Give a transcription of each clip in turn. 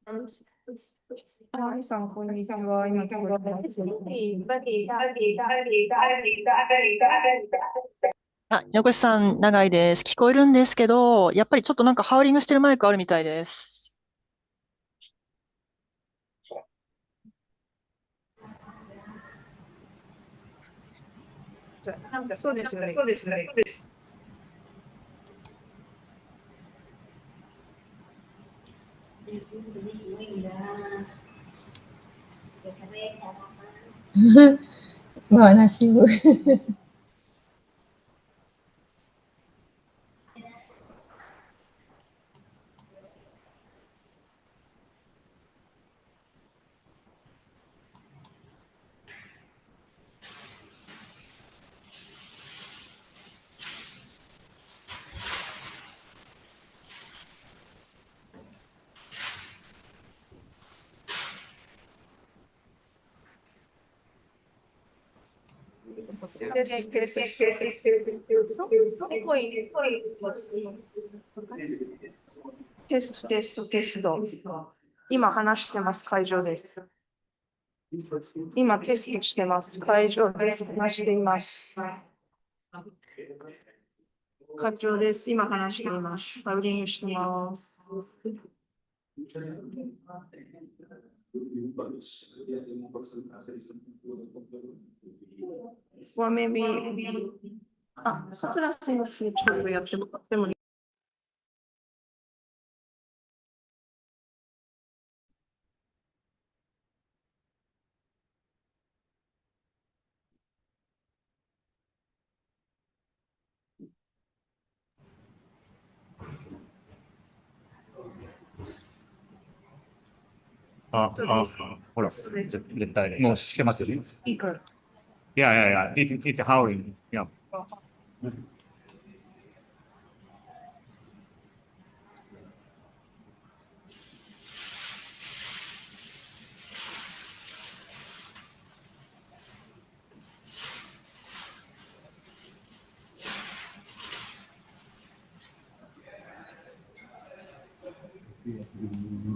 はい、さん、こんにちは。今、聞こえます。横地さん、長いです。聞こえるんですけど、やっぱりちょっとなんかハウリングしてるマイクあるみたいです。そうですよね。Wah, sibuk.テスト。今話してます。会場です。今テストしてます。会場です。話しています。課長です。今話しています。ハウリングしてます。は、maybe、桂先生、ちょっとやってもらってもいい？ほら、絶対、もうしてますよね。いや、it's howling. Yeah.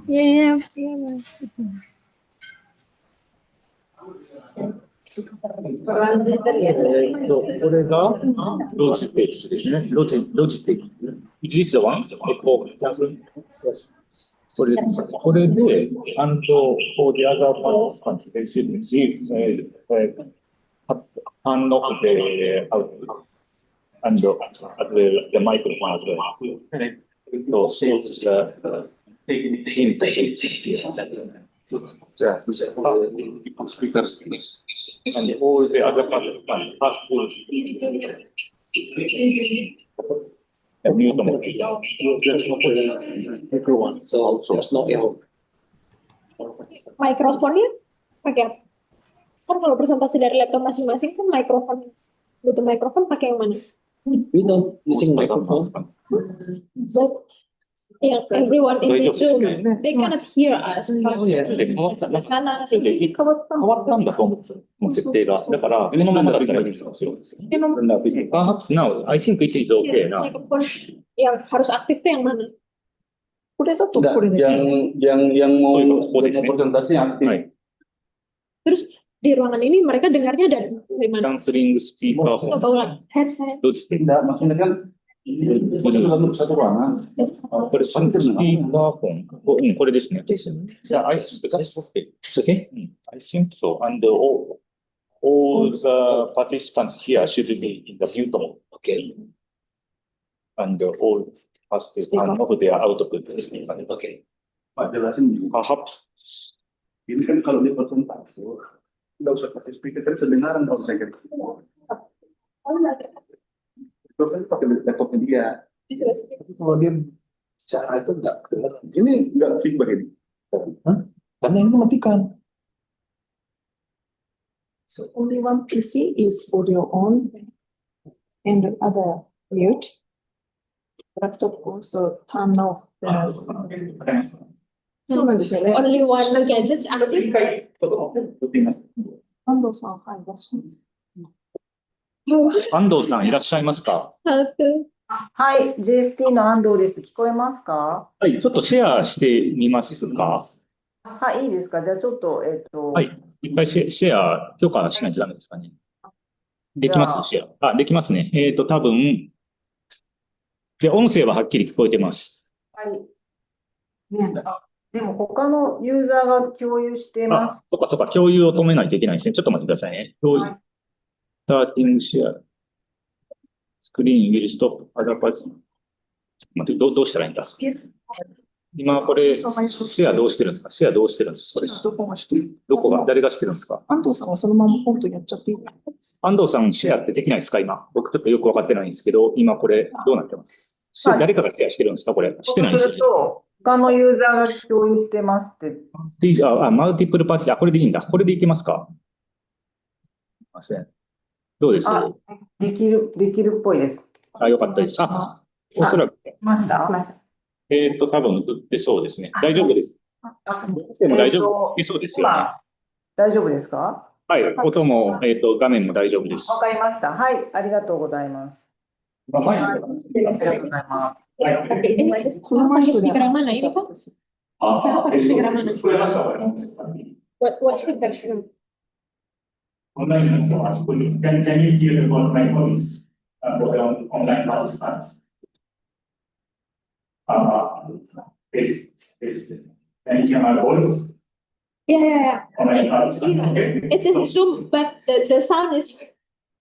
Yeah. これがロジテックですね。ロジテック。Is this the one? これで、and for the other participants, turn off the output and the microphone as well. So the speakers and all the other participants have to mute everyone. So it's not your Mikrofonnya pakai apa? Kan kalau presentasi dari laptop masing-masing kan mikrofon, butuh mikrofon pakai yang mana? We don't using microphones. But yeah, everyone in the Zoom, they cannot hear us. 変わったんだと思うんですよ、設定が。だから、このままだったらいいんですよ。Perhaps now, I think it is okay now. Mikrofon yang harus aktif tuh yang mana? これだとこれですね。yang mau presentasi aktif. Terus di ruangan ini mereka dengarnya dari mana? Counseling speaker. Bawa headset. Tidak, maksudnya kan itu satu ruangan. Speakerphone. これですね。I think so. And all the participants here should be in the mute mode. Okay. And all has to turn off their output. Okay. Perhaps. Ini kan kalau dia presentasi, nggak usah pakai speaker, kan kedengaran kalau saya kira. Itu kan pakai laptopnya dia. Tapi kalau dia bicara itu nggak kedengaran. Ini nggak feedback ini. Karena ini mematikan. So only one PC is audio on and the other mute. Laptop also turn off. そうなんですよね。Only one gadget active. 安藤さん、はい、いらっしゃいます。安藤さんいらっしゃいますか？はい、JST の安藤です。聞こえますか？はい、ちょっとシェアしてみますか？はい、いいですか。じゃあちょっと、はい。一回シェア許可しないとダメですかね。できますシェア。あ、できますね。多分、で、音声ははっきり聞こえてます。はい。でも他のユーザーが共有してまあ、す。そっかそっか、共有を止めないといけないですね。ちょっと待ってくださいね。共有、はい。スターティングシェア、スクリーン、ウィルストップ、アザーパーツ。待って、どうしたらいいんだ。今、これ、シェアどうしてるんですか？シェアどうしてるんですか？どこがしてる？どこが、誰がしてるんですか？安藤さんはそのままポンとやっちゃっていい？安藤さん、シェアってできないですか今。僕ちょっとよくわかってないんですけど、今これ、どうなってます？はい誰かがシェアしてるんですかこれ。してないんですよね。他のユーザーが共有してますって。マルティプルパーティー、これでいいんだ。これでいけますか？すいません。どうです？できるっぽいです。よかったです。おそらく。ました。多分映ってそうですね。大丈夫です。でも大丈夫。いけそうですよね。大丈夫ですか？はい。音も、画面も大丈夫です。わかりました。はい。ありがとうございます。はい。ありがとうございます。このpakai speaker yang mana ini Pak? Sekarang pakai speaker yang mana? What speaker sih? Online can you hear about my voice for the online participants? This. Can you hear my voice? Yeah. Online participants. Okay. It's in Zoom, but the sound is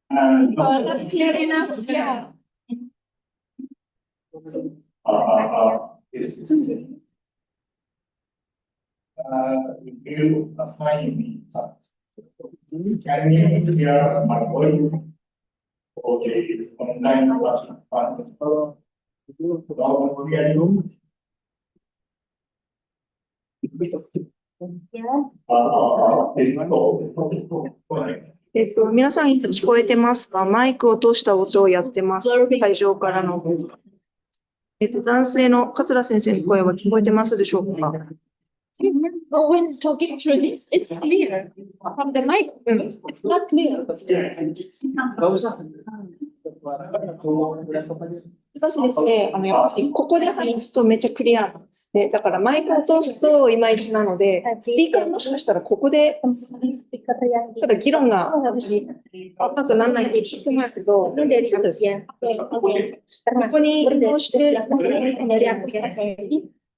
not clear enough. Yeah. This. You find me. Can you hear my voice? Okay, it's online participants. Yeah. 皆さん聞こえてますか？マイクを通した音をやってます。会場からの。男性の桂先生の声は聞こえてますでしょうか？ When talking through this, it's clear. From the mic, it's not clear. しかしですね、やっぱりここで話すとめっちゃクリアなんですね。だからマイクを通すといまいちなので、スピーカーもしかしたらここで、ただ議論が高くならないといけないんですけど、そうです。ここに移動して、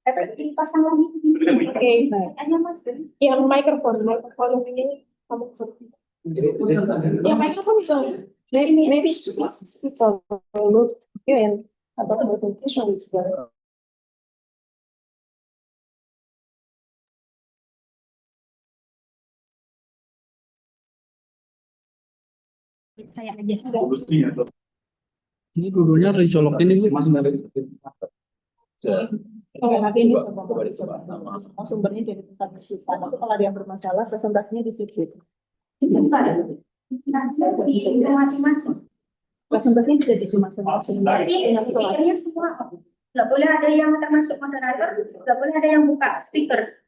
Dipasang lagi di sini. Oke. Ada mas. Yang mikrofon ini kamu. Yang mikrofon bisa. Maybe speaker will look here and about the presentation is better. Ini dulunya dicolokin ini mas Nanti ini coba sumbernya dari tempat bersifat. Tapi kalau ada yang bermasalah, presentasinya di situ. Presentasinya bisa di masing-masing. Tapi speakernya semua. Nggak boleh ada yang termasuk moderator, nggak boleh ada yang buka speaker.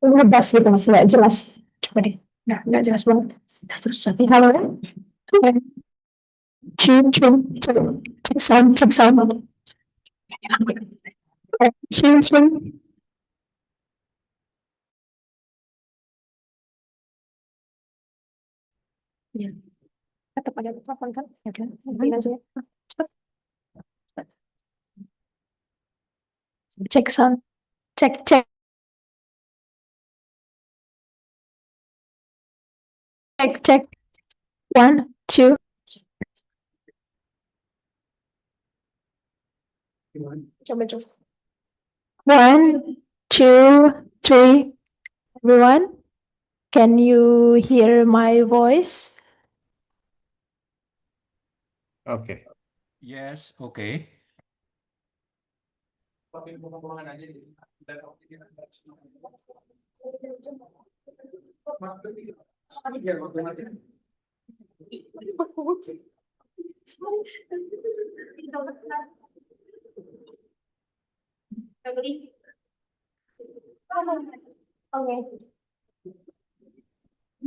Ngebas gitu mas, nggak jelas. Coba deh, nggak jelas banget. Terus tapi halo, cium cium, cek sound, cek sound. Cium cium. Ya, tetap ada telepon kan? Ya kan, main aja ya. Cepet. Cek sound, cek cek cek cek. One, two. Coba coba. One, two, three. Everyone, can you hear my voice? Okay. Yes, okay. Okay.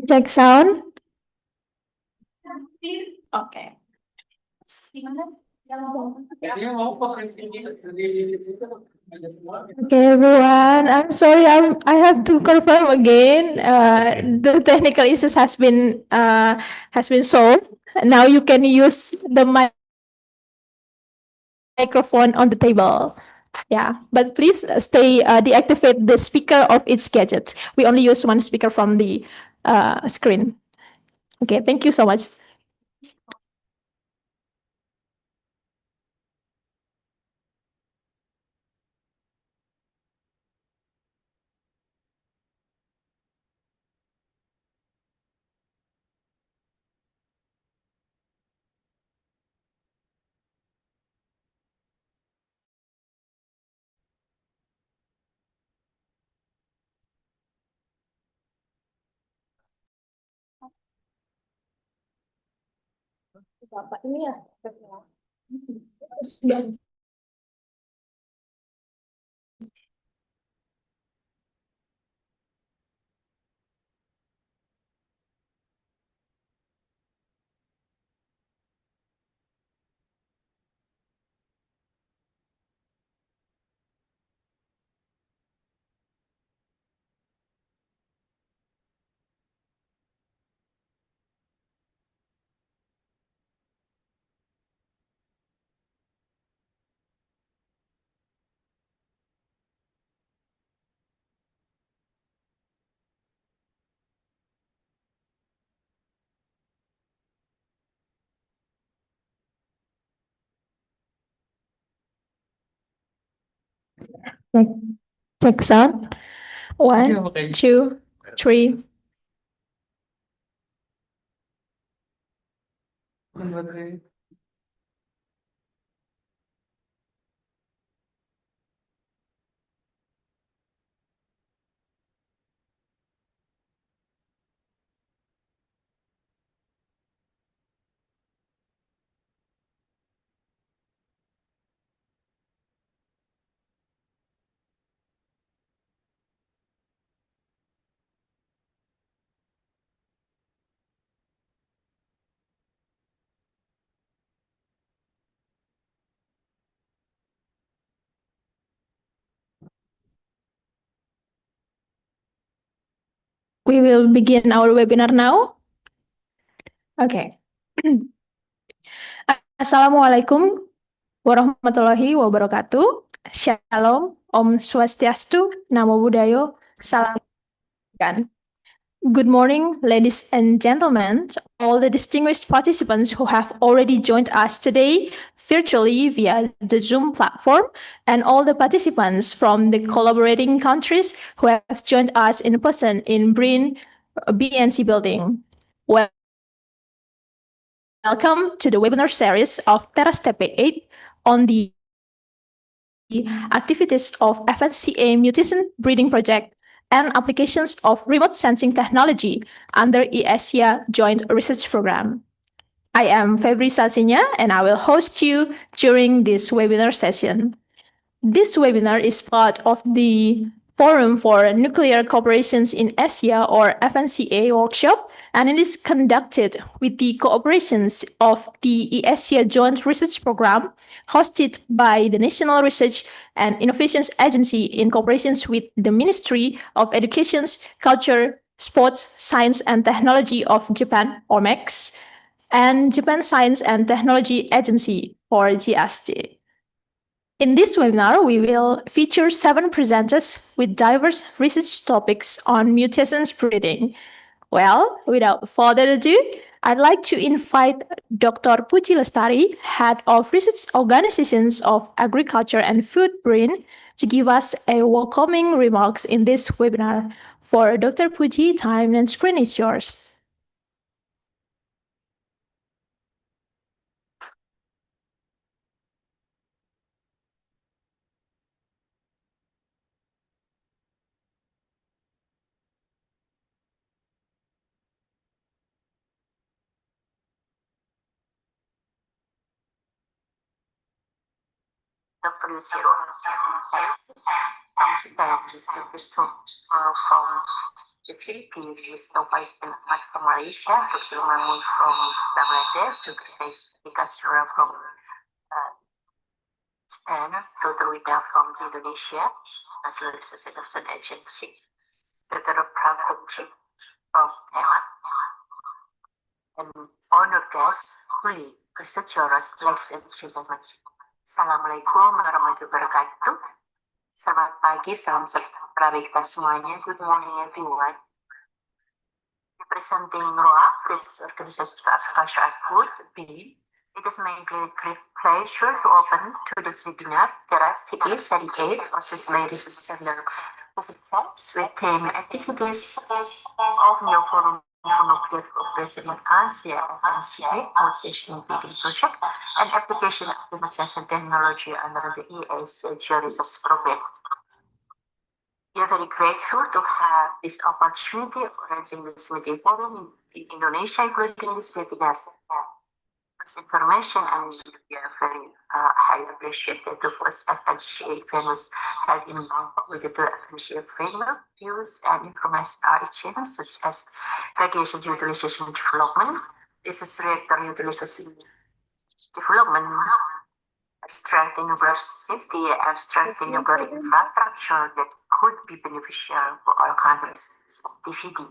Check sound. Okay. Okay, everyone. I'm sorry. I have to confirm again. The technical issues has been solved. Now you can use the microphone on the table. Yeah, but please stay deactivate the speaker of each gadget. We only use one speaker from the screen. Okay, thank you so much. Bapak ini ya. Check sound. 1, 2, 3. We will begin our webinar now. Okay. Assalamualaikum warahmatullahi wabarakatuh. Shalom, Om Swastiastu, Namo Buddhaya, Salam. Good morning, ladies and gentlemen, all the distinguished participants who have already joined us today virtually via the Zoom platform, and all the participants from the collaborating countries who have joined us in person in BRIN BNC building. Welcome to the webinar series of Teras-TP 8 on the activities of FNCA mutation breeding project and applications of remote sensing technology under EASIA Joint Research Program. I am Febri Salsinya, and I will host you during this webinar session. This webinar is part of the Forum for Nuclear Cooperations in Asia, or FNCA workshop, and it is conducted with the cooperations of the EASIA Joint Research Program, hosted by the National Research and Innovations Agency in cooperation with the Ministry of Education, Culture, Sports, Science and Technology of Japan, or MEX, and Japan Science and Technology Agency, or JST. In this webinar, we will feature 7 presenters with diverse research topics on mutations breeding. Well, without further ado, I'd like to invite Dr. Puji Lestari, Head of Research Organizations of Agriculture and Food BRIN, to give us a welcoming remarks in this webinar. For Dr. Puji, time and screen is yours. Dr. Yusiro from Japan, distinguished from the Philippines, Mr. Vice President from Malaysia, Dr. Mahmud from Bangladesh, Dr. Ikasura from Japan, Dr. Wida from Indonesia, as well as the Citizen Agency, Dr. Prakochi from Taiwan, and honored guests, researchers, ladies and gentlemen. Assalamualaikum warahmatullahi wabarakatuh. Selamat pagi, salam sejahtera kita semuanya. Good morning, everyone. Representing ROA, Research Organization for Agriculture and Food, BRIN, it is my great pleasure to open to this webinar, Teras-TP Series 8, hosted by Research Center with theme activities of the Forum for Nuclear Cooperation in Asia, FNCA, Mutation breeding project, and application of mutation technology under the EASIA Research Program. We are very grateful to have this opportunity of arranging this meeting forum in Indonesia, including this webinar. This information, and we are very highly appreciated the first FNCA event was held in Bangkok with the FNCA framework, views, and information are achievements such as radiation utilization development, research reactor utilization development, strengthening nuclear safety, and strengthening nuclear infrastructure that could be beneficial for all countries' activity.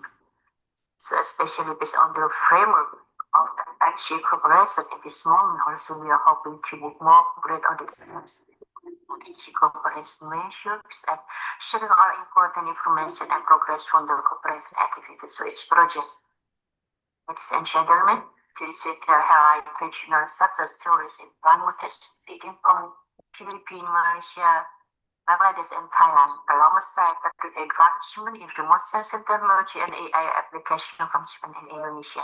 So especially based on the framework of the FNCA cooperation at this moment, also we are hoping to make more great audits, cooperation measures, and sharing all important information and progress from the cooperation activities for each project. Ladies and gentlemen, this week we highlight regional success stories in Mutation, beginning from Philippines, Malaysia, Bangladesh and Thailand, alongside the advancement in remote sensing technology and AI application advancement in Indonesia,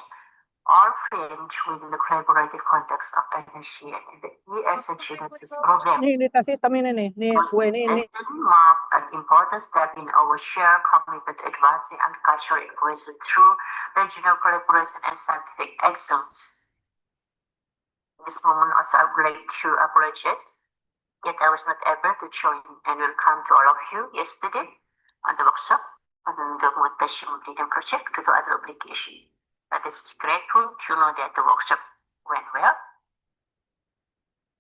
all framed within the collaborative context of FNCA and the ESA Genesis program. This session marked an important step in our shared commitment to advancing agricultural innovation through regional collaboration and scientific excellence. In this moment, also, I would like to apologize that I was not able to join and welcome to all of you yesterday on the workshop on the Mutation BRIN project due to other obligation. But it's grateful to know that the workshop went well,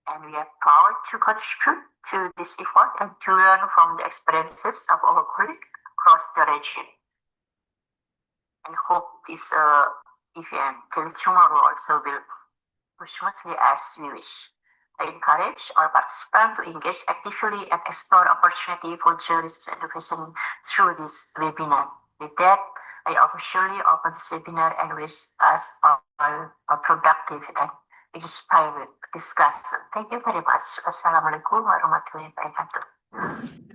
and we are proud to contribute to this effort and to learn from the experiences of our colleagues across the region. And hope this event till tomorrow also will go smoothly as we wish. I encourage our participants to engage actively and explore opportunity for journalists and innovation through this webinar. With that, I officially open this webinar and wish us all a productive and inspiring discussion. Thank you very much. Assalamualaikum warahmatullahi wabarakatuh.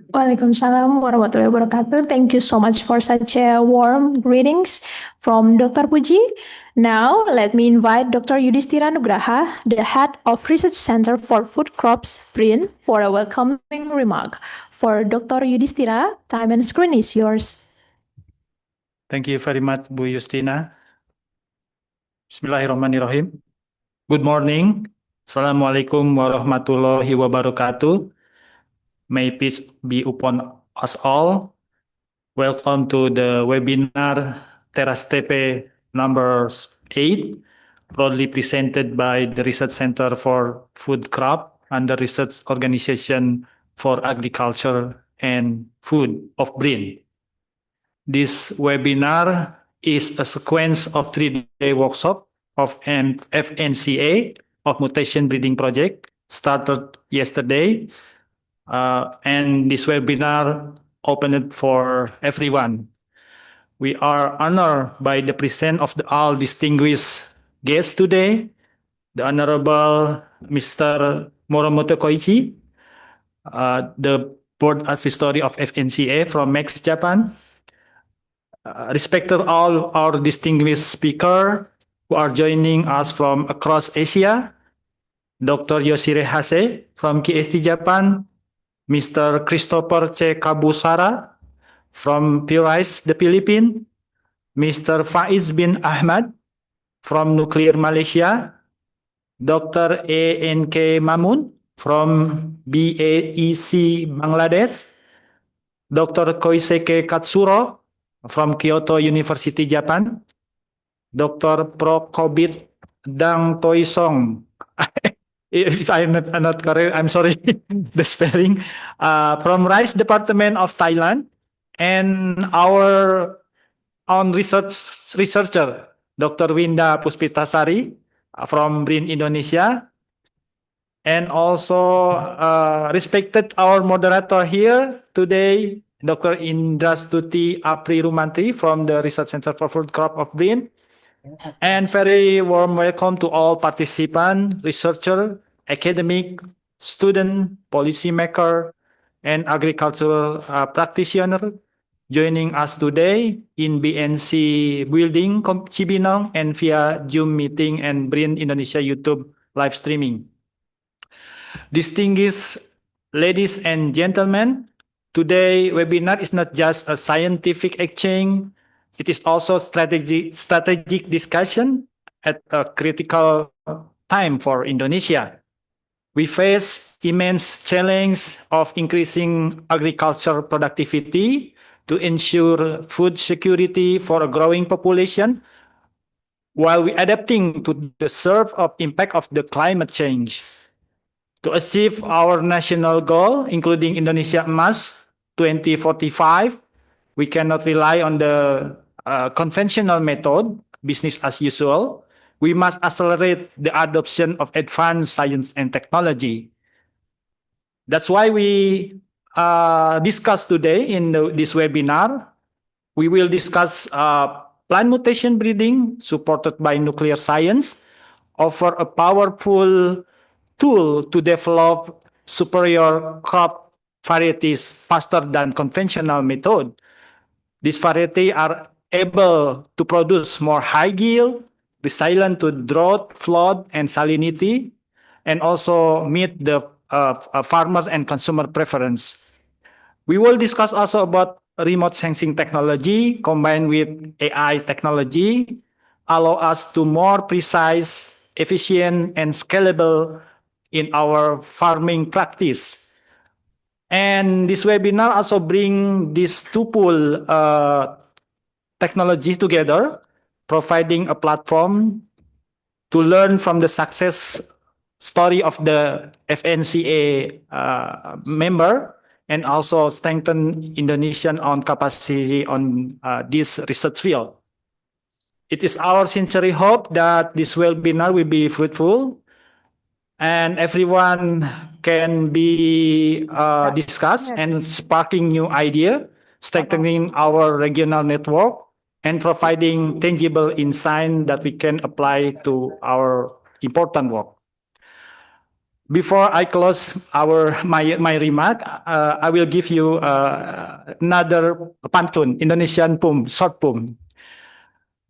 Waalaikumsalam warahmatullahi wabarakatuh. Thank you so much for such a warm greetings from Dr. Puji. Now, let me invite Dr. Yudhistira Nugraha, the head of Research Center for Food Crops BRIN, for a welcoming remark. For Dr. Yudhistira, time and screen is yours. Thank you very much, Bu Justina. Bismillahirrahmanirrahim. Good morning. Assalamualaikum warahmatullahi wabarakatuh. May peace be upon us all. Welcome to the webinar Teras-TP number 8, proudly presented by the Research Center for Food Crop and the Research Organization for Agriculture and Food of BRIN. This webinar is a sequence of 3-day workshop of FNCA of Mutation Breeding Project started yesterday, and this webinar opened for everyone. We are honored by the presence of all distinguished guests today, the Honorable Mr. Moromoto Koichi, the Board Advisory of FNCA from Mex, Japan. Respected all our distinguished speakers who are joining us from across Asia, Dr. Yoshire Hase from KST Japan, Mr. Christopher C. Kabusara from PRICE, the Philippines, Mr. Faiz bin Ahmad from Nuclear Malaysia, Dr. A.N.K. Mamun from BAEC Bangladesh, Dr. Koiseke Katsuro from Kyoto University, Japan, Dr. Prokobit Dang Toisong, if I'm not correct, I'm sorry, the spelling, from Rice Department of Thailand, and our own researcher, Dr. Winda Puspitasari from BRIN Indonesia, and also respected our moderator here today, Dr. Indrastuti Apri Rumanti from the Research Center for Food Crop of BRIN. And very warm welcome to all participants, researchers, academic, student, policymaker, and agricultural practitioner joining us today in BNC building Cibinong and via Zoom meeting and BRIN Indonesia YouTube live streaming. Distinguished ladies and gentlemen, today webinar is not just a scientific exchange. It is also strategic discussion at a critical time for Indonesia. We face immense challenge of increasing agriculture productivity to ensure food security for a growing population, while we adapting to the surge of impact of the climate change. To achieve our national goal, including Indonesia Emas 2045, we cannot rely on the conventional method, business as usual. We must accelerate the adoption of advanced science and technology. That's why we discuss today in this webinar. We will discuss plant mutation breeding supported by nuclear science, offer a powerful tool to develop superior crop varieties faster than conventional method. These varieties are able to produce more high yield, resilient to drought, flood, and salinity, and also meet the farmers and consumer preference. We will discuss also about remote sensing technology combined with AI technology, allow us to more precise, efficient, and scalable in our farming practice. And this webinar also bring these two pool technologies together, providing a platform to learn from the success story of the FNCA member and also strengthen Indonesian own capacity on this research field. It is our sincere hope that this webinar will be fruitful and everyone can be discussed and sparking new idea, strengthening our regional network, and providing tangible insight that we can apply to our important work. Before I close my remark, I will give you another pantun, Indonesian poem, short poem.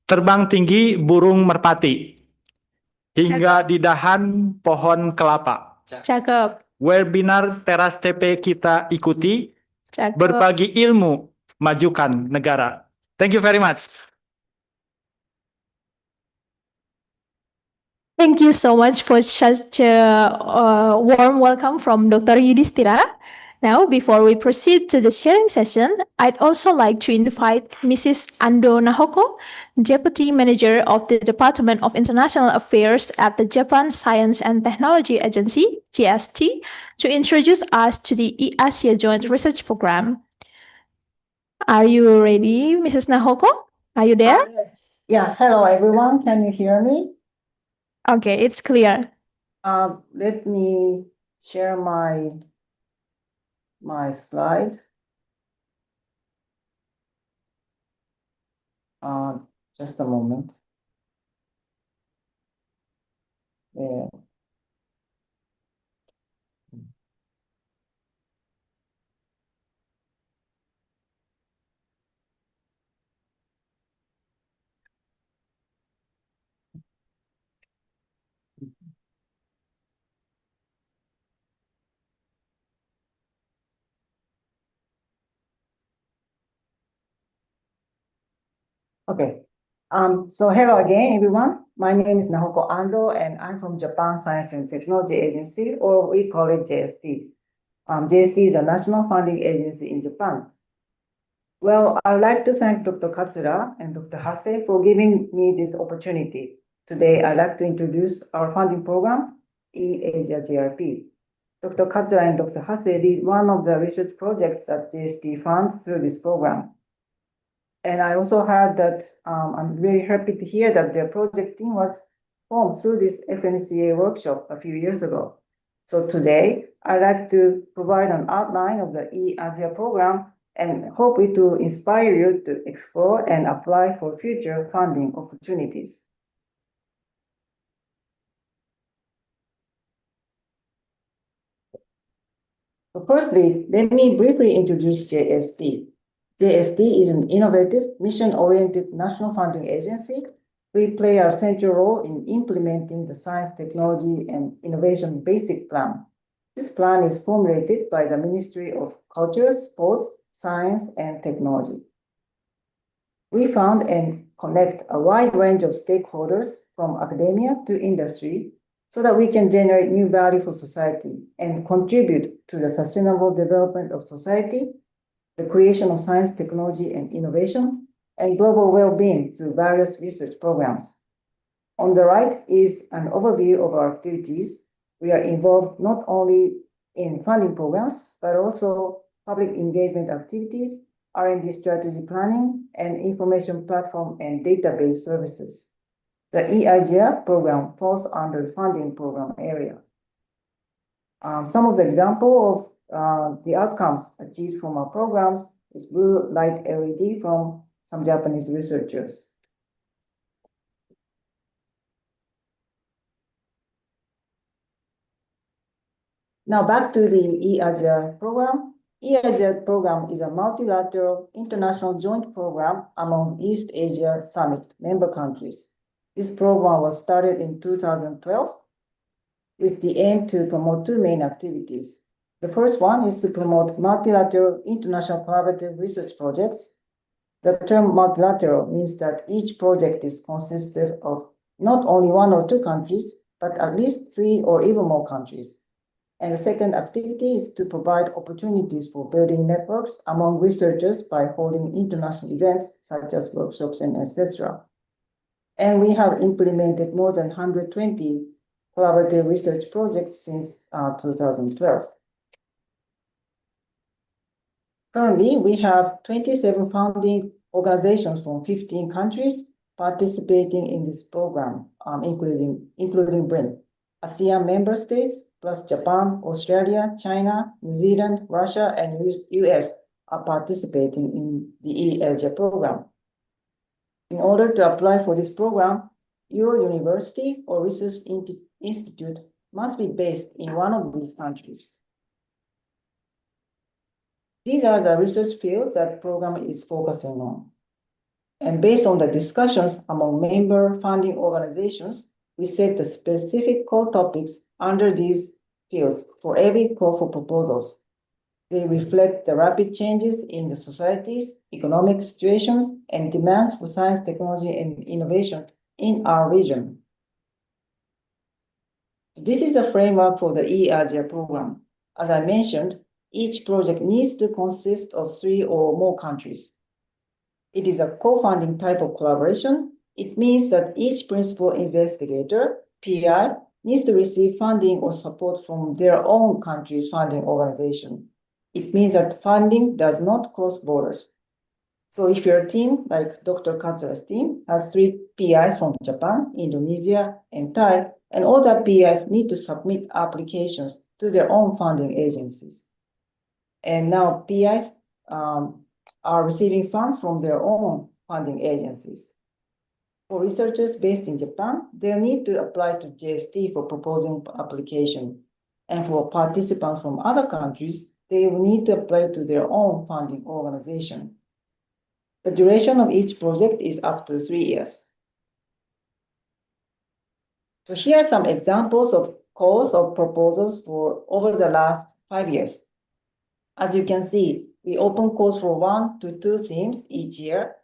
Terbang tinggi burung merpati, hingga di dahan pohon kelapa. Cakep. Webinar Teras-TP kita ikuti, Cakep. berbagi ilmu, majukan negara. Thank you very much. Thank you so much for such a warm welcome from Dr. Yudhistira. Now, before we proceed to the sharing session, I'd also like to invite Mrs. Ando Nahoko, Deputy Manager of the Department of International Affairs at the Japan Science and Technology Agency, JST, to introduce us to the E-Asia Joint Research Program. Are you ready, Mrs. Nahoko? Are you there? Yes. Yeah, hello everyone. Can you hear me? Okay, it's clear. Let me share my slide. Just a moment. Yeah. Okay. So hello again, everyone. My name is Nahoko Ando, and I'm from Japan Science and Technology Agency, or we call it JST. JST is a national funding agency in Japan. Well, I'd like to thank Dr. Katsura and Dr. Hase for giving me this opportunity. Today, I'd like to introduce our funding program, E-Asia JRP. Dr. Katsura and Dr. Hase lead one of the research projects that JST funds through this program. And I also heard that I'm very happy to hear that their project team was formed through this FNCA workshop a few years ago. So today, I'd like to provide an outline of the E-Asia program and hope it will inspire you to explore and apply for future funding opportunities. So firstly, let me briefly introduce JST. JST is an innovative, mission-oriented national funding agency. We play a central role in implementing the Science, Technology, and Innovation Basic Plan. This plan is formulated by the Ministry of Culture, Sports, Science, and Technology. We fund and connect a wide range of stakeholders from academia to industry so that we can generate new value for society and contribute to the sustainable development of society, the creation of science, technology, and innovation, and global well-being through various research programs. On the right is an overview of our activities. We are involved not only in funding programs, but also public engagement activities, R&D strategy planning, and information platform and database services. The E-Asia program falls under the funding program area. Some of the examples of the outcomes achieved from our programs is blue light LED from some Japanese researchers. Now back to the E-Asia program. EASIA program is a multilateral international joint program among East Asia Summit member countries. This program was started in 2012 with the aim to promote two main activities. The first one is to promote multilateral international collaborative research projects. The term multilateral means that each project is consisted of not only one or two countries, but at least 3 or even more countries. And the second activity is to provide opportunities for building networks among researchers by holding international events such as workshops and etc. And we have implemented more than 120 collaborative research projects since 2012. Currently, we have 27 founding organizations from 15 countries participating in this program, including BRIN. ASEAN member states, plus Japan, Australia, China, New Zealand, Russia, and US are participating in the EASIA program. In order to apply for this program, your university or research institute must be based in one of these countries. These are the research fields that the program is focusing on. And based on the discussions among member funding organizations, we set the specific core topics under these fields for every call for proposals. They reflect the rapid changes in the societies, economic situations, and demands for science, technology, and innovation in our region. This is a framework for the EASIA program. As I mentioned, each project needs to consist of 3 or more countries. It is a co-funding type of collaboration. It means that each principal investigator, PI, needs to receive funding or support from their own country's funding organization. It means that funding does not cross borders. So if your team, like Dr. Katsura's team, has 3 PIs from Japan, Indonesia, and Thai, and all the PIs need to submit applications to their own funding agencies. And now PIs are receiving funds from their own funding agencies. For researchers based in Japan, they'll need to apply to JST for proposing application. And for participants from other countries, they will need to apply to their own funding organization. The duration of each project is up to 3 years. So here are some examples of calls of proposals for over the last 5 years. As you can see, we open calls for 1 to 2 themes each year.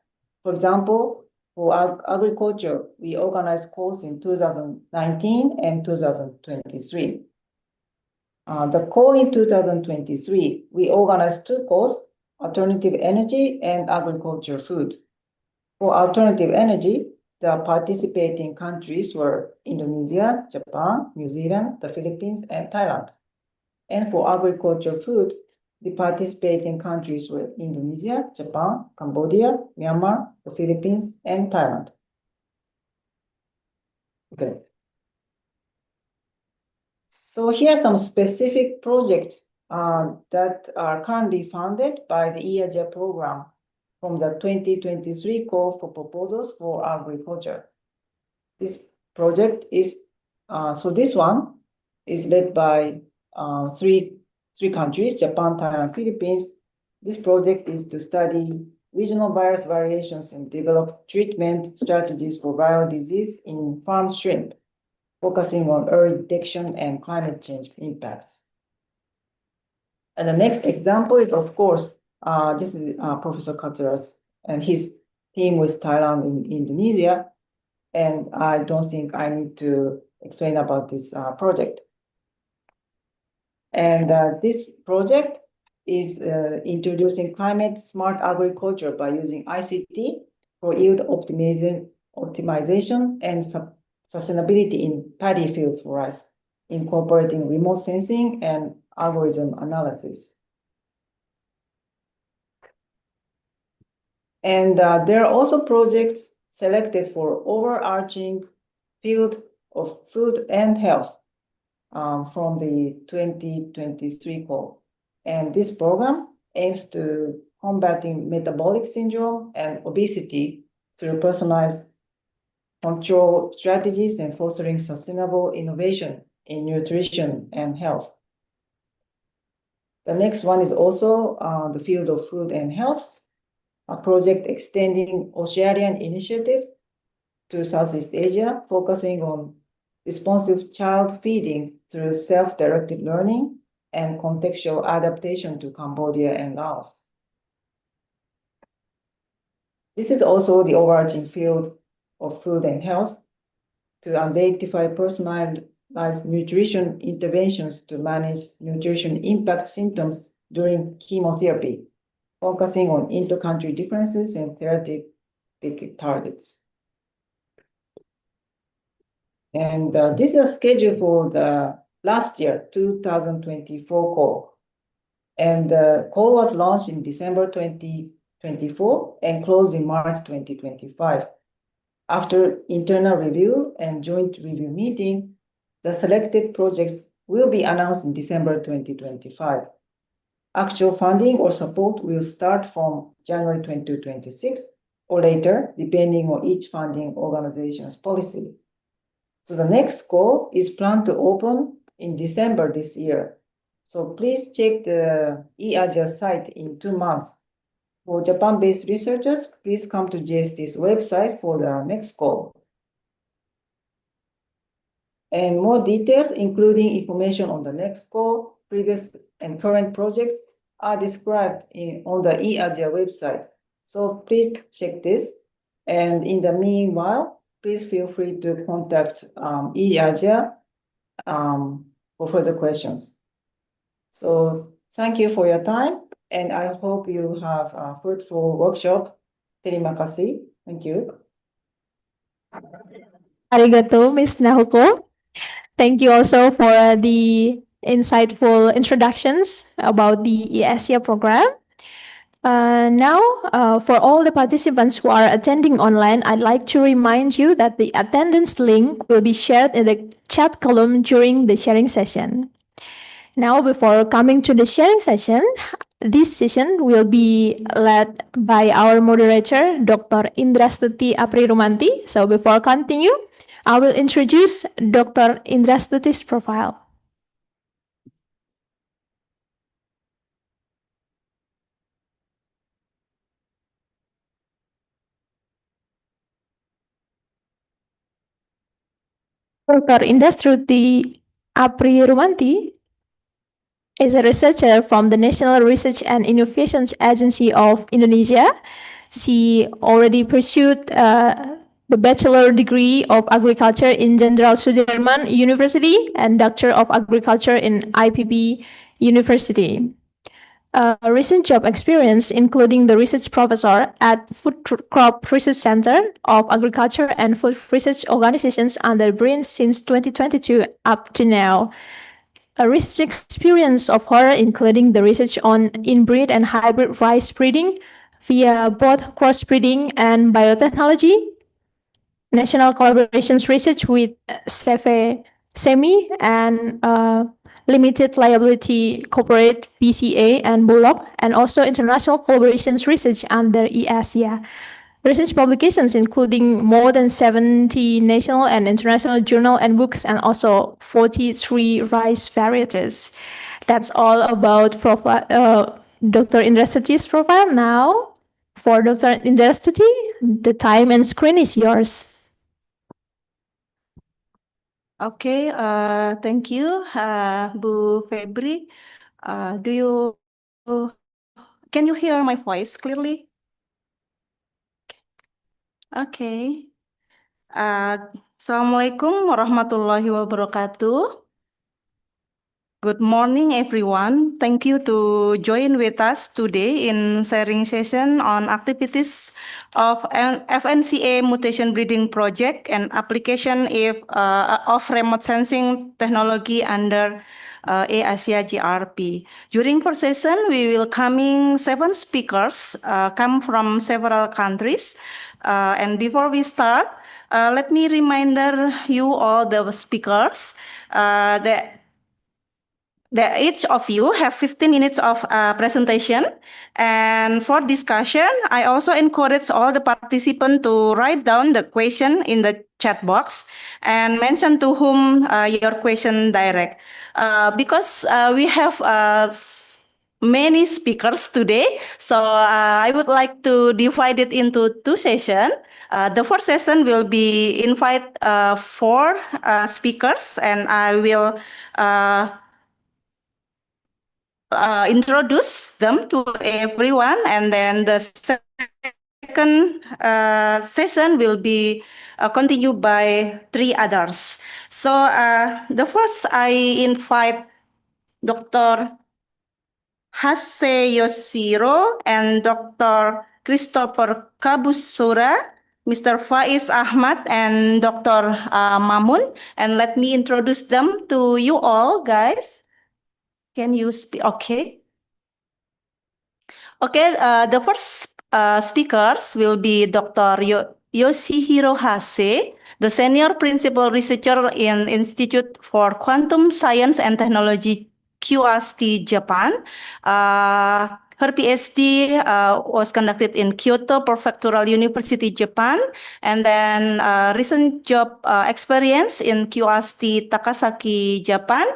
For example, for agriculture, we organized calls in 2019 and 2023. The call in 2023, we organized 2 calls, alternative energy and agriculture food. For alternative energy, the participating countries were Indonesia, Japan, New Zealand, the Philippines, and Thailand. And for agriculture food, the participating countries were Indonesia, Japan, Cambodia, Myanmar, the Philippines, and Thailand. Okay. So here are some specific projects that are currently funded by the EASIA program from the 2023 call for proposals for agriculture. This project is, this one is led by three countries, Japan, Thailand, Philippines. This project is to study regional virus variations and develop treatment strategies for viral disease in farm shrimp, focusing on early detection and climate change impacts. And the next example is, of course, this is Professor Katsura's and his team with Thailand and Indonesia. And I don't think I need to explain about this project. And this project is introducing climate smart agriculture by using ICT for yield optimization and sustainability in paddy fields for us, incorporating remote sensing and algorithm analysis. And there are also projects selected for overarching field of food and health from the 2023 call. And this program aims to combating metabolic syndrome and obesity through personalized control strategies and fostering sustainable innovation in nutrition and health. The next one is also the field of food and health, a project extending Oceanian initiative to Southeast Asia, focusing on responsive child feeding through self-directed learning and contextual adaptation to Cambodia and Laos. This is also the overarching field of food and health to identify personalized nutrition interventions to manage nutrition impact symptoms during chemotherapy, focusing on inter-country differences and therapeutic targets. And this is scheduled for the last year, 2024 call. And the call was launched in December 2024 and closed in March 2025. After internal review and joint review meeting, the selected projects will be announced in December 2025. Actual funding or support will start from January 2026 or later, depending on each funding organization's policy. So the next call is planned to open in December this year. So please check the eAsia site in 2 months. For Japan-based researchers, please come to JST's website for the next call. And more details, including information on the next call, previous and current projects, are described on the eAsia website. So please check this. And in the meanwhile, please feel free to contact eAsia for further questions. So thank you for your time, and I hope you have a fruitful workshop. Terima kasih. Thank you. Arigato, Ms. Nahuko. Thank you also for the insightful introductions about the eAsia program. Now, for all the participants who are attending online, I'd like to remind you that the attendance link will be shared in the chat column during the sharing session. Now, before coming to the sharing session, this session will be led by our moderator, Dr. Indrastuti Aprirumanti. So before continue, I will introduce Dr. Indrastuti's profile. Dr. Indrastuti Aprirumanti is a researcher from the National Research and Innovation Agency of Indonesia. She already pursued the Bachelor degree of Agriculture in Jenderal Sudirman University and Doctor of Agriculture in IPB University. Recent job experience, including the research professor at Food Crop Research Center of Agriculture and Food Research Organizations under BRIN since 2022 up to now. A research experience of her, including the research on inbreed and hybrid rice breeding via both crossbreeding and biotechnology, national collaborations research with SEMI and Limited Liability Corporate BCA and Bulog, and also international collaborations research under eAsia. Research publications including more than 70 national and international journal and books, and also 43 rice varieties. That's all about Dr. Indrastuti's profile. Now, for Dr. Indrastuti, the time and screen is yours. Okay, thank you, Bu Febri. Can you hear my voice clearly? Okay. Assalamualaikum warahmatullahi wabarakatuh. Good morning, everyone. Thank you to join with us today in sharing session on activities of FNCA Mutation Breeding Project and application of remote sensing technology under eAsia GRP. During first session, we will coming 7 speakers come from several countries. And before we start, let me reminder you all the speakers that each of you have 15 minutes of presentation. And for discussion, I also encourage all the participants to write down the question in the chat box and mention to whom your question direct. Because we have many speakers today, so I would like to divide it into two sessions. The first session will be invite 4 speakers, and I will introduce them to everyone, and then the second session will be continued by 3 others. So the first, I invite Dr. Hase Yoshiro and Dr. Christopher Kabusura, Mr. Faiz Ahmad, and Dr. Mamun. And let me introduce them to you all, guys. Can you speak? Okay. Okay, the first speakers will be Dr. Yoshihiro Hase, the Senior Principal Researcher in Institute for Quantum Science and Technology, QST, Japan. Her PhD was conducted in Kyoto Prefectural University, Japan, and then recent job experience in QST Takasaki, Japan.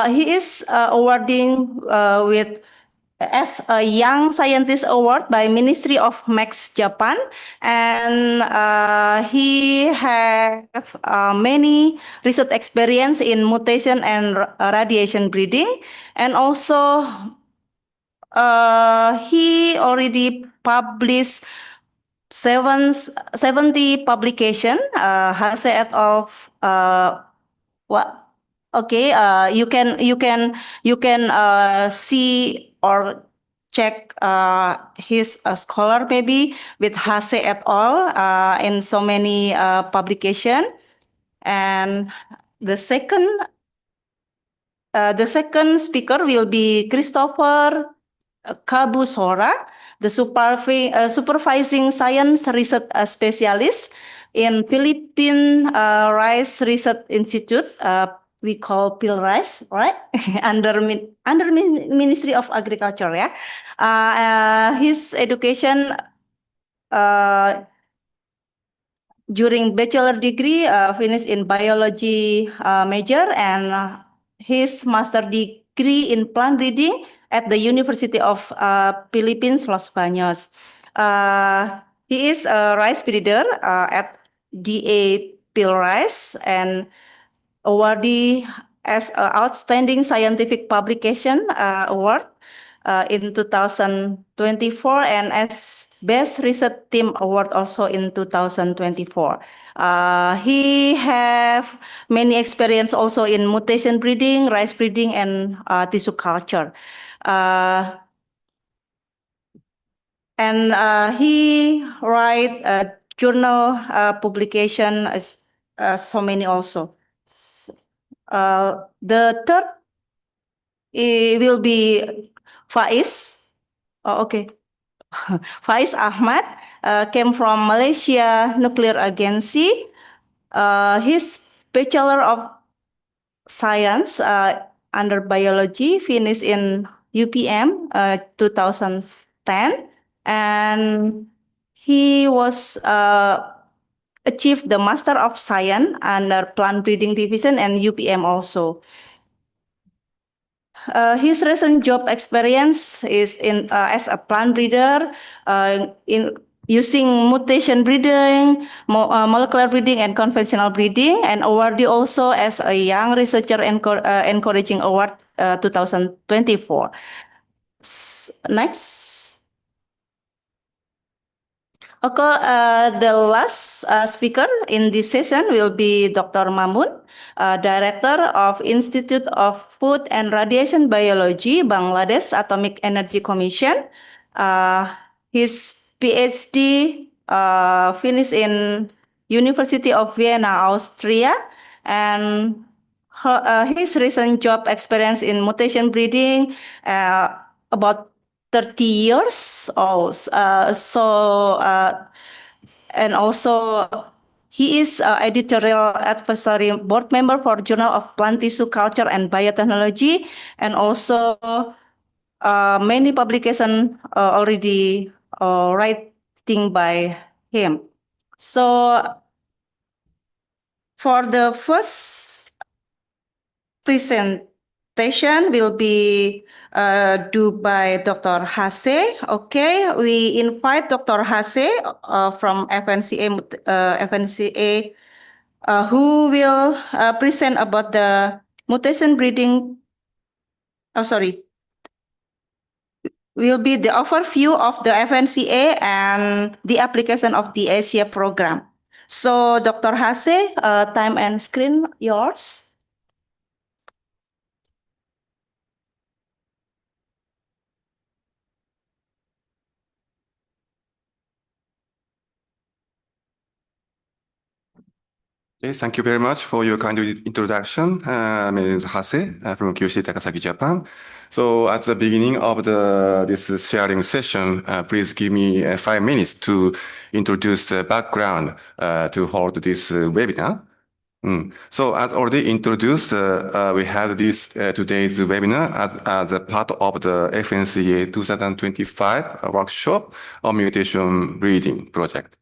He is awarding with as a Young Scientist Award by Ministry of Max Japan, and he have many research experience in mutation and radiation breeding, and also he already published 70 publication. Hase et al. What? Okay, you can see or check his scholar maybe with Hase et al. In so many publication. And the second speaker will be Christopher Kabusora, the supervising science research specialist in Philippine Rice Research Institute. We call PILRICE, right? under Ministry of Agriculture, yeah. His education during bachelor degree finished in biology major, and his master degree in plant breeding at the University of Philippines, Los Baños. He is a rice breeder at DA PILRICE and awardee as an Outstanding Scientific Publication Award in 2024, and as Best Research Team Award also in 2024. He have many experience also in mutation breeding, rice breeding, and tissue culture. And he write a journal publication so many also. The third will be Faiz. Oh, okay. Faiz Ahmad came from Malaysia Nuclear Agency. His Bachelor of Science under Biology finished in UPM 2010, and he was achieved the Master of Science under Plant Breeding Division and UPM also. His recent job experience is in as a plant breeder in using mutation breeding, molecular breeding, and conventional breeding, and awardee also as a Young Researcher Encouraging Award 2024. Next. Okay, the last speaker in this session will be Dr. Mamun, Director of Institute of Food and Radiation Biology, Bangladesh Atomic Energy Commission. His PhD finished in University of Vienna, Austria, and his recent job experience in mutation breeding about 30 years old. And also he is editorial advisory board member for Journal of Plant Tissue Culture and Biotechnology, and also many publications already writing by him. So for the first presentation, presentation will be due by Dr. Hase. Okay, we invite Dr. Hase from FNCA, who will present about the mutation breeding. Oh, sorry. Will be the overview of the FNCA and the application of the Asia program. So, Dr. Hase, time and screen yours. Okay, thank you very much for your kind introduction. My name is Hase from QC Takasaki, Japan. So at the beginning of this sharing session, please give me 5 minutes to introduce the background to hold this webinar. So as already introduced, we had this today's webinar as a part of the FNCA 2025 workshop on mutation breeding project.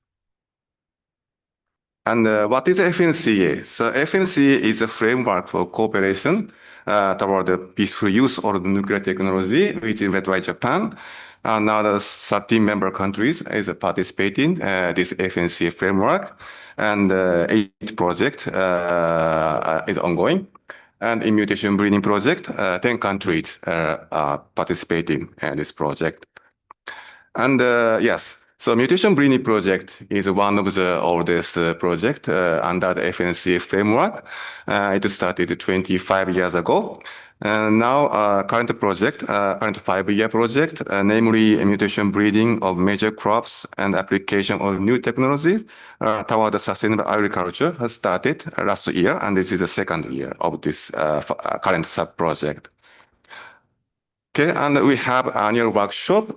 And what is FNCA? So FNCA is a framework for cooperation toward the peaceful use of nuclear technology, which is led by Japan. And now the 13 member countries is participating this FNCA framework, and 8 projects is ongoing. And in mutation breeding project, 10 countries are participating in this project. And yes. So mutation breeding project is one of the oldest project under the FNCA framework. It started 25 years ago. Now current project, current 5-year project, namely mutation breeding of major crops and application of new technologies toward the sustainable agriculture has started last year, and this is the 2nd year of this current sub-project. Okay, and we have annual workshop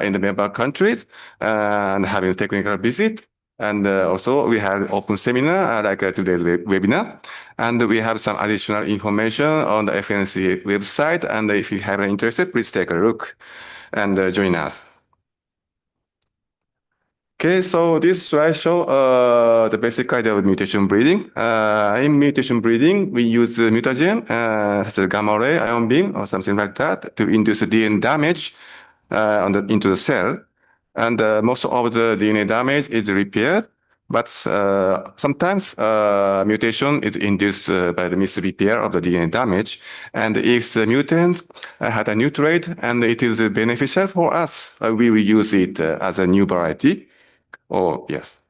in the member countries and having a technical visit. And also we have open seminar like today's webinar. And we have some additional information on the FNCA website. And if you have an interest, please take a look and join us. Okay, so this slide shows the basic idea of mutation breeding. In mutation breeding, we use mutagen, such as gamma ray, ion beam, or something like that, to induce DNA damage into the cell. And most of the DNA damage is repaired, but sometimes mutation is induced by the misrepair of the DNA damage. And if the mutant had a new trait and it is beneficial for us, we will use it as a new variety. Oh, yes.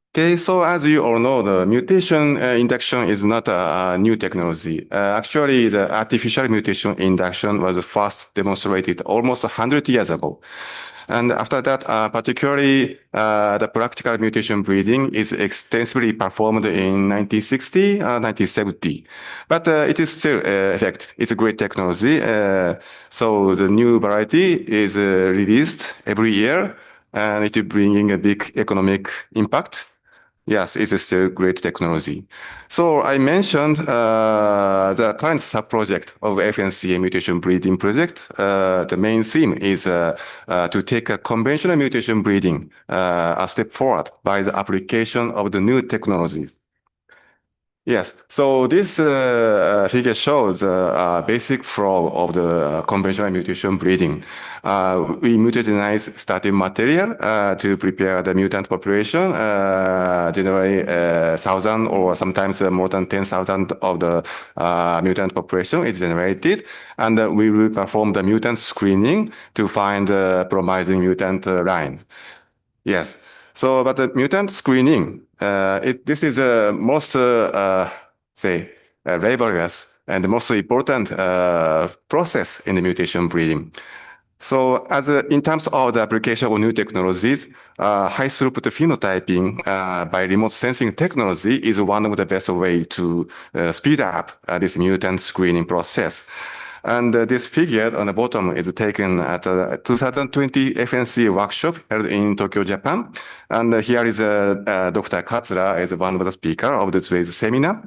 Okay, so as you all know, the mutation induction is not a new technology. Actually, the artificial mutation induction was first demonstrated almost 100 years ago. And after that, particularly the practical mutation breeding is extensively performed in 1960, 1970. But it is still effective. It's a great technology. So the new variety is released every year, and it is bringing a big economic impact. Yes, it's still great technology. So I mentioned the current sub-project of FNCA mutation breeding project. The main theme is to take a conventional mutation breeding a step forward by the application of the new technologies. Yes, so this figure shows a basic flow of the conventional mutation breeding. We mutagenize starting material to prepare the mutant population, generally 1,000 or sometimes more than 10,000 of the mutant population is generated. And we will perform the mutant screening to find promising mutant lines. Yes. So, but the mutant screening, this is the most, laborious and the most important process in the mutation breeding. So, in terms of the application of new technologies, high throughput phenotyping by remote sensing technology is one of the best ways to speed up this mutant screening process. And this figure on the bottom is taken at the 2020 FNCA workshop held in Tokyo, Japan. And here is Dr. Katsura is one of the speakers of today's seminar.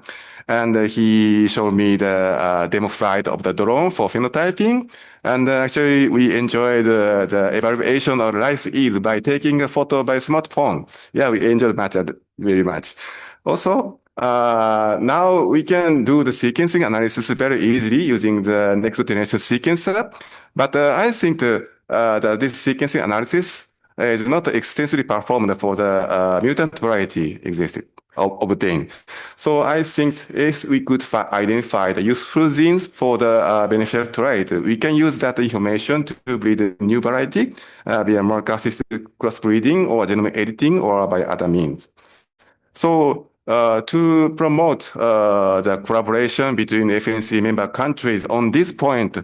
And he showed me the demo flight of the drone for phenotyping. And actually, we enjoyed the evaluation of rice yield by taking a photo by smartphone. Yeah, we enjoyed very much. Also, now we can do the sequencing analysis very easily using the next generation sequencer. But I think that this sequencing analysis is not extensively performed for the mutant variety existed obtained. So I think if we could identify the useful genes for the beneficial trait, we can use that information to breed a new variety via marker-assisted crossbreeding or genome editing or by other means. So to promote the collaboration between FNC member countries on this point,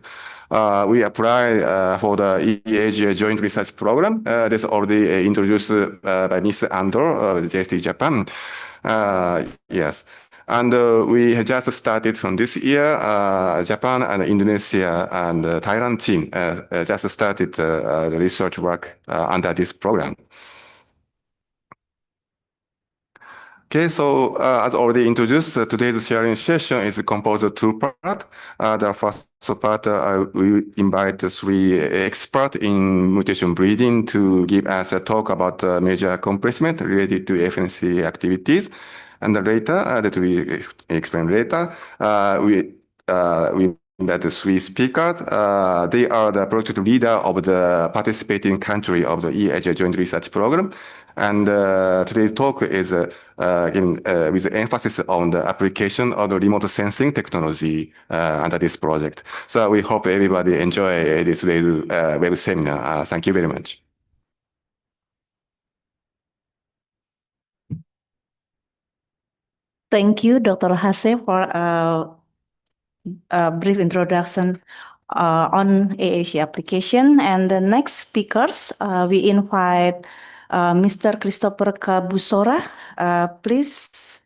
we apply for the EAGA joint research program. That's already introduced by Ms. Andor, JST Japan. Yes. And we have just started from this year, Japan and Indonesia and Thailand team just started the research work under this program. Okay, so as already introduced, today's sharing session is composed of two parts. The first part, we invite three experts in mutation breeding to give us a talk about major accomplishments related to FNC activities. And later, that we explain later, we invite the three speakers. They are the project leader of the participating country of the EAGA Joint Research Program. And today's talk is with emphasis on the application of the remote sensing technology under this project. So we hope everybody enjoy this web seminar. Thank you very much. Thank you, Dr. Hase, for a brief introduction on AAC application. And the next speakers, we invite Mr. Christopher Kabusora. Please,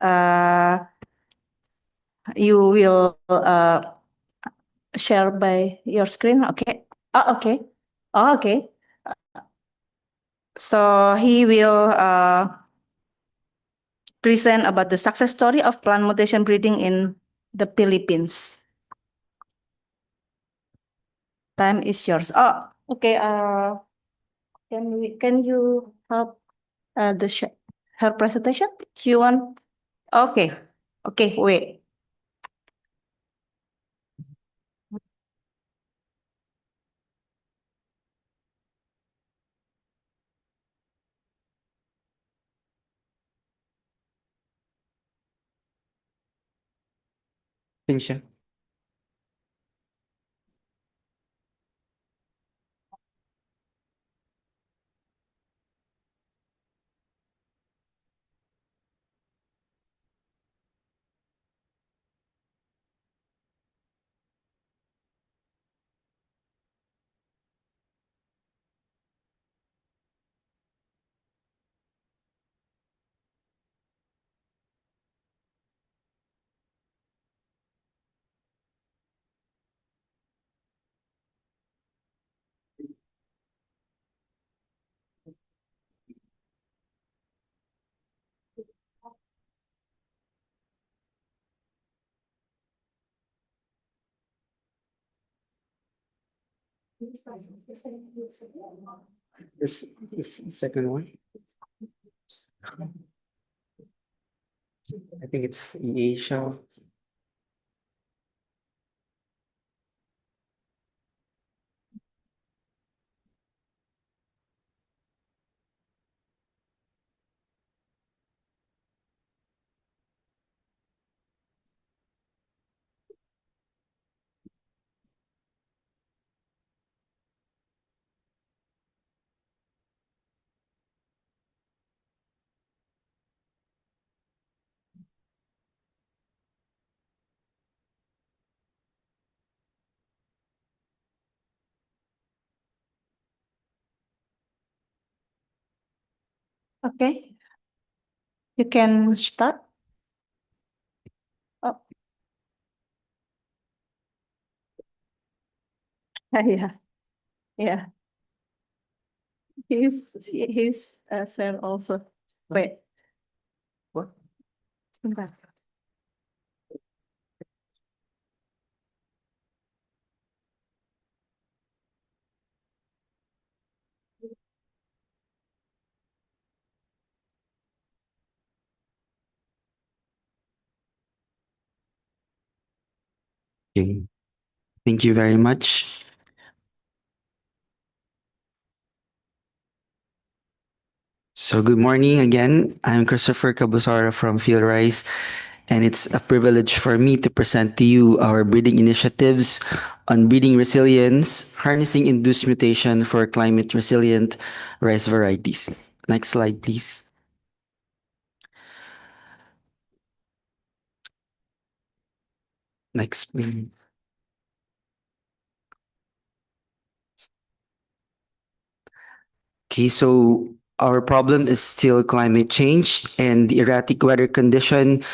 you will share by your screen. Okay. Oh, okay. Oh, okay. So he will present about the success story of plant mutation breeding in the Philippines. Time is yours. Oh, okay. Can you help her presentation? Do you want? Okay. Okay. Wait. Finish. This second one. I think it's Asia. Okay. You can start. Oh. Yeah. Yeah. He's sir also. Wait. What? Sebentar. Okay. Thank you very much. So good morning again. I'm Christopher Cabusara from FieldRise, and it's a privilege for me to present to you our breeding initiatives on breeding resilience, harnessing induced mutation for climate resilient rice varieties. Next slide, please. Next, please. Okay, so our problem is still climate change, and the erratic weather condition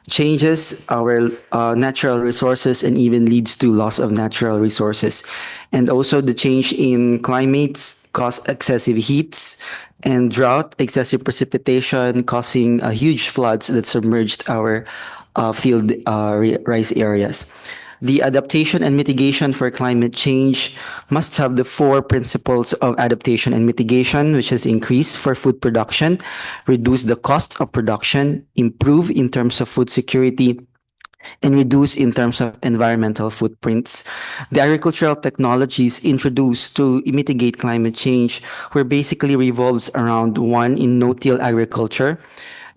changes our natural resources and even leads to loss of natural resources. And also the change in climates cause excessive heats and drought, excessive precipitation, causing huge floods that submerged our field rice areas. The adaptation and mitigation for climate change must have the four principles of adaptation and mitigation, which is increase for food production, reduce the cost of production, improve in terms of food security, and reduce in terms of environmental footprints. The agricultural technologies introduced to mitigate climate change were basically revolves around one in no-till agriculture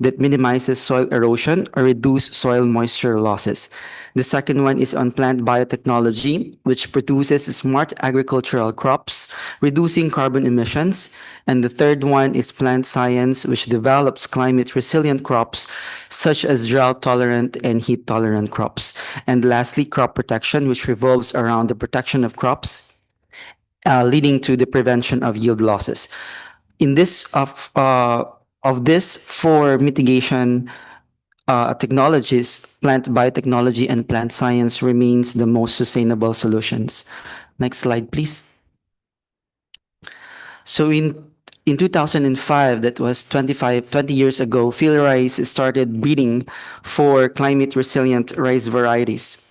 that minimizes soil erosion or reduce soil moisture losses. The second one is on plant biotechnology, which produces smart agricultural crops, reducing carbon emissions. And the third one is plant science, which develops climate resilient crops, such as drought tolerant and heat tolerant crops. And lastly, crop protection, which revolves around the protection of crops, leading to the prevention of yield losses. In this of this four mitigation technologies, plant biotechnology and plant science remains the most sustainable solutions. Next slide, please. So in 2005, that was 20 years ago, FieldRise started breeding for climate resilient rice varieties.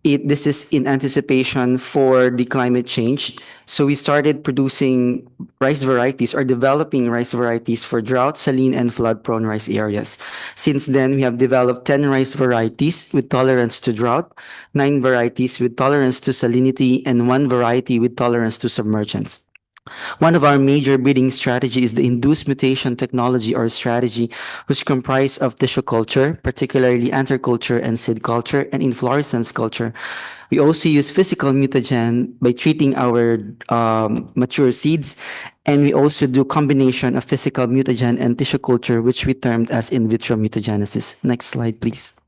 This is in anticipation for the climate change. So we started producing rice varieties or developing rice varieties for drought, saline, and flood-prone rice areas. Since then, we have developed 10 rice varieties with tolerance to drought, 9 varieties with tolerance to salinity, and 1 variety with tolerance to submergence. One of our major breeding strategies is the induced mutation technology or strategy, which comprise of tissue culture, particularly anther culture and seed culture, and inflorescence culture. We also use physical mutagen by treating our mature seeds, and we also do combination of physical mutagen and tissue culture, which we termed as in vitro mutagenesis. Next slide, please.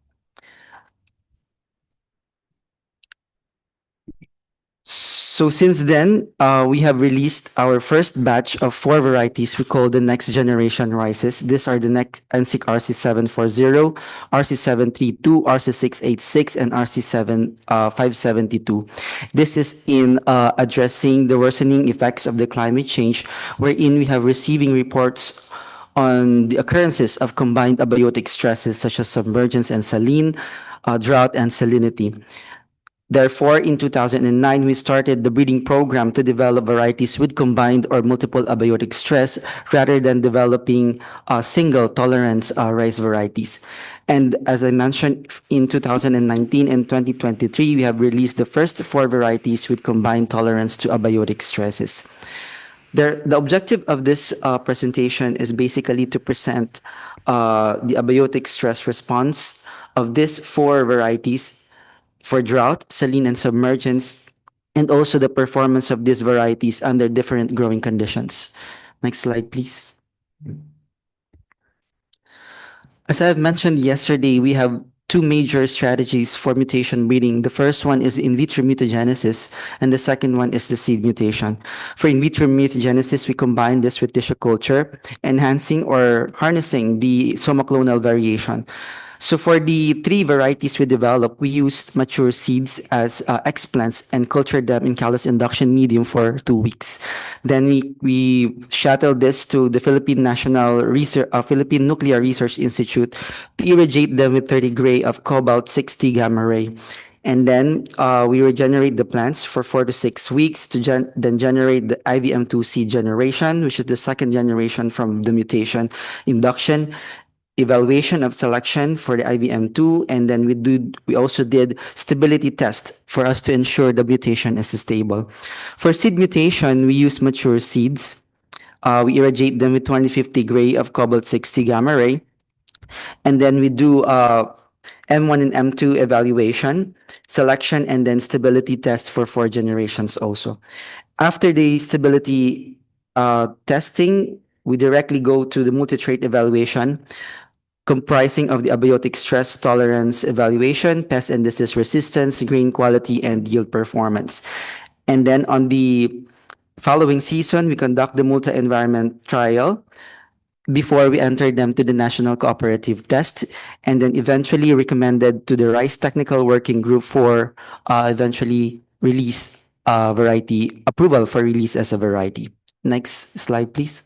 So since then, we have released our first batch of 4 varieties we call the next generation rices. These are the next NSIC RC740, RC732, RC686, and RC572. This is in addressing the worsening effects of the climate change, wherein we have receiving reports on the occurrences of combined abiotic stresses such as submergence and saline, drought, and salinity. Therefore, in 2009, we started the breeding program to develop varieties with combined or multiple abiotic stress rather than developing single tolerance rice varieties. And as I mentioned, in 2019 and 2023, we have released the first 4 varieties with combined tolerance to abiotic stresses. The objective of this presentation is basically to present the abiotic stress response of these 4 varieties for drought, saline, and submergence, and also the performance of these varieties under different growing conditions. Next slide, please. As I've mentioned yesterday, we have 2 major strategies for mutation breeding. The first one is in vitro mutagenesis, and the second one is the seed mutation. For in vitro mutagenesis, we combine this with tissue culture, enhancing or harnessing the somoclonal variation. So for the 3 varieties we developed, we used mature seeds as explants and cultured them in callus induction medium for 2 weeks. Then we shuttled this to the Philippine Nuclear Research Institute to irradiate them with 30 gray of cobalt-60 gamma ray. And then we regenerate the plants for 4 to 6 weeks to then generate the IVM2 seed generation, which is the second generation from the mutation induction. evaluation of selection for the IVM2, and then we also did stability tests for us to ensure the mutation is stable. For seed mutation, we use mature seeds. We irradiate them with 250 gray of cobalt-60 gamma ray, and then we do M1 and M2 evaluation, selection, and then stability test for 4 generations also. After the stability testing, we directly go to the multi-trait evaluation, comprising of the abiotic stress tolerance evaluation, pest and disease resistance, grain quality, and yield performance. And then on the following season, we conduct the multi-environment trial before we entered them to the National Cooperative Test, and then eventually recommended to the Rice Technical Working Group for eventually release variety approval for release as a variety. Next slide, please.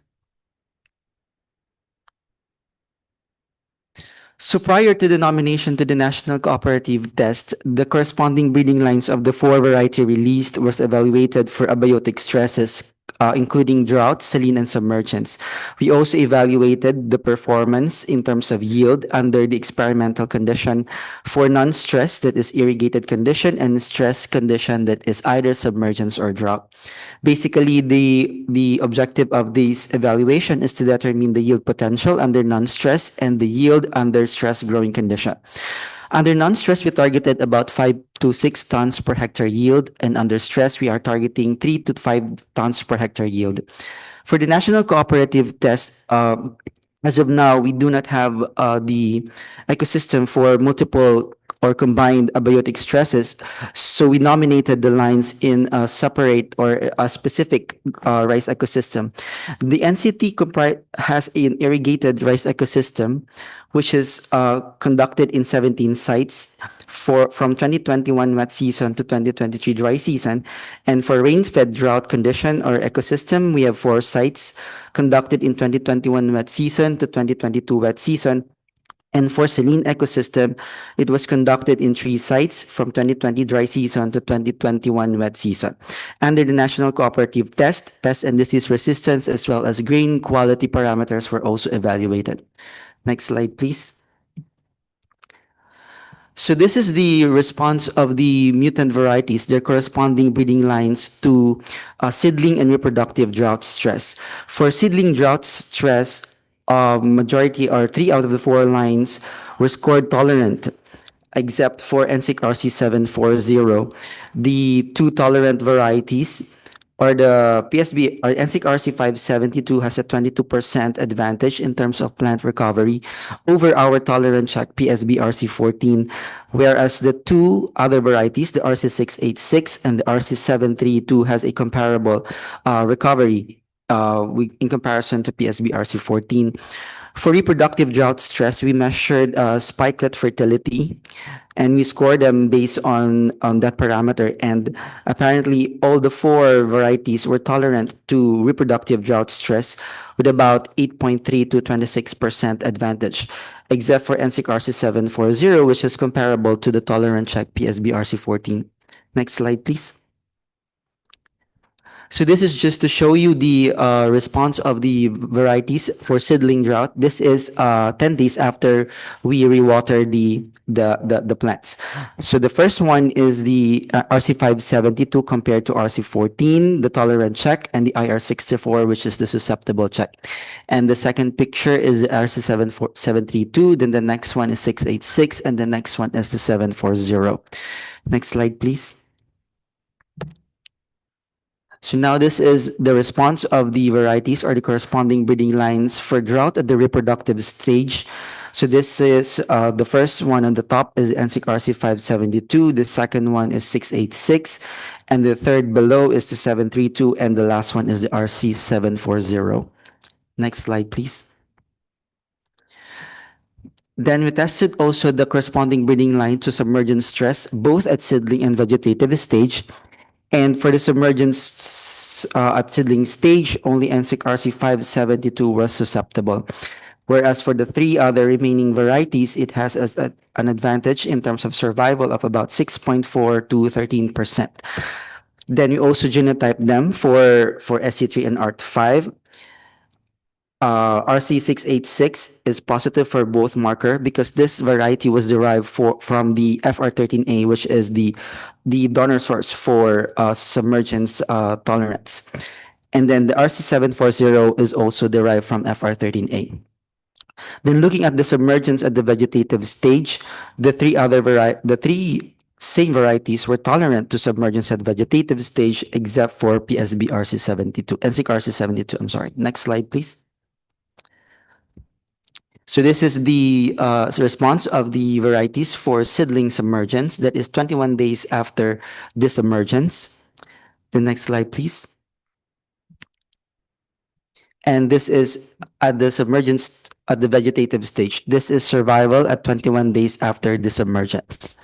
So prior to the nomination to the National Cooperative Test, the corresponding breeding lines of the 4 variety released was evaluated for abiotic stresses, including drought, saline, and submergence. We also evaluated the performance in terms of yield under the experimental condition for non-stress, that is irrigated condition, and stress condition, that is either submergence or drought. Basically, the objective of this evaluation is to determine the yield potential under non-stress and the yield under stress growing condition. Under non-stress, we targeted about 5 to 6 tons per hectare yield, and under stress, we are targeting 3 to 5 tons per hectare yield. For the National Cooperative Test, as of now, we do not have the ecosystem for multiple or combined abiotic stresses, so we nominated the lines in a separate or a specific rice ecosystem. The NCT has an irrigated rice ecosystem, which is conducted in 17 sites from 2021 wet season to 2023 dry season. And for rain-fed drought condition or ecosystem, we have 4 sites conducted in 2021 wet season to 2022 wet season. And for saline ecosystem, it was conducted in 3 sites from 2020 dry season to 2021 wet season. Under the National Cooperative Test, pest and disease resistance as well as grain quality parameters were also evaluated. Next slide, please. So this is the response of the mutant varieties, their corresponding breeding lines to seedling and reproductive drought stress. For seedling drought stress, majority or 3 out of the 4 lines were scored tolerant, except for NSIC RC 740. The 2 tolerant varieties, or the PSB or NSIC RC 572 has a 22% advantage in terms of plant recovery over our tolerant check PSB RC 14, whereas the 2 other varieties, the RC 686 and the RC 732, has a comparable recovery in comparison to PSB RC 14. For reproductive drought stress, we measured spikelet fertility, and we scored them based on that parameter. And apparently, all the 4 varieties were tolerant to reproductive drought stress with about 8.3 to 26% advantage, except for NSIC RC 740, which is comparable to the tolerant check PSB RC 14. Next slide, please. So this is just to show you the response of the varieties for seedling drought. This is 10 days after we rewater the plants. So the first one is the RC 572 compared to RC 14, the tolerant check, and the IR 64, which is the susceptible check. And the second picture is the RC 732. Then the next one is 686, and the next one is the 740. Next slide, please. So now this is the response of the varieties or the corresponding breeding lines for drought at the reproductive stage. So this is the first one on the top is the NSIC RC 572, the second one is 686, and the third below is the 732, and the last one is the RC 740. Next slide, please. Then we tested also the corresponding breeding line to submergence stress, both at seedling and vegetative stage. And for the submergence at seedling stage, only NSIC RC 572 was susceptible. Whereas for the 3 other remaining varieties, it has an advantage in terms of survival of about 6.4 to 13%. Then we also genotyped them for SC3 and ART5. RC686 is positive for both marker because this variety was derived from the FR13A, which is the donor source for submergence tolerance. And then the RC740 is also derived from FR13A. Then looking at the submergence at the vegetative stage, the three same varieties were tolerant to submergence at vegetative stage except for PSB RC72, NSIC RC72, I'm sorry. Next slide, please. So this is the response of the varieties for seedling submergence, that is 21 days after the submergence. The next slide, please. And this is at the submergence at the vegetative stage. This is survival at 21 days after the submergence.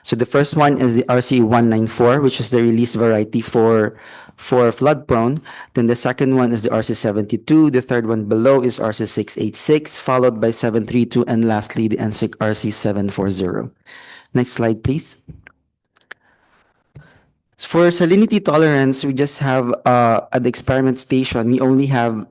So the first one is the RC194, which is the release variety for flood prone. Then the second one is the RC72. The third one below is RC686, followed by 732, and lastly the NSIC RC740. Next slide, please. For salinity tolerance, we just have at the experiment station, we only have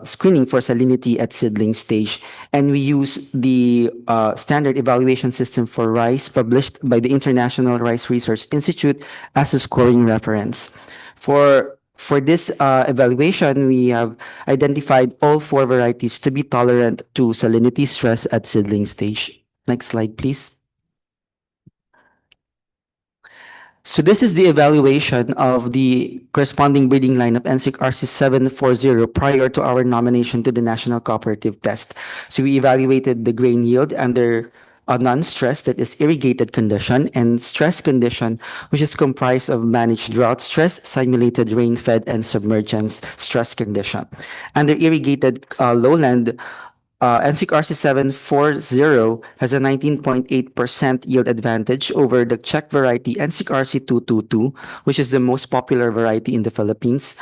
screening for salinity at seedling stage, and we use the standard evaluation system for rice published by the International Rice Research Institute as a scoring reference. For this evaluation, we have identified all 4 varieties to be tolerant to salinity stress at seedling stage. Next slide, please. So this is the evaluation of the corresponding breeding line of NSIC RC740 prior to our nomination to the National Cooperative Test. So we evaluated the grain yield under a non-stress, that is irrigated condition, and stress condition, which is comprised of managed drought stress, simulated rain-fed, and submergence stress condition. Under irrigated lowland, NSIC RC740 has a 19.8% yield advantage over the Czech variety NSIC RC222, which is the most popular variety in the Philippines.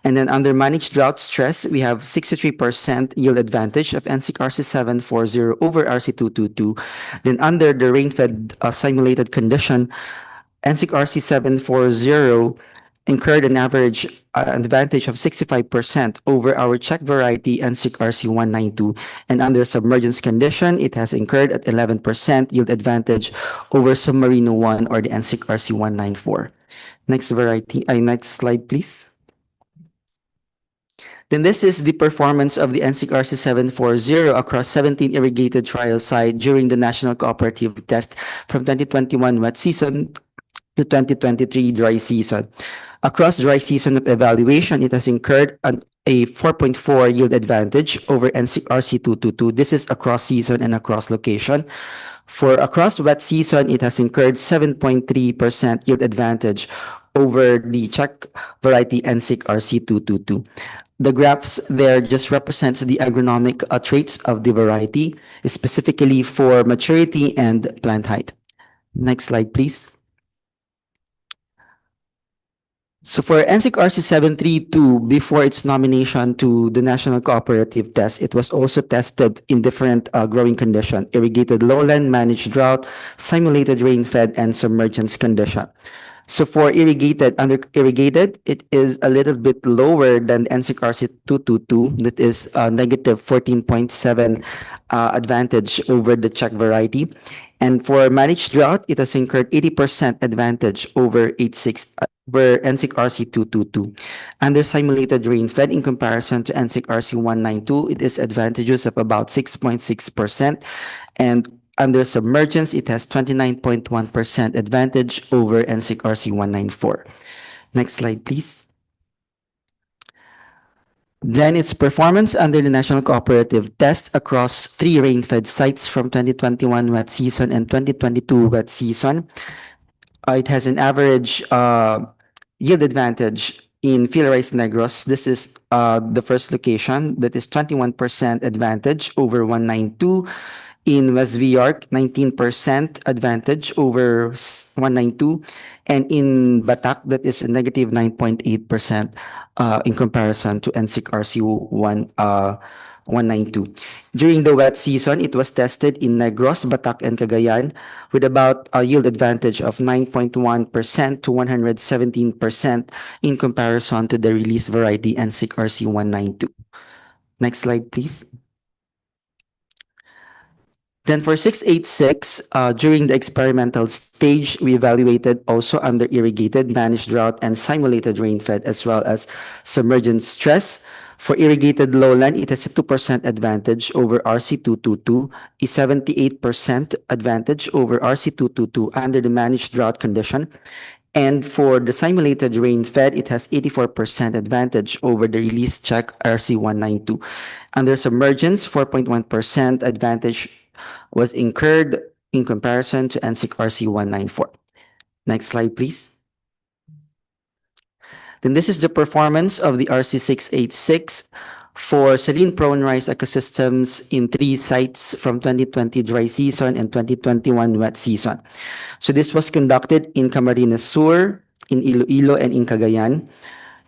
And then under managed drought stress, we have 63% yield advantage of NSIC RC740 over RC222. Then under the rain-fed simulated condition, NSIC RC740 incurred an average advantage of 65% over our Czech variety NSIC RC192, and under submergence condition, it has incurred at 11% yield advantage over Submarino 1 or the NSIC RC194. Next slide, please. Then this is the performance of the NSIC RC740 across 17 irrigated trial sites during the National Cooperative Test from 2021 wet season to 2023 dry season. Across dry season of evaluation, it has incurred a 4.4 yield advantage over NSIC RC222. This is across season and across location. For across wet season, it has incurred 7.3% yield advantage over the Czech variety NSIC RC222. The graphs there just represents the agronomic traits of the variety, specifically for maturity and plant height. Next slide, please. So for NSIC RC732, before its nomination to the National Cooperative Test, it was also tested in different growing conditions: irrigated lowland, managed drought, simulated rain-fed, and submergence condition. So for under irrigated, it is a little bit lower than NSIC RC222, that is negative 14.7 advantage over the Czech variety. And for managed drought, it has incurred 80% advantage over NSIC RC222. Under simulated rain-fed, in comparison to NSIC RC192, it is advantages of about 6.6%. And under submergence, it has 29.1% advantage over NSIC RC194. Next slide, please. Then its performance under the National Cooperative Test across 3 rain-fed sites from 2021 wet season and 2022 wet season. It has an average yield advantage in Filarice Negros. This is the first location, that is 21% advantage over 192. In West York, 19% advantage over 192. And in Batak, that is a negative 9.8% in comparison to NSIC RC192. During the wet season, it was tested in Negros, Batak, and Cagayan with about a yield advantage of 9.1% to 117% in comparison to the release variety NSIC RC192. Next slide, please. Then for 686, during the experimental stage, we evaluated also under irrigated, managed drought, and simulated rain-fed, as well as submergence stress. For irrigated lowland, it has a 2% advantage over RC222, a 78% advantage over RC222 under the managed drought condition. And for the simulated rain-fed, it has 84% advantage over the release check RC192. Under submergence, 4.1% advantage was incurred in comparison to NSIC RC194. Next slide, please. Then this is the performance of the RC686 for saline-prone rice ecosystems in 3 sites from 2020 dry season and 2021 wet season. So this was conducted in Camarines Sur, in Iloilo, and in Cagayan.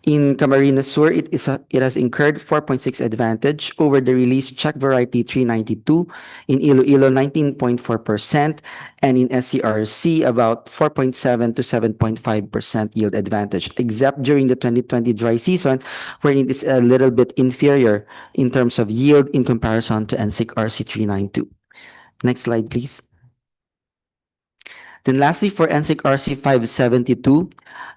In Camarines Sur, it has incurred 4.6 advantage over the release check variety 392. In Iloilo, 19.4%, and in SCRC, about 4.7 to 7.5% yield advantage, except during the 2020 dry season, where it is a little bit inferior in terms of yield in comparison to NSIC RC 392. Next slide, please. Then lastly, for NSIC RC 572,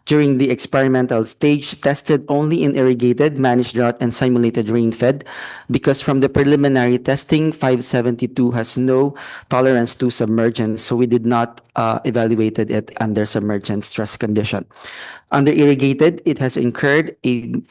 during the experimental stage, tested only in irrigated, managed drought, and simulated rain-fed, because from the preliminary testing, 572 has no tolerance to submergence, so we did not evaluate it under submergence stress condition. Under irrigated, it has incurred a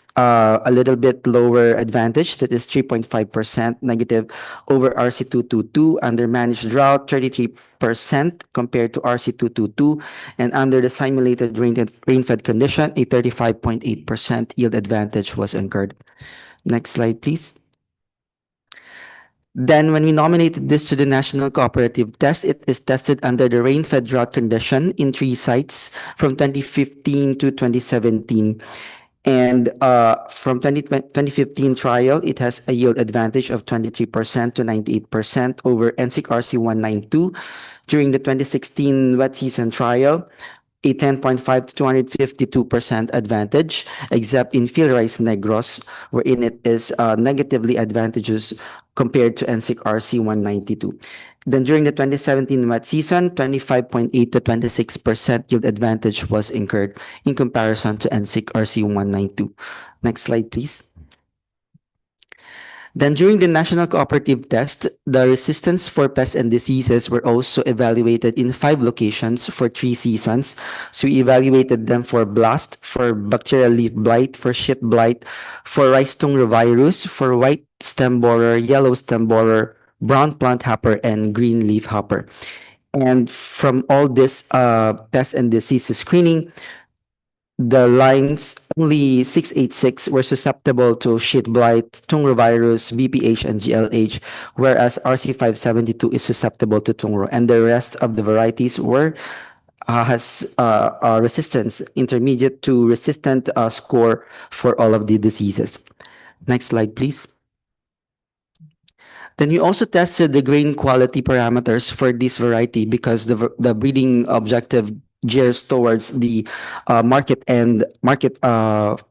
little bit lower advantage, that is 3.5% negative over RC222. Under managed drought, 33% compared to RC222, and under the simulated rain-fed condition, a 35.8% yield advantage was incurred. Next slide, please. Then when we nominated this to the National Cooperative Test, it is tested under the rain-fed drought condition in 3 sites from 2015 to 2017. And from 2015 trial, it has a yield advantage of 23% to 98% over NSIC RC192. During the 2016 wet season trial, a 10.5 to 252% advantage, except in field rice negros, wherein it is negatively advantageous compared to NSIC RC192. Then during the 2017 wet season, 25.8 to 26% yield advantage was incurred in comparison to NSIC RC192. Next slide, please. Then during the National Cooperative Test, the resistance for pests and diseases were also evaluated in 5 locations for 3 seasons. So we evaluated them for blast, for bacterial leaf blight, for shit blight, for rice tung virus, for white stem borer, yellow stem borer, brown plant hopper, and green leaf hopper. And from all this pest and diseases screening, the lines only 686 were susceptible to shit blight, tungro virus, BPH, and GLH, whereas RC572 is susceptible to tungro, and the rest of the varieties were has resistance intermediate to resistant score for all of the diseases. Next slide, please. Then we also tested the grain quality parameters for this variety because the breeding objective gears towards the market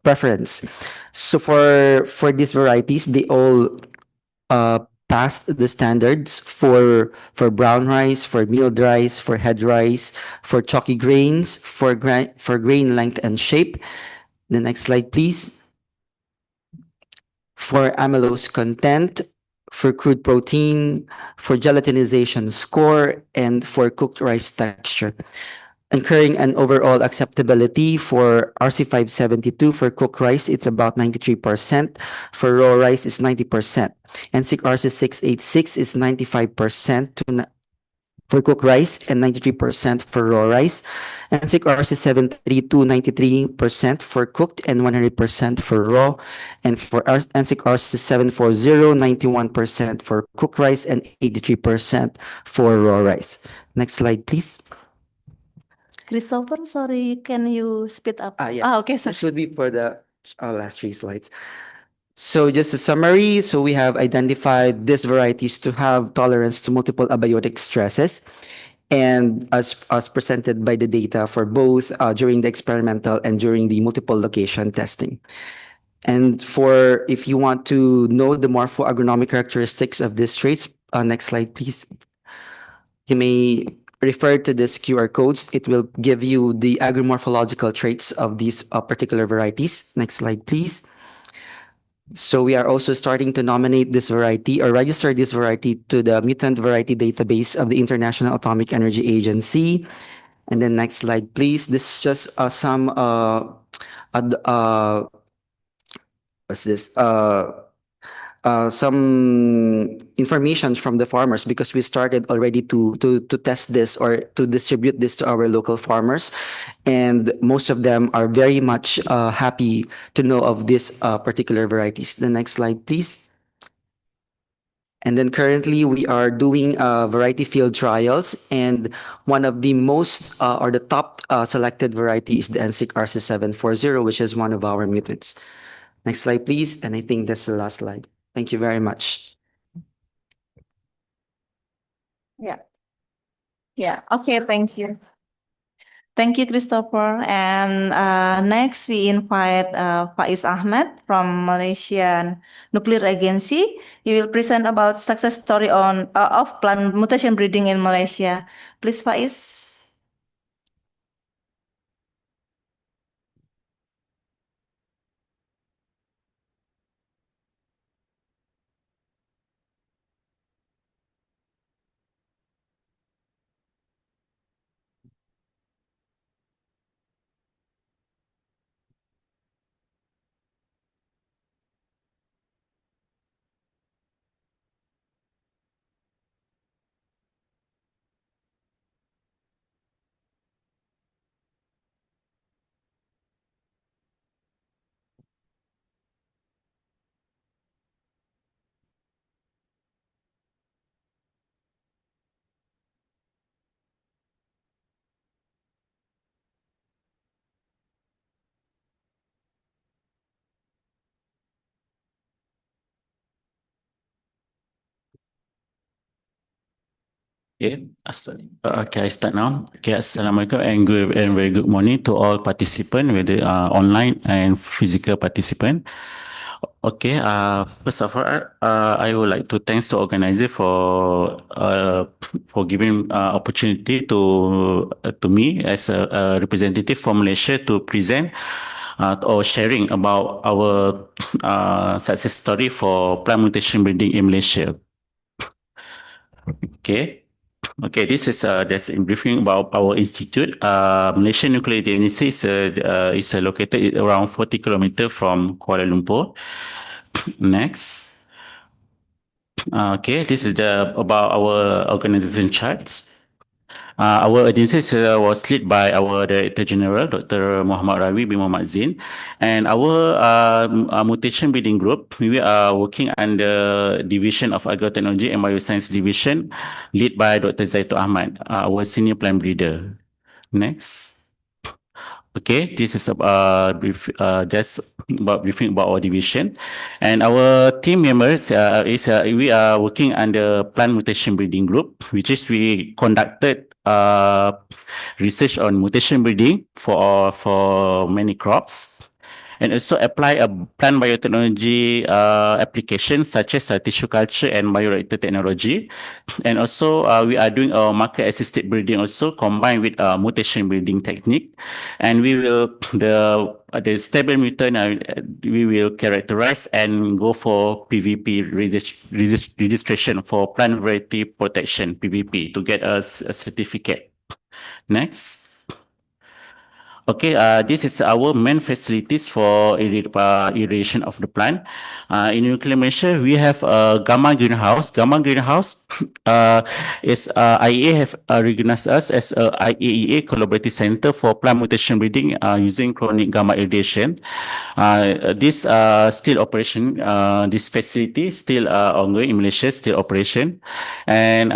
preference. So for these varieties, they all passed the standards for brown rice, for milled rice, for head rice, for chalky grains, for grain length and shape. The next slide, please. For amylose content, for crude protein, for gelatinization score, and for cooked rice texture, incurring an overall acceptability. For RC572 for cooked rice, it's about 93%. For raw rice, it's 90%. And RC686 is 95% for cooked rice and 93% for raw rice. And RC732, 93% for cooked and 100% for raw. And for RC740, 91% for cooked rice and 83% for raw rice. Next slide, please. Christopher, sorry, can you speed up? Yeah. Okay, That should be for the last 3 slides. So just a summary. So we have identified these varieties to have tolerance to multiple abiotic stresses, and as presented by the data for both during the experimental and during the multiple location testing. And for if you want to know the morpho-agronomic characteristics of these traits, next slide, please. You may refer to this QR codes. It will give you the agromorphological traits of these particular varieties. Next slide, please. So we are also starting to nominate this variety or register this variety to the mutant variety database of the International Atomic Energy Agency. And then next slide, please. This is just some what's this? Some information from the farmers, because we started already to test this or to distribute this to our local farmers, and most of them are very much happy to know of this particular varieties. The next slide, please. And then currently we are doing variety field trials, and one of the most or the top selected variety is the NSIC RC740, which is one of our mutants. Next slide, please. And I think that's the last slide. Thank you very much. Yeah. Okay. Thank you. Thank you, Christopher. And next, we invite Faiz Ahmed from Malaysian Nuclear Agency. He will present about success story on of plant mutation breeding in Malaysia. Please, Faiz. Okay, I start now. Okay, Assalamualaikum and very good morning to all participants, whether online and physical participant. Okay, first of all, I would like to thanks to organizer for giving opportunity to me as a representative from Malaysia to present or sharing about our success story for plant mutation breeding in Malaysia. Okay, this is just in briefing about our institute. Malaysian Nuclear Agency is located around 40 kilometers from Kuala Lumpur. Next. Okay, this is about our organization charts. Our agency was led by our Director General, Dr. Muhammad Rawi bin Muhammad Zain, and our mutation breeding group, we are working under Division of Agrotechnology and Bioscience Division, led by Dr. Zaitul Ahmad, our senior plant breeder. Next. Okay, this is just about briefing about our division, and our team members we are working under plant mutation breeding group, which is we conducted research on mutation breeding for many crops, and also apply a plant biotechnology application such as tissue culture and bioreactor technology, and also we are doing a marker assisted breeding also combined with mutation breeding technique, and we will the stable mutant we will characterize and go for PVP registration for plant variety protection PVP to get a certificate. Next. Okay, this is our main facilities for irrigation of the plant. In Nuclear Malaysia, we have a Gamma greenhouse. Gamma greenhouse is IEA have recognized us as a IAEA collaborative center for plant mutation breeding using chronic gamma irradiation. This still operation. This facility still ongoing in Malaysia, still operation, and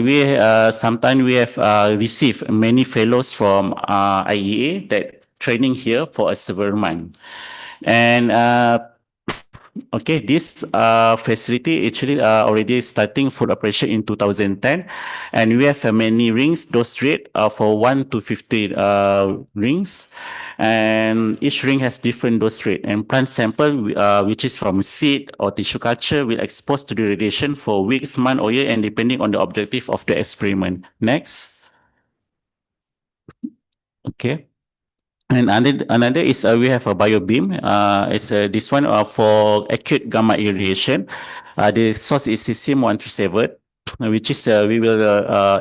we sometimes we have received many fellows from IEA that training here for a several months. And Okay, this facility actually already starting full operation in 2010, and we have many rings, dose rate for 1 to 50 rings, and each ring has different dose rate. And plant sample, which is from seed or tissue culture, will expose to the radiation for weeks, month, or year, and depending on the objective of the experiment. Next. Okay. And another is we have a biobeam. It's this one for acute gamma irradiation. The source is cesium-137, which is we will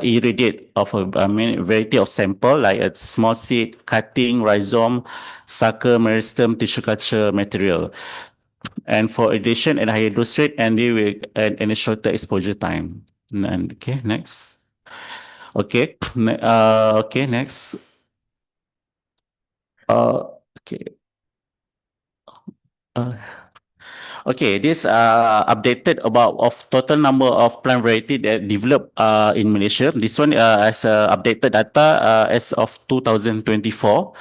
irradiate of a variety of sample like a small seed, cutting, rhizome, sucker, meristem, tissue culture material. And for irradiation at higher dose rate, and they will and a shorter exposure time. And okay, next. Okay, okay, next. Okay. Okay, this updated about of total number of plant variety that developed in Malaysia. This one as updated data as of 2024.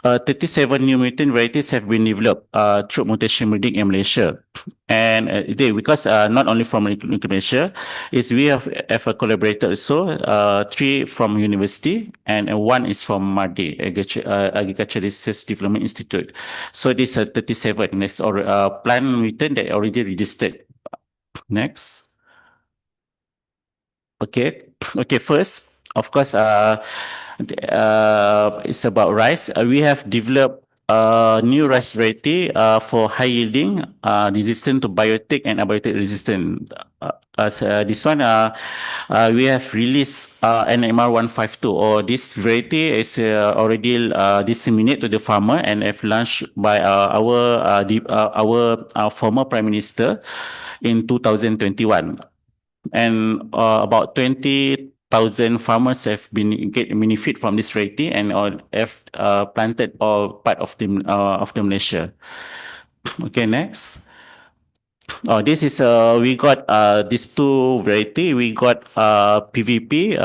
37 new mutant varieties have been developed through mutation breeding in Malaysia. And because not only from Malaysia, is we have a collaborator also, 3 from university and 1 is from MARDI, Agriculture Research Development Institute. So this 37 is plant mutant that already registered. Next. Okay. Okay, first, of course, it's about rice. We have developed a new rice variety for high yielding, resistant to biotic and abiotic resistant. This one, we have released NMR 152, or this variety is already disseminated to the farmer and have launched by our former Prime Minister in 2021. And about 20,000 farmers have been get benefit from this variety and have planted all part of the Malaysia. Okay, next. This is we got these 2 variety. We got PVP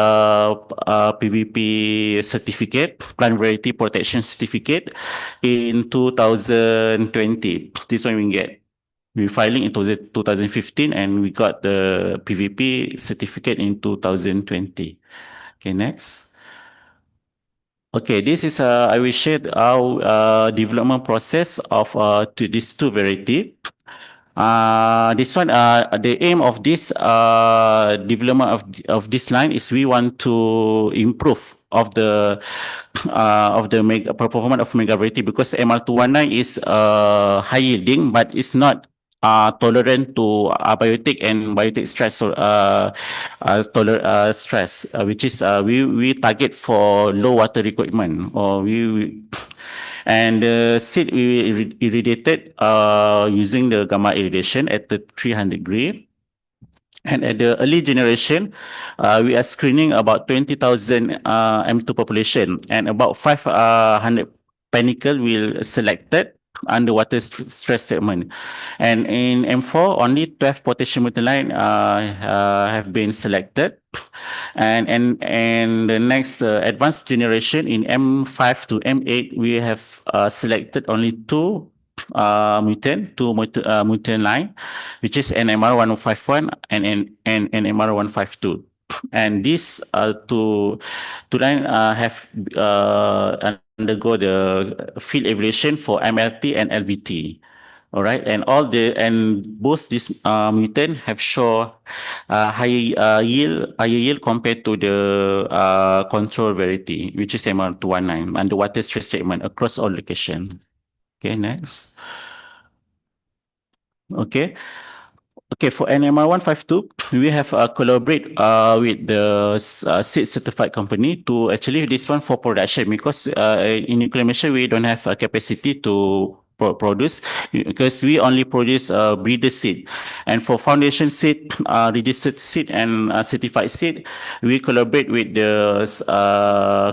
PVP certificate, plant variety protection certificate, in 2020. This one we get. We filing in 2015 and we got the PVP certificate in 2020. Okay, next. Okay, this is I will share our development process of to these 2 variety. This one, the aim of this development of this line is we want to improve of the performance of mega variety, because MR219 is high yielding, but it's not tolerant to abiotic and biotic stress, or stress, which is we target for low water requirement, or and the seed we irradiated using the gamma irradiation at the 300 degree. And at the early generation, we are screening about 20,000 M2 population, and about 500 panicle will selected underwater stress treatment. And in M4, only 12 potassium mutant line have been selected. And the next advanced generation in M5 to M8, we have selected only 2 mutant line, which is NMR 1051 and NMR 152. And these 2 line have undergo the field evaluation for MLT and LVT. All right, and both these mutant have shown higher yield compared to the control variety, which is MR219 underwater stress treatment across all locations. Okay, next. Okay. Okay, for NMR 152, we have collaborate with the seed certified company to actually this one for production, because in nuclear Malaysia we don't have a capacity to produce, because we only produce breeder seed. And for foundation seed, registered seed and certified seed, we collaborate with the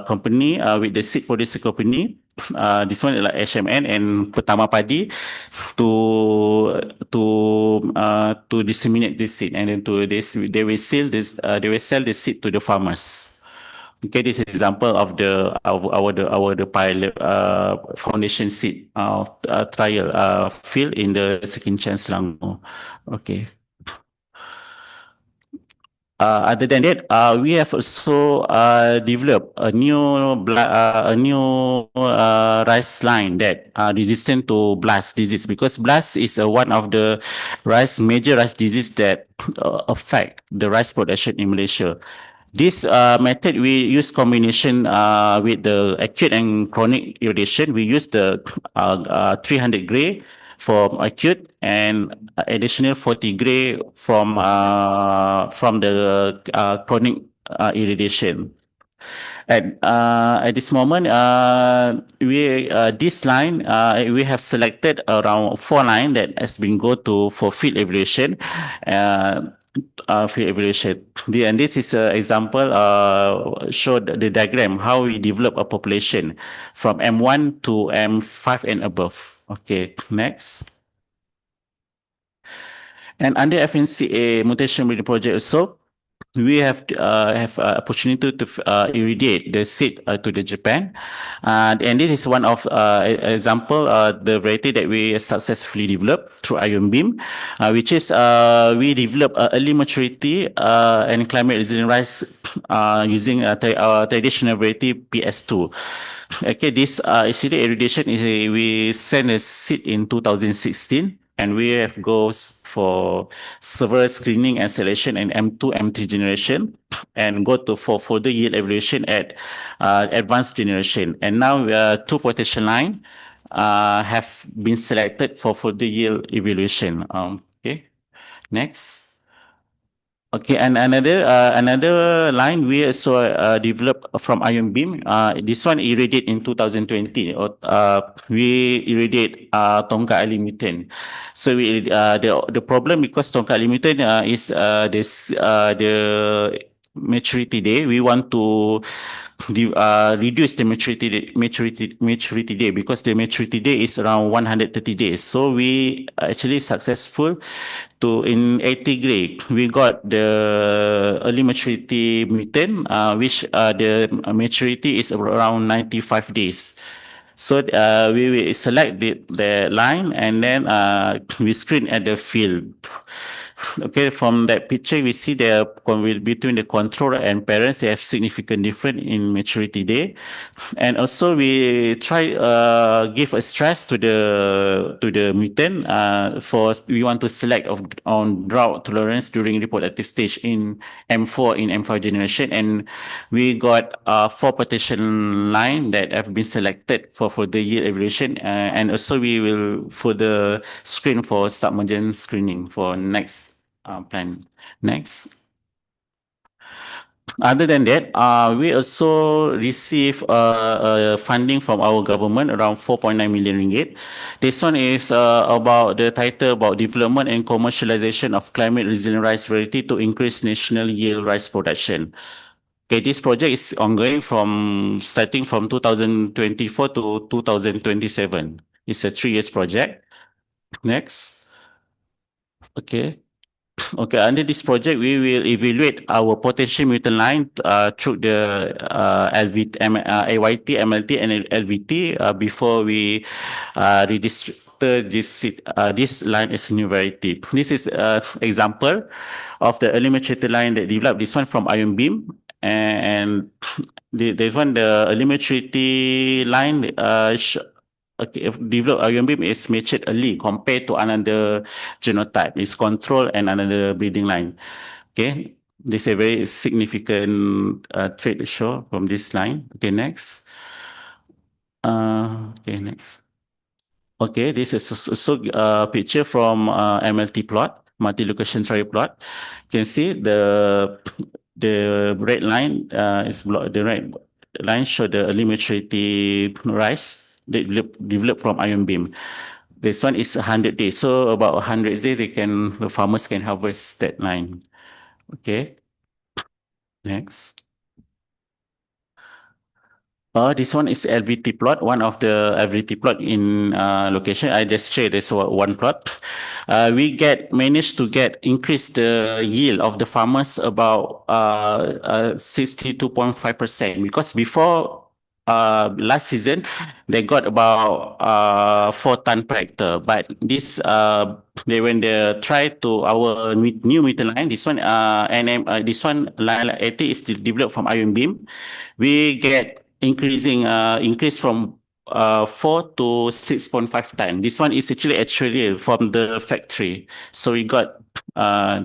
company, with the seed producer company. This one is like HMN and Pertama Padi to disseminate this seed, and then they will sell this the seed to the farmers. Okay, this is example of the pilot foundation seed trial field in the second chance Selangor. Okay. Other than that, we have also developed a new rice line that are resistant to blast disease, because blast is one of the major rice disease that affect the rice production in Malaysia. This method we use combination with the acute and chronic irradiation. We use the 300 gray for acute and additional 40 gray from the chronic irradiation. At this moment, this line we have selected around 4 lines that has been for field evaluation. Field evaluation. And this is an example showed the diagram how we develop a population from M1 to M5 and above. Okay, next. And under FNCA Mutation Breeding Project also, we have opportunity to irradiate the seed to the Japan, and this is one of example the variety that we successfully developed through ion beam, which is we develop early maturity and climate resilient rice using our traditional variety PS2. Okay, this seed irradiation is we send a seed in 2016. And we have goes for several screening and selection in M2, M3 generation, and go to for further yield evaluation at advanced generation. And now 2 potential line have been selected for further yield evaluation. Okay, next. Okay, and another line we also developed from ion beam. This one irradiate in 2020. We irradiate Tongkat Alimutan. So the problem, because Tongkat Alimutan is the maturity day. We want to reduce the maturity day, because the maturity day is around 130 days. So we actually successful to in 80 grade we got the early maturity mutant, which the maturity is around 95 days. So we select the line, and then we screen at the field. Okay, from that picture, we see between the controller and parents, they have significant difference in maturity day. And also we try give a stress to the mutant we want to select on drought tolerance during reproductive stage in M4 in M5 generation. And we got 4 potential line that have been selected for the yield evaluation, and also we will further screen for submergent screening for next plan. Next. Other than that, we also receive funding from our government around 4.9 million ringgit. This one is about the title about development and commercialization of climate resilient rice variety to increase national yield rice production. Okay, this project is ongoing starting from 2024 to 2027. It's a 3 years project. Next. Okay. Okay, under this project, we will evaluate our potential mutant line through the AYT, MLT, and LVT before we register this line as new variety. This is example of the early maturity line that developed. This one from ion beam, and there's one the early maturity line okay, if developed ion beam is matured early compared to another genotype, is control and another breeding line. Okay, this is a very significant trait to show from this line. Okay, next. Okay, next. Okay, this is also a picture from MLT plot, multi-location trial plot. You can see the red line is the red line show the early maturity rice developed from ion beam. This one is 100 days. So about 100 days, the farmers can harvest that line. Okay. Next. This one is LVT plot, one of the LVT plot in location. I just share this one plot. We managed to increase the yield of the farmers about 62.5%, because before last season they got about 4 ton per hectare, but this when they try to our new meter line, this one this one line 80 is developed from iron beam. We get increase from 4 to 6.5 ton. This one is actually from the factory. So we got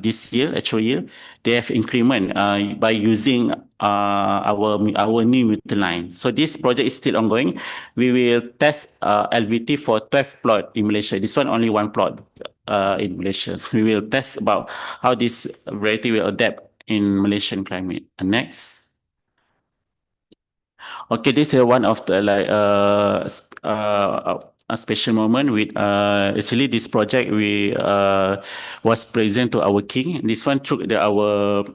this year, actual year, they have increment by using our new meter line. So this project is still ongoing. We will test LVT for 12 plot in Malaysia. This one only one plot in Malaysia. We will test about how this variety will adapt in Malaysian climate. Next. Okay, this is one of the a special moment with actually this project we was present to our king. This one through our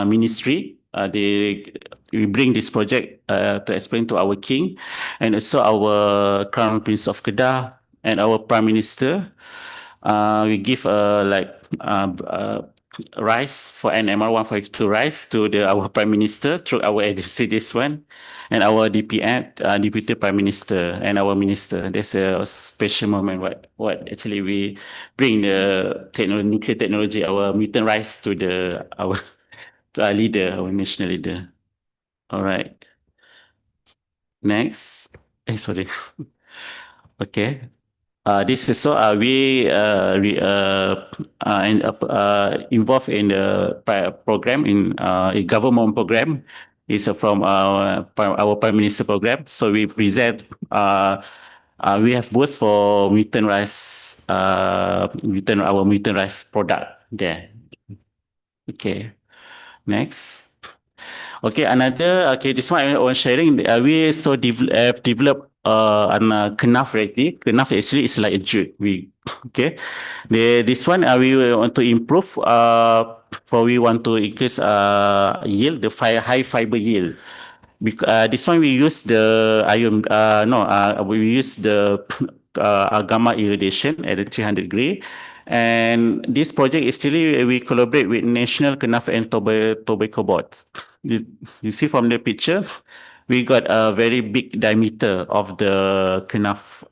ministry. We bring this project to explain to our king, and also our Crown Prince of Kedah and our Prime Minister. We give rice for NMR 152 rice to our Prime Minister through our agency, this one, and our DPN, Deputy Prime Minister, and our Minister. That's a special moment. What actually we bring the nuclear technology, our mutant rice to our leader, our national leader. All right. Next. Sorry. Okay. This is so we involved in the program in a government program. Is from our Prime Minister program. So we present. We have both for mutant rice, our mutant rice product there. Okay. Next. Okay, this one I was sharing. We also have developed kanaf variety. Kanaf actually is like a jute. This one we want to improve. We want to increase yield, the high fiber yield. This one we use the iron. We use the gamma irradiation at 300 degree. And this project is actually we collaborate with National Kanaf and Tobacco Board. You see from the picture, we got a very big diameter of the kanaf.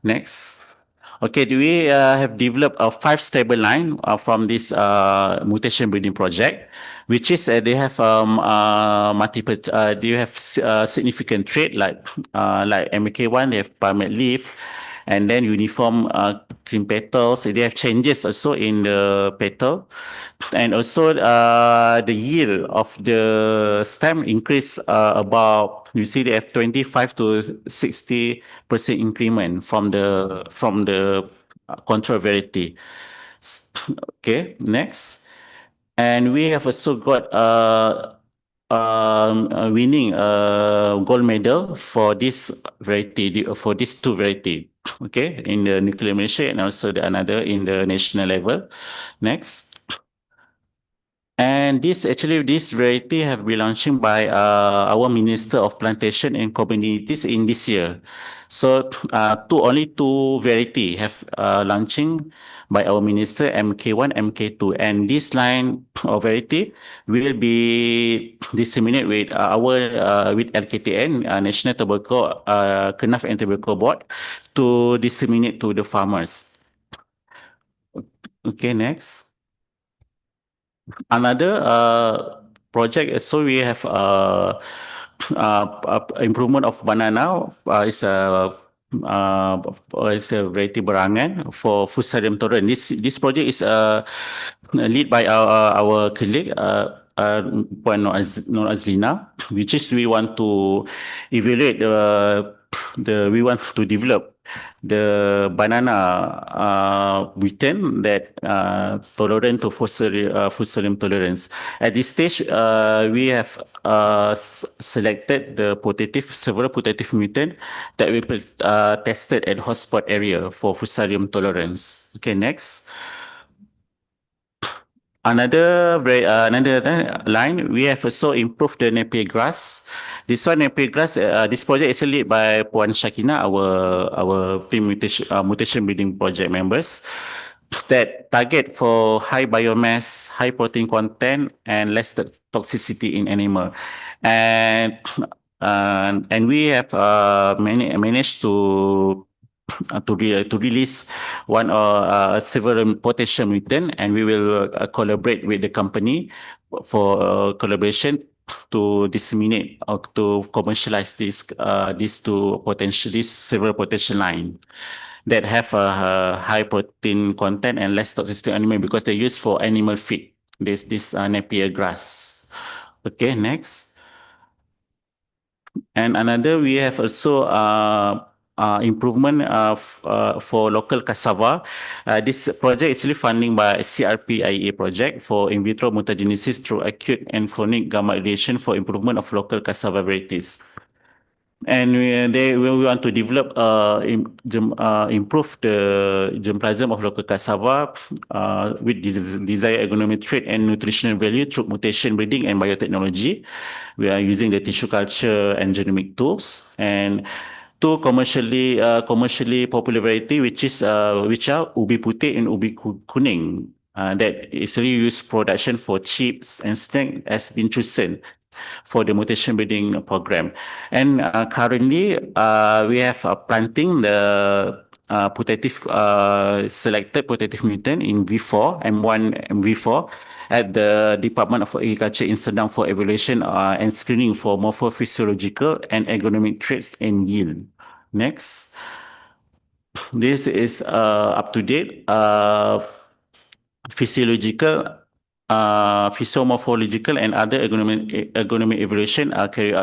Next. Okay, we have developed a 5 stable line from this mutation breeding project, which is they have multiple. They have significant trait like MK1. They have palmate leaf, and then uniform cream petals. They have changes also in the petal, and also the yield of the stem increase about. You see, they have 25 to 60% increment from the control variety. Okay, next, and we have also got winning gold medal for this variety, for these 2 variety. Okay, in the nuclear Malaysia and also another in the national level. Next. And this variety have been launching by our Minister of Plantation and Communities in this year. So only 2 variety have launching by our minister, MK1, MK2, and this line of variety will be disseminated with with LKTN, National Tobacco Kanaf and Tobacco Board, to disseminate to the farmers. Okay, next. Another project, so we have improvement of banana is a variety berangan for fusarium tolerance. This project is led by our colleague Puan Nur Azlina, which is we want to evaluate we want to develop the banana mutant that tolerant to fusarium tolerance. At this stage, we have selected several putative mutant that we tested at hotspot area for fusarium tolerance. Okay, next. Another line, we have also improved the Napier grass. This one, Napier grass, this project is led by Puan Shakina, our team mutation breeding project members, that target for high biomass, high protein content, and less toxicity in animal. And we have managed to release one or several potential mutant, and we will collaborate with the company for collaboration to disseminate or to commercialize these several potential line that have a high protein content and less toxicity animal, because they're used for animal feed. This Napier grass. Okay, next. And another, we have also improvement for local cassava. This project is really funding by CRP-IEA project for in vitro mutagenesis through acute and chronic gamma radiation for improvement of local cassava varieties. And we want to develop, improve the germplasm of local cassava with desired agronomic trait and nutritional value through mutation breeding and biotechnology. We are using the tissue culture and genomic tools, and two commercially popular variety, which are ubi putih and ubi kuning, that is really used production for chips and snack, has been chosen for the mutation breeding program. And currently, we have planting the selected putative mutant in V4, M1 and V4, at the Department of Agriculture in Sedang for evaluation and screening for morphophysiological and agronomic traits and yield. Next. This is up to date. Physiological, physiomorphological, and other agronomic evaluation are carried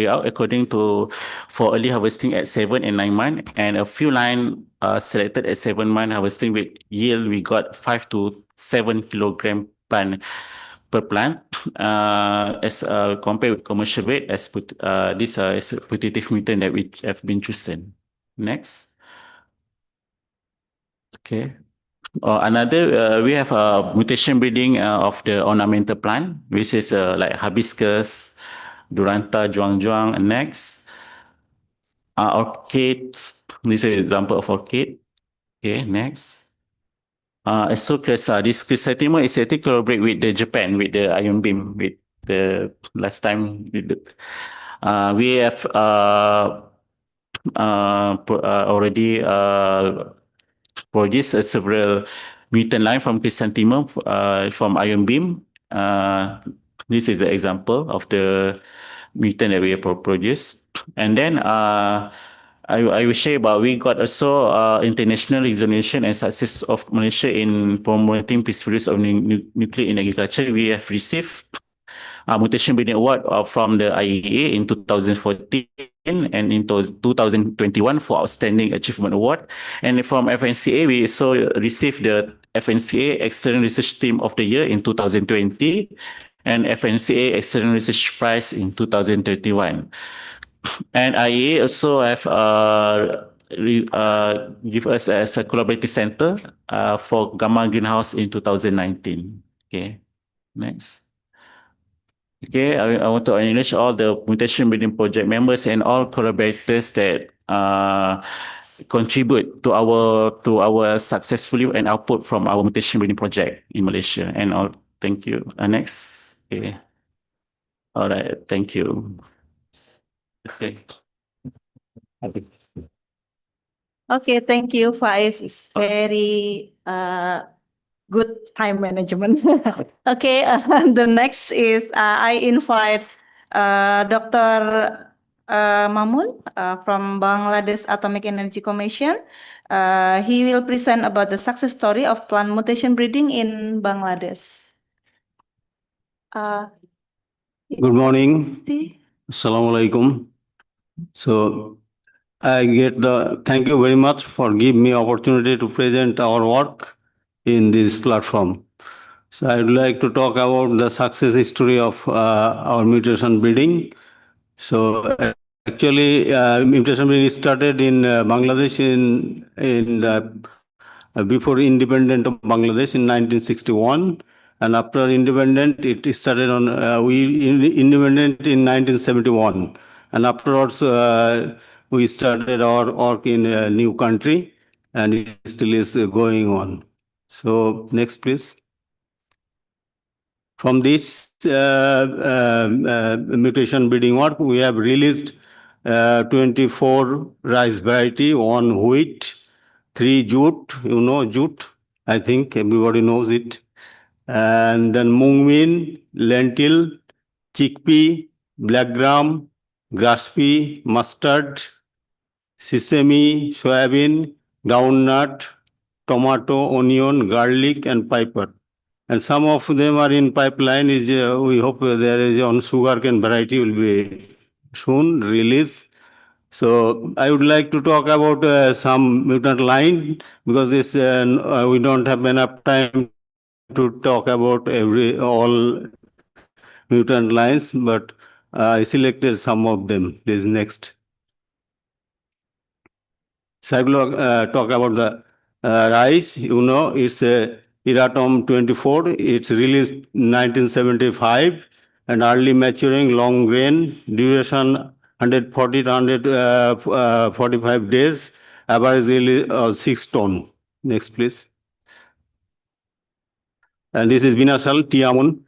out according to for early harvesting at 7 and 9 months, and a few line selected at 7 month harvesting with yield we got 5 to 7 kilogram per plant, as compared with commercial rate as this is a putative mutant that we have been chosen. Next. Okay. Another, we have mutation breeding of the ornamental plant, which is like hibiscus, duranta, juang-juang, and next. Orchids, this is an example of orchid. Okay, next. So this chrysanthemum is actually collaborate with the Japan, with the ion beam, with the last time we have already produced several mutant line from chrysanthemum from ion beam. This is the example of the mutant that we have produced. And then I will share about we got also international recognition and success of Malaysia in promoting peaceful use of nuclear in agriculture. We have received Mutation Breeding Award from the IAEA in 2014 and in 2021 for Outstanding Achievement Award. And from FNCA, we also received the FNCA External Research Team of the Year in 2020 and FNCA External Research Prize in 2031. And IAEA also have give us as a collaborative center for Gamma Greenhouse in 2019. Okay, next. Okay, I want to acknowledge all the mutation breeding project members and all collaborators that contribute to our successfully and output from our mutation breeding project in Malaysia. And all, thank you. Next. Okay. All right. Thank you. Okay. Okay, thank you, Faiz. It's very good time management. Okay, the next is I invite Dr. Mamun from Bangladesh Atomic Energy Commission. He will present about the success story of plant mutation breeding in Bangladesh. Good morning. Assalamualaikum. So thank you very much for giving me opportunity to present our work in this platform. So I would like to talk about the success history of our mutation breeding. So actually, mutation breeding started in Bangladesh in before independent of Bangladesh in 1961, And after independent, it started on, independent in 1971. And afterwards, we started our work in a new country, and it still is going on. So next, please. From this mutation breeding work, we have released 24 rice variety, 1 wheat, 3 jute, you know jute, I think everybody knows it. And then mung bean, lentil, chickpea, black gram, grass pea, mustard, sesame, soybean, groundnut, tomato, onion, garlic, and pepper. And some of them are in pipeline. We hope there is on sugarcane variety will be soon released. So I would like to talk about some mutant line, because this we don't have enough time to talk about all mutant lines, but I selected some of them. Please next. So I will talk about the rice. You know, it's Iratom 24. It's released 1975, and early maturing, long grain, duration 140 to 145 days, average release 6 ton. Next, please. And this is Binasal Tiamun.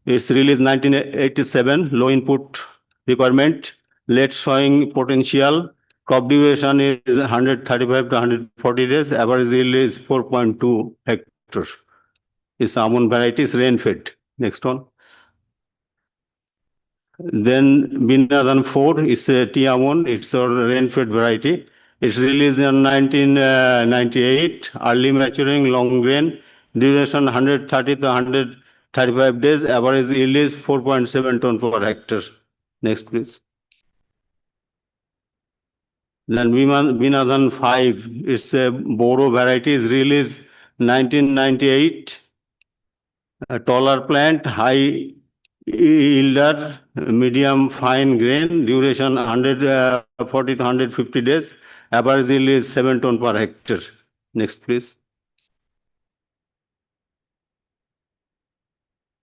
It's released 1987, low input requirement, late sowing potential. Crop duration is 135 to 140 days. Average yield is 4.2 hectares. It's almond varieties rain fed. Next one. Then Binadan 4 is a Tiamon. It's a rain fed variety. It's released in 1998. Early maturing, long grain. Duration 130 to 135 days. Average yield is 4.7 ton per hectare. Next, please. Then Binadan 5, it's a Boro variety, is released 1998. A taller plant, high yielder, medium fine grain, duration 140 to 150 days. Average yield is 7 ton per hectare. Next, please.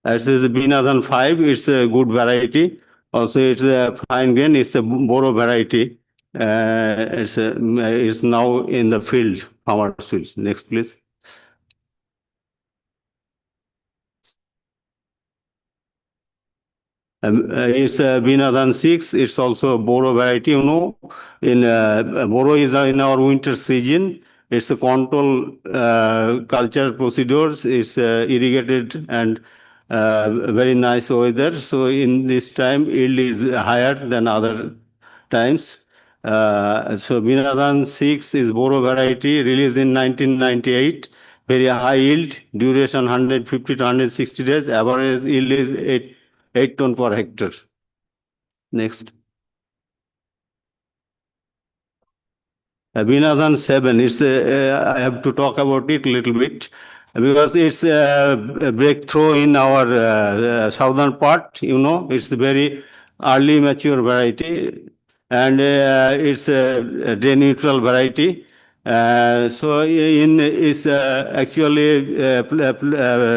This is Binadan 5, it's a good variety. Also, it's a fine grain, it's a Boro variety. It's now in the field, farmers fields. Next, please. It's Binadan 6. It's also a Boro variety. You know, in Boro is in our winter season. It's a control culture procedures. It's irrigated and very nice weather. So in this time, yield is higher than other times. So Binadan 6 is Boro variety, released in 1998. Very high yield, duration 150 to 160 days. Average yield is 8 ton per hectare. Next. Binadan 7, I have to talk about it a little bit, because it's a breakthrough in our southern part. You know, it's a very early mature variety, and it's a day neutral variety. So it's actually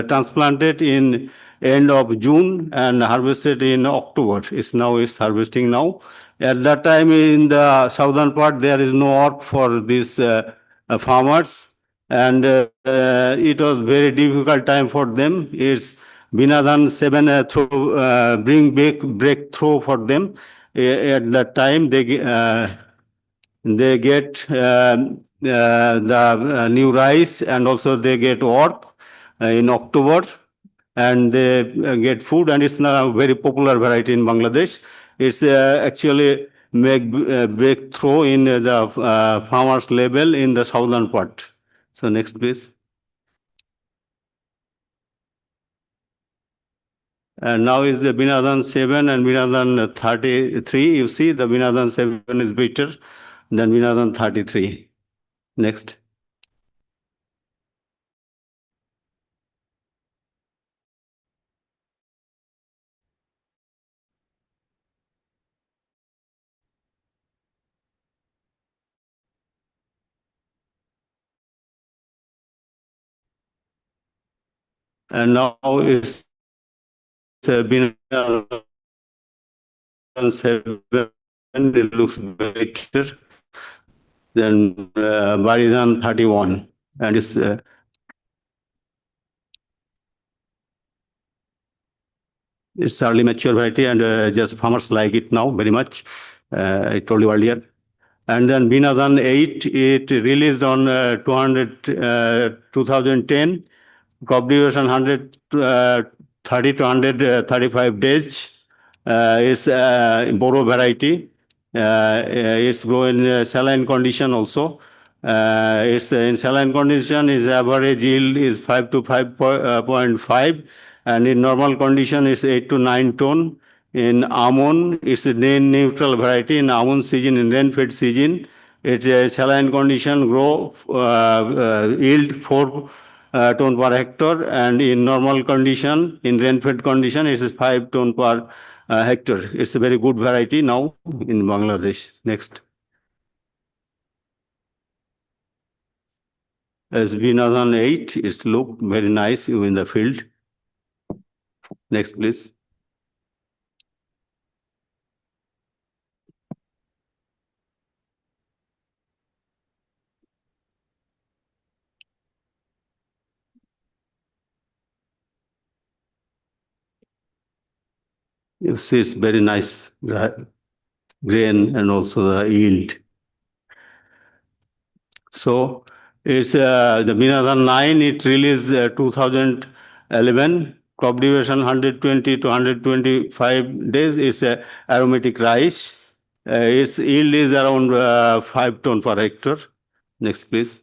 transplanted in end of June and harvested in October. It's harvesting now. At that time in the southern part, there is no work for these farmers, and it was very difficult time for them. It's Binadan 7 bring breakthrough for them. At that time, they get the new rice, and also they get work in October, and they get food, and it's now a very popular variety in Bangladesh. It's actually make breakthrough in the farmers level in the southern part. So next, please. And now is the Binadan 7 and Binadan 33. You see, the Binadan 7 is better than Binadan 33. Next. and now it's been 7, it looks very clear. Then Baridan 31, and it's early mature variety, and just farmers like it now very much. I told you earlier. And then Binadan 8, it released on 2010, crop duration 130 to 135 days. It's Boro variety. It's grow in saline condition also. It's in saline condition, its average yield is 5 to 5.5, and in normal condition is 8 to 9 ton. In almond, it's a rain neutral variety. In almond season, in rain-fed season, it's a saline condition grow yield 4 ton per hectare, and in normal condition, in rain-fed condition, it is 5 ton per hectare. It's a very good variety now in Bangladesh. Next. As Binadan 8, it's look very nice in the field. Next, please. You see, it's very nice grain and also the yield. So it's the Binadan 9, it released 2011, crop duration 120 to 125 days. It's aromatic rice. Its yield is around 5 ton per hectare. Next, please.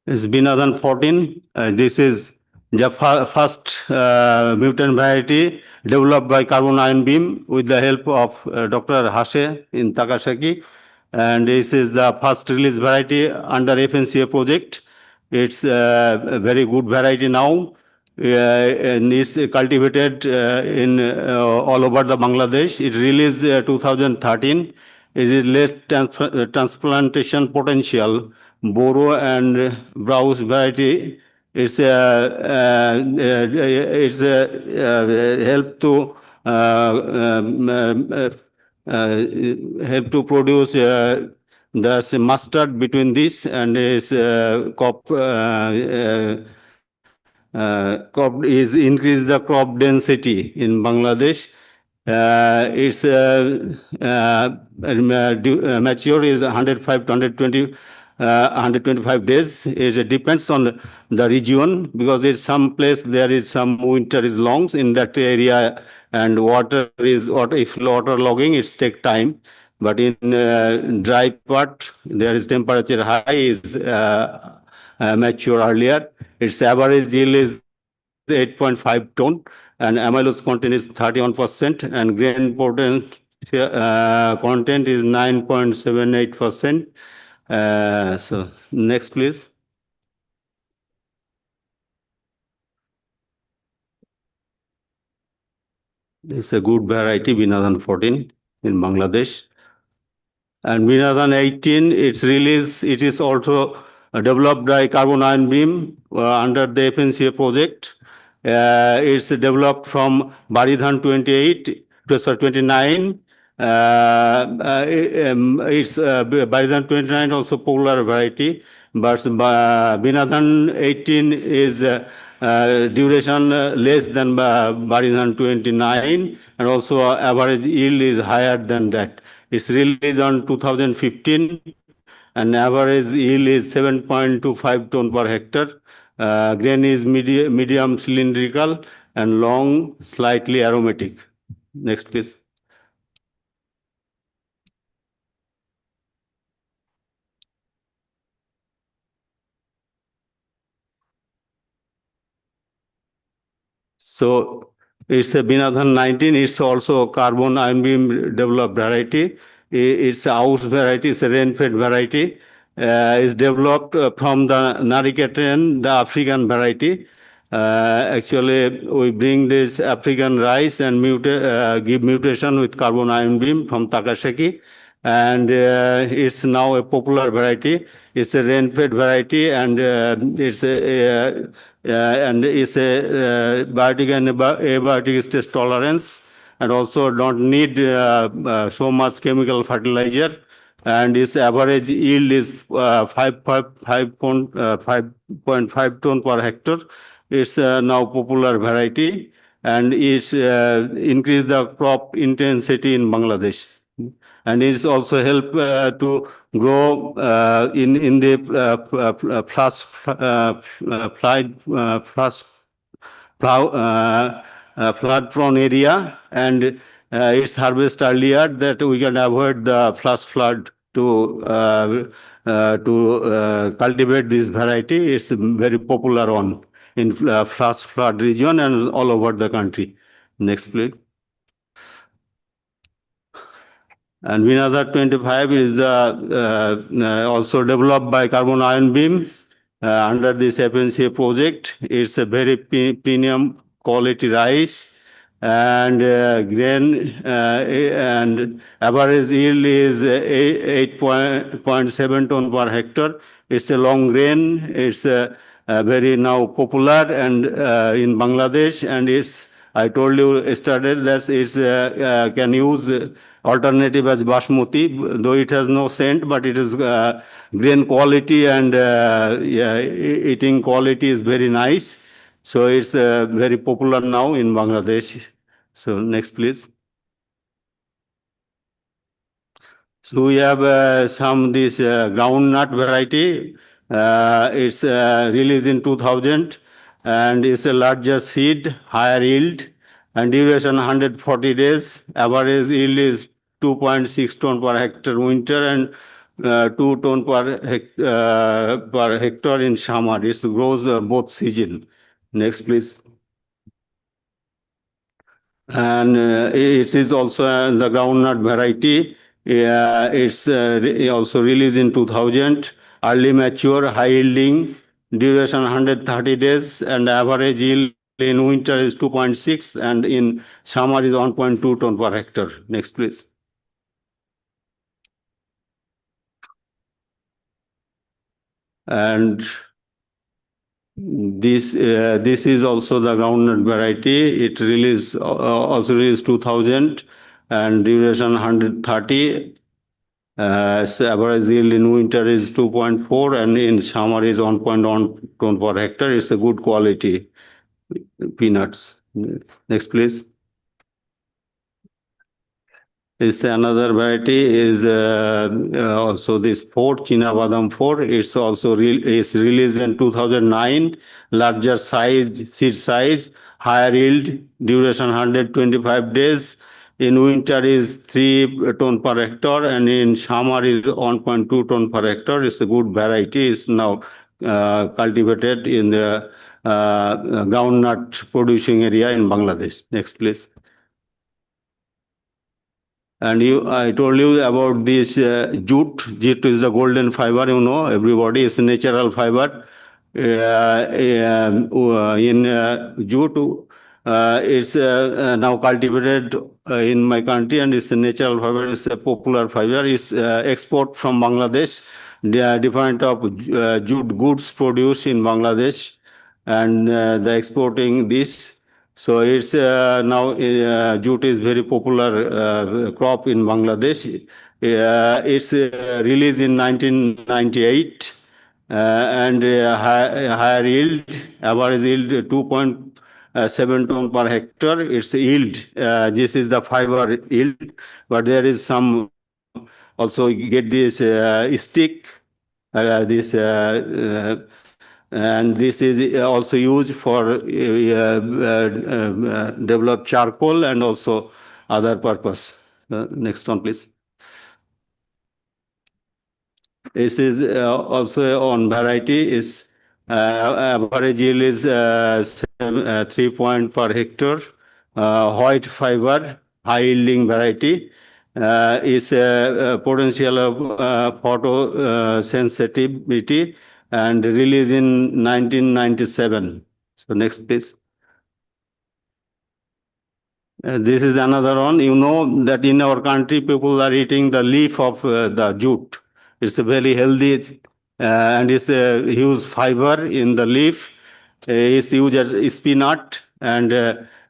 It's Binadan 14. This is the first mutant variety developed by carbon ion beam with the help of Dr. Hase in Takasaki. And this is the first release variety under FNCA project. It's a very good variety now. And it's cultivated in all over the Bangladesh. It released 2013. It is late transplantation potential. Boro and browse variety. It's help to help to produce the mustard between this and is crop is increase the crop density in Bangladesh. Its mature is 105 to 125 days. It depends on the region, because in some place there is some winter is long in that area, and water is if water logging, it take time. But in dry part, there is temperature high, is mature earlier. Its average yield is 8.5 ton, and amylose content is 31%, and grain content is 9.78%. So next, please. This is a good variety, Binadan 14 in Bangladesh. And Binadan 18, its release, it is also developed by carbon ion beam under the FNCA project. It's developed from Baridhan 29. It's Baridhan 29 also polar variety, but Binadan 18 is duration less than Baridhan 29, and also average yield is higher than that. It's released on 2015, and average yield is 7.25 ton per hectare. Grain is medium cylindrical and long, slightly aromatic. Next, please. So it's a Binadan 19. It's also carbon ion beam developed variety. It's a house variety. It's a rain-fed variety. It's developed from the Narikatan, the African variety. Actually, we bring this African rice and give mutation with carbon ion beam from Takasaki, and it's now a popular variety. It's a rain-fed variety, and it's a biotic and abiotic stress tolerance, and also don't need so much chemical fertilizer. And its average yield is 5.5 ton per hectare. It's now popular variety, and it's increased the crop intensity in Bangladesh. And it's also help to grow in the flood-prone area, and it's harvest earlier that we can avoid the flash flood to cultivate this variety. It's very popular in flash flood region and all over the country. Next, please. And Vinazar 25 is also developed by Carbon Ion Beam under this FNCA project. It's a very premium quality rice, and grain and average yield is 8.7 ton per hectare. It's a long grain. It's very now popular and in Bangladesh, and I told you yesterday that it's can use alternative as basmati, though it has no scent, but it is grain quality and eating quality is very nice. So it's very popular now in Bangladesh. So next, please. So we have some this groundnut variety. It's released in 2000, and it's a larger seed, higher yield, and duration 140 days. Average yield is 2.6 ton per hectare winter and 2 ton per hectare in summer. It grows both season. Next, please. And it is also the groundnut variety. It's also released in 2000. Early mature, high yielding, duration 130 days, and average yield in winter is 2.6, and in summer is 1.2 ton per hectare. Next, please. And this is also the groundnut variety. It also released 2000, and duration 130. Average yield in winter is 2.4, and in summer is 1.1 ton per hectare. It's a good quality peanuts. Next, please. This another variety is also this 4, China Badam 4. It's also is released in 2009. Larger size, seed size, higher yield, duration 125 days. In winter is 3 ton per hectare, and in summer is 1.2 ton per hectare. It's a good variety. It's now cultivated in the groundnut producing area in Bangladesh. Next, please. And I told you about this jute. Jute is the golden fiber, you know, everybody. It's a natural fiber. In jute, it's now cultivated in my country, and it's a natural fiber. It's a popular fiber. It's export from Bangladesh. There are different of jute goods produced in Bangladesh, and they're exporting this. So it's now jute is very popular crop in Bangladesh. It's released in 1998, and higher yield, average yield 2.7 ton per hectare. It's yield. This is the fiber yield, but there is some also get this stick, and this is also used for develop charcoal and also other purpose. Next one, please. This is also on variety. Is average yield is 3 point per hectare. White fiber, high yielding variety. Is potential of photosensitivity, and released in 1997. So next, please. This is another one. You know that in our country, people are eating the leaf of the jute. It's a very healthy and it's a huge fiber in the leaf. It's used as spinach and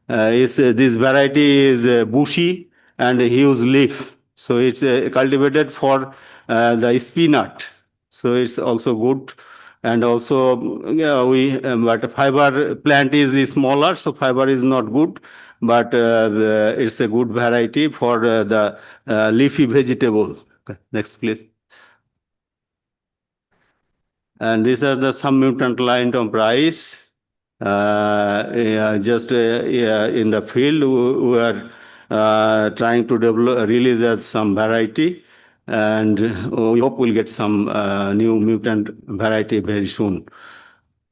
this variety is bushy and a huge leaf. So it's cultivated for the spinach. So it's also good. And also, but fiber plant is smaller, so fiber is not good. But it's a good variety for the leafy vegetable. Next, please. And these are the some mutant line of rice. Just in the field, we are trying to develop, release some variety. And we hope we'll get some new mutant variety very soon.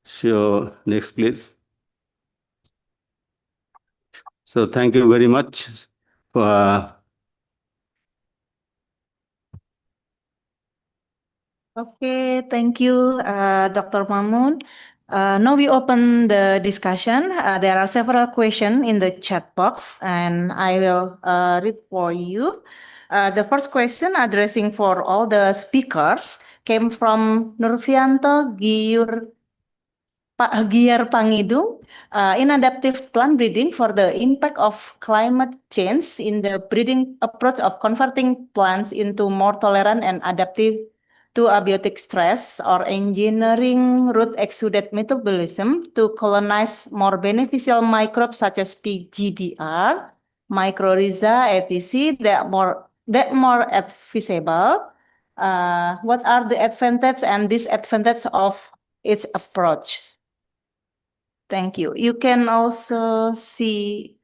So next, please. So thank you very much. Okay, thank you, Dr. Mamun. Now we open the discussion. There are several questions in the chat box, and I will read for you. The first question addressing for all the speakers came from Nurfianto Giar Pangidung in adaptive plant breeding for the impact of climate change in the breeding approach of converting plants into more tolerant and adaptive to abiotic stress or engineering root exudate metabolism to colonize more beneficial microbes such as PGBR, mycorrhiza, etc. that more feasible. What are the advantages and disadvantages of its approach? Thank you. You can also see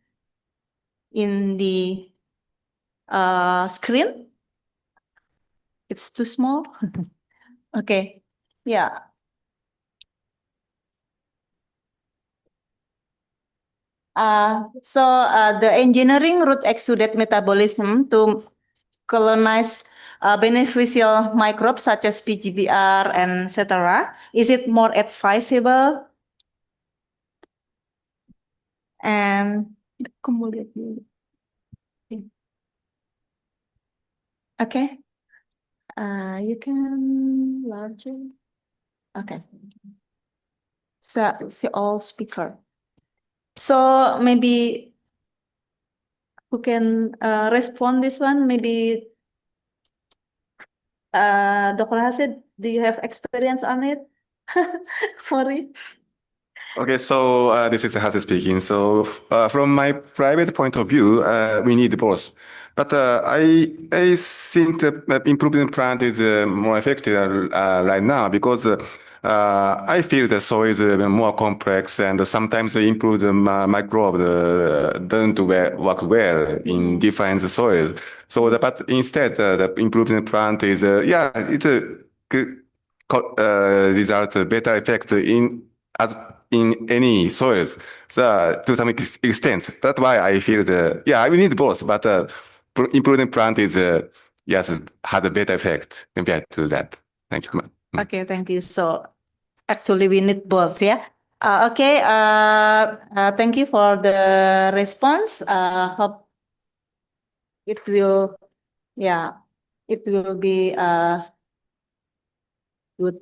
in the screen. It's too small. Okay. Yeah. The engineering root exudate metabolism to colonize beneficial microbes such as PGBR and etc. Is it more advisable? And okay, you can larger. Okay, so see all speaker. So maybe who can respond this one? Maybe Dr. Hasid, do you have experience on it? Sorry. Okay, so this is Hase speaking. So from my private point of view, we need both. But I think the improvement plant is more effective right now because I feel the soil is more complex and sometimes the improved microbe doesn't work well in different soils. So, but instead, the improvement plant is, it's a good result, better effect in any soils, so to some extent. That's why I feel we need both, but improving plant is has a better effect compared to that. Thank you. Okay, thank you. So actually we need both, yeah. Okay. Thank you for the response. Hope it will, it will be good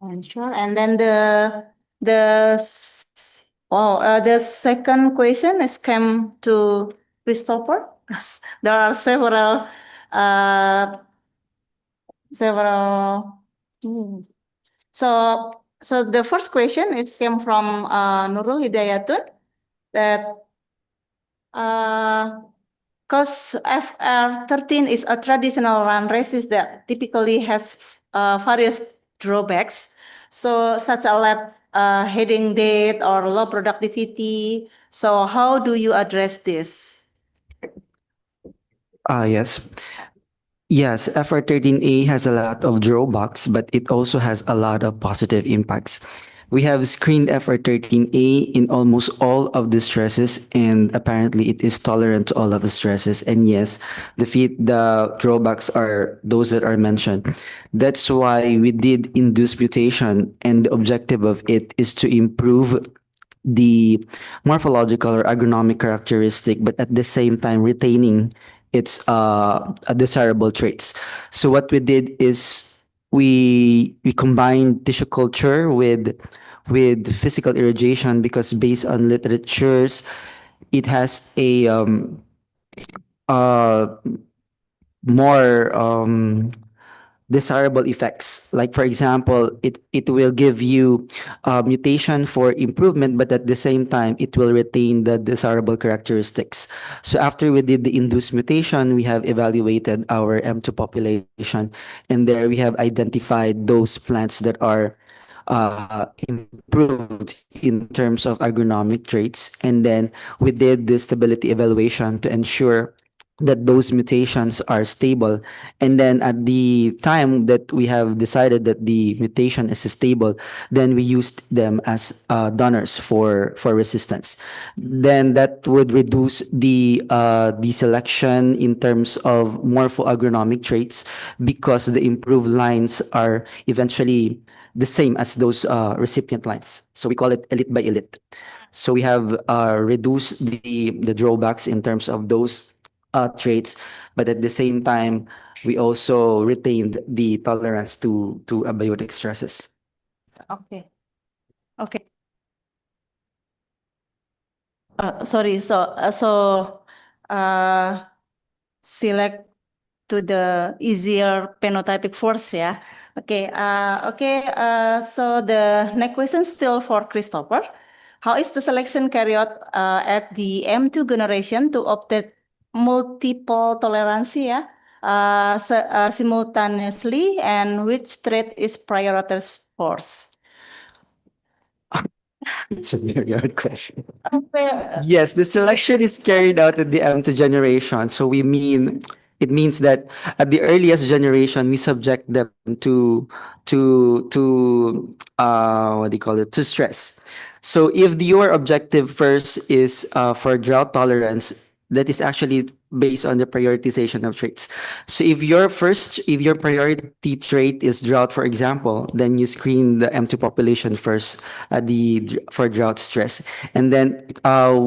answer. And then the second question is came to Christopher. There are several. So the first question is came from Nurul Hidayatun that because FR13 is a traditional run resist that typically has various drawbacks. So such as heading date or low productivity. So how do you address this? Yes. Yes, FR13A has a lot of drawbacks, but it also has a lot of positive impacts. We have screened FR13A in almost all of the stresses, and apparently it is tolerant to all of the stresses. And yes, the drawbacks are those that are mentioned. That's why we did induce mutation, and the objective of it is to improve the morphological or agronomic characteristic, but at the same time retaining its desirable traits. So what we did is we combined tissue culture with physical irrigation, because based on literatures, it has a more desirable effects. Like for example, it will give you mutation for improvement, but at the same time, it will retain the desirable characteristics. So after we did the induced mutation, we have evaluated our M2 population, and there we have identified those plants that are improved in terms of agronomic traits. And then we did the stability evaluation to ensure that those mutations are stable. And then at the time that we have decided that the mutation is stable, then we used them as donors for resistance. Then that would reduce the selection in terms of morphoagronomic traits, because the improved lines are eventually the same as those recipient lines. So we call it elite by elite. So we have reduced the drawbacks in terms of those traits, but at the same time, we also retained the tolerance to abiotic stresses. Okay. Okay. Sorry. Select to the easier phenotypic force, yeah. Okay. So the next question still for Christopher. How is the selection carried out at the M2 generation to obtain multiple tolerance, yeah, simultaneously, and which trait is prioritized first? It's a very hard question. Yes, the selection is carried out at the M2 generation. So it means that at the earliest generation, we subject them to what do you call it, to stress. So if your objective first is for drought tolerance, that is actually based on the prioritization of traits. So if your priority trait is drought, for example, then you screen the M2 population first for drought stress. And then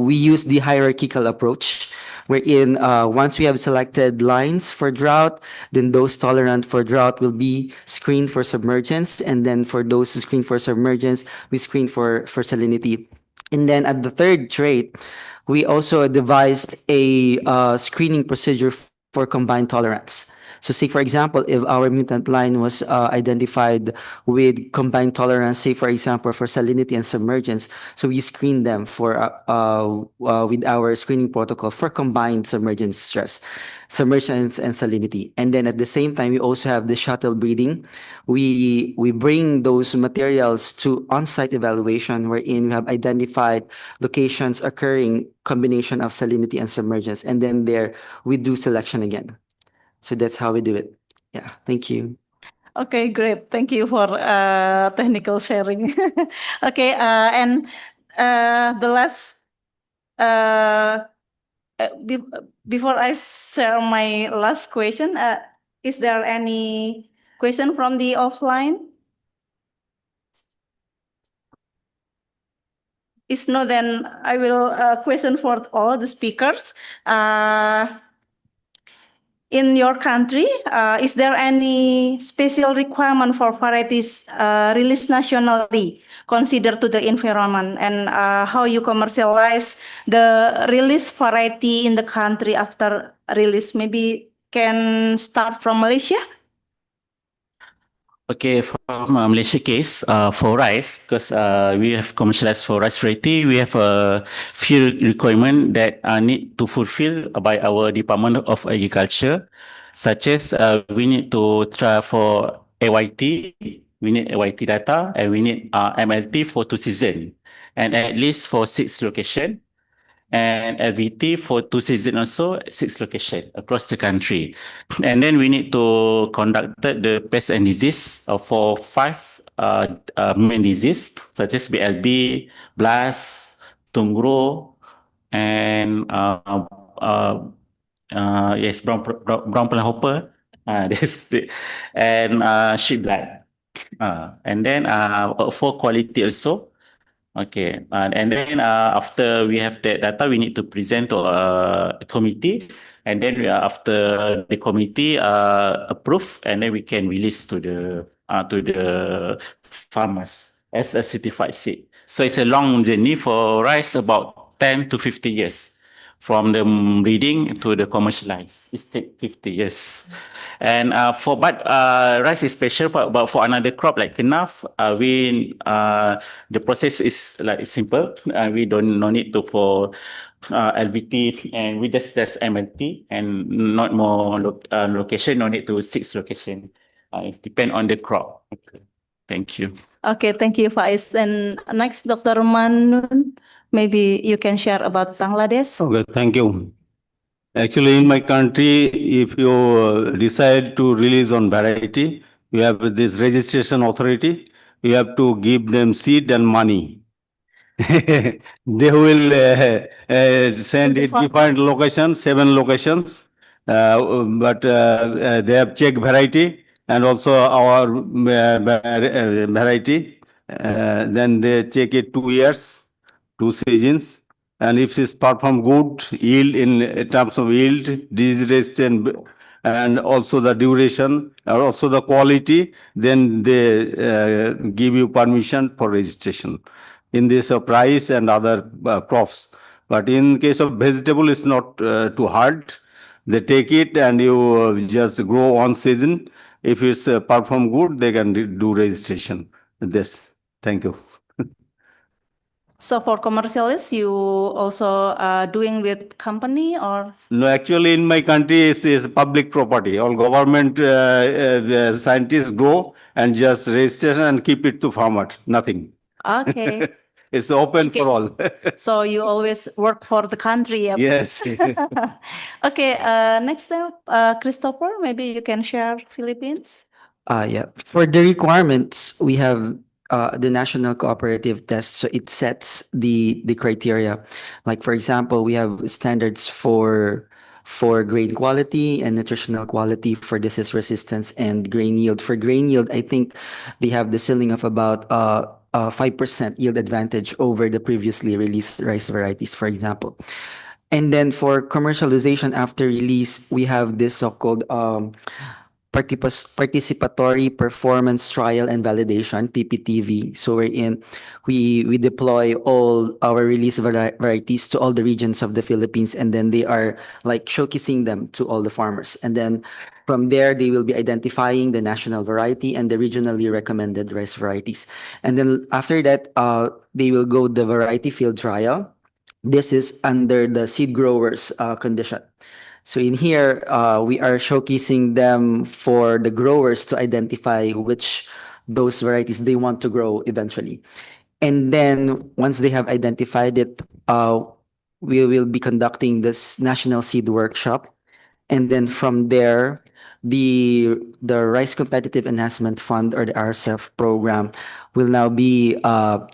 we use the hierarchical approach, wherein once we have selected lines for drought, then those tolerant for drought will be screened for submergence. And then for those who screen for submergence, we screen for salinity. And then at the third trait, we also devised a screening procedure for combined tolerance. So say, for example, if our mutant line was identified with combined tolerance, say, for example, for salinity and submergence, so we screen them for with our screening protocol for combined submergence stress, submergence and salinity. And then at the same time, we also have the shuttle breeding. We bring those materials to on-site evaluation, wherein we have identified locations occurring combination of salinity and submergence, and then there we do selection again. So that's how we do it. Yeah, thank you. Okay, great. Thank you for technical sharing. Okay, and the last, before I share my last question, is there any question from the offline? If no, then I will question for all the speakers. In your country, is there any special requirement for varieties released nationally considered to the environment, and how you commercialize the release variety in the country after release? Maybe can start from Malaysia? Okay, from Malaysia case, for rice, because we have commercialized for rice variety, we have a few requirements that need to fulfill by our Department of Agriculture, such as we need to try for AYT, we need AYT data, and we need MLT for 2 seasons, and at least for 6 locations. And LVT for 2 seasons also, 6 locations across the country. And then we need to conduct the pest and disease for 5 main disease, such as BLB, blast, tungro, and yes, brown plant hopper, and sheep blight. And then for quality also, Okay, and then after we have that data, we need to present to a committee, and then after the committee approve, and then we can release to the farmers as a certified seed. So it's a long journey for rice, about 10 to 50 years. From the breeding to the commercialize, it takes 50 years. And rice is special, but for another crop like enough, the process is like simple. We don't no need to for LVT, and we just MLT and not more location. No need to 6 location. It depends on the crop. Okay. Thank you. Okay, thank you, Faiz. And next, Dr. Manun, maybe you can share about Bangladesh. Okay, thank you. Actually, in my country, if you decide to release on variety, you have this registration authority. You have to give them seed and money. They will send it different locations, 7 locations, but they have check variety and also our variety. Then they check it 2 years, 2 seasons. And if it's perform good, yield in terms of yield, disease resistant, and also the duration, or also the quality, then they give you permission for registration. In this rice and other crops. But in case of vegetable, it's not too hard. They take it and you just grow one season. If it's perform good, they can do registration. This. Thank you. So for commercialists, you also doing with company or? No, actually in my country it's public property. All government the scientists go and just register and keep it to farmer. Nothing. Okay. It's open for all. So you always work for the country. Yep. Yes. Okay, next time, Christopher, maybe you can share Philippines. Yeah. For the requirements, we have the national cooperative test. So it sets the criteria. Like for example, we have standards for grain quality and nutritional quality, for disease resistance and grain yield. For grain yield, I think they have the ceiling of about 5% yield advantage over the previously released rice varieties, for example. And then for commercialization after release, we have this so-called participatory performance trial and validation, PPTV. So we deploy all our release varieties to all the regions of the Philippines, and then they are like showcasing them to all the farmers. And then from there, they will be identifying the national variety and the regionally recommended rice varieties. And then after that, they will go the variety field trial. This is under the seed growers condition. So in here, we are showcasing them for the growers to identify which those varieties they want to grow eventually. And then once they have identified it, we will be conducting this National Seed Workshop. And then from there, the Rice Competitive Enhancement Fund, or the RCEF program, will now be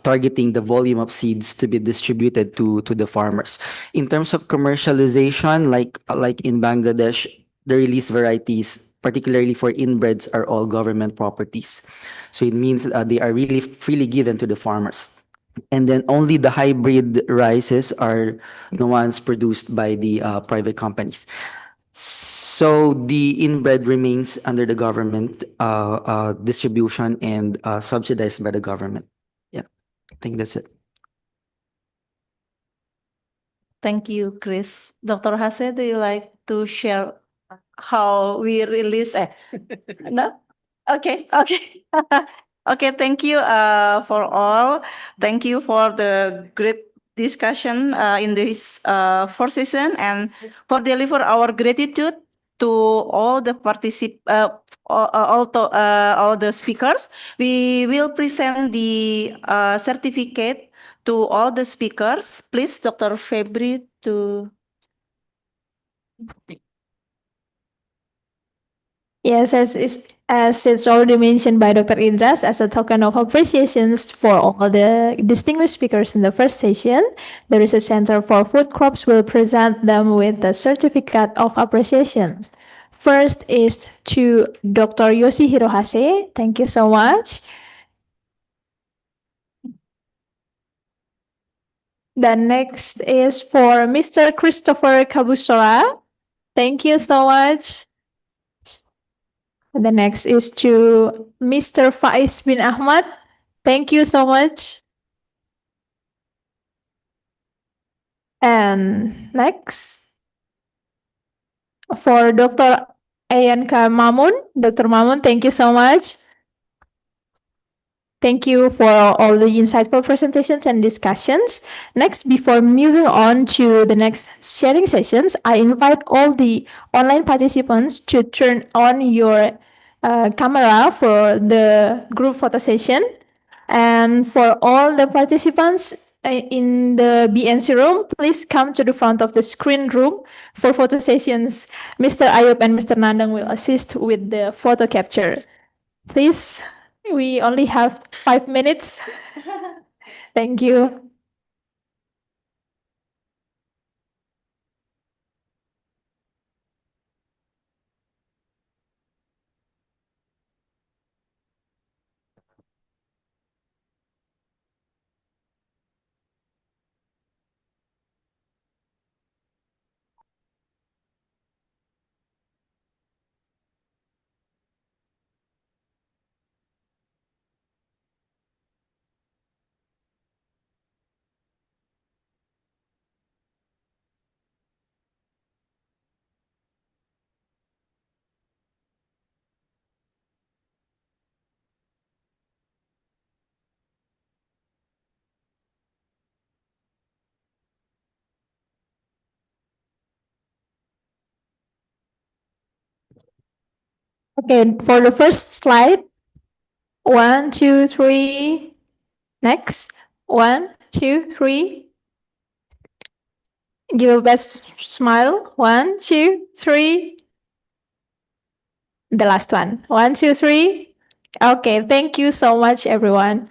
targeting the volume of seeds to be distributed to the farmers. In terms of commercialization, like in Bangladesh, the release varieties, particularly for inbreds, are all government properties. So it means they are really freely given to the farmers. And then only the hybrid rices are the ones produced by the private companies. So the inbred remains under the government distribution and subsidized by the government. Yeah, I think that's it. Thank you, Chris. Dr. Hase, do you like to share how we release? No? Okay, okay. Okay, thank you for all. Thank you for the great discussion in this fourth session, and for deliver our gratitude to all the all the speakers. We will present the certificate to all the speakers. Please, Dr. Febri, to. Yes, as it's already mentioned by Dr. Idras, as a token of appreciation for all the distinguished speakers in the first session, the Research Center for Food Crops will present them with the certificate of appreciation. First is to Dr. Yoshihiro Hase. Thank you so much. The next is for Mr. Christopher Kabusora. Thank you so much. The next is to Mr. Faiz bin Ahmad. Thank you so much. And next, for Dr. Ayanka Mamun. Dr. Mamun, thank you so much. Thank you for all the insightful presentations and discussions. Next, before moving on to the next sharing sessions, I invite all the online participants to turn on your camera for the group photo session. And for all the participants in the BNC room, please come to the front of the screen room for photo sessions. Mr. Ayub and Mr. Nandang will assist with the photo capture. Please, we only have 5 minutes. Thank you. Okay, for the first slide, 1, 2, 3. Next, 1, 2, 3. Give a best smile. 1, 2, 3. The last one. 1, 2, 3. Okay, thank you so much, everyone.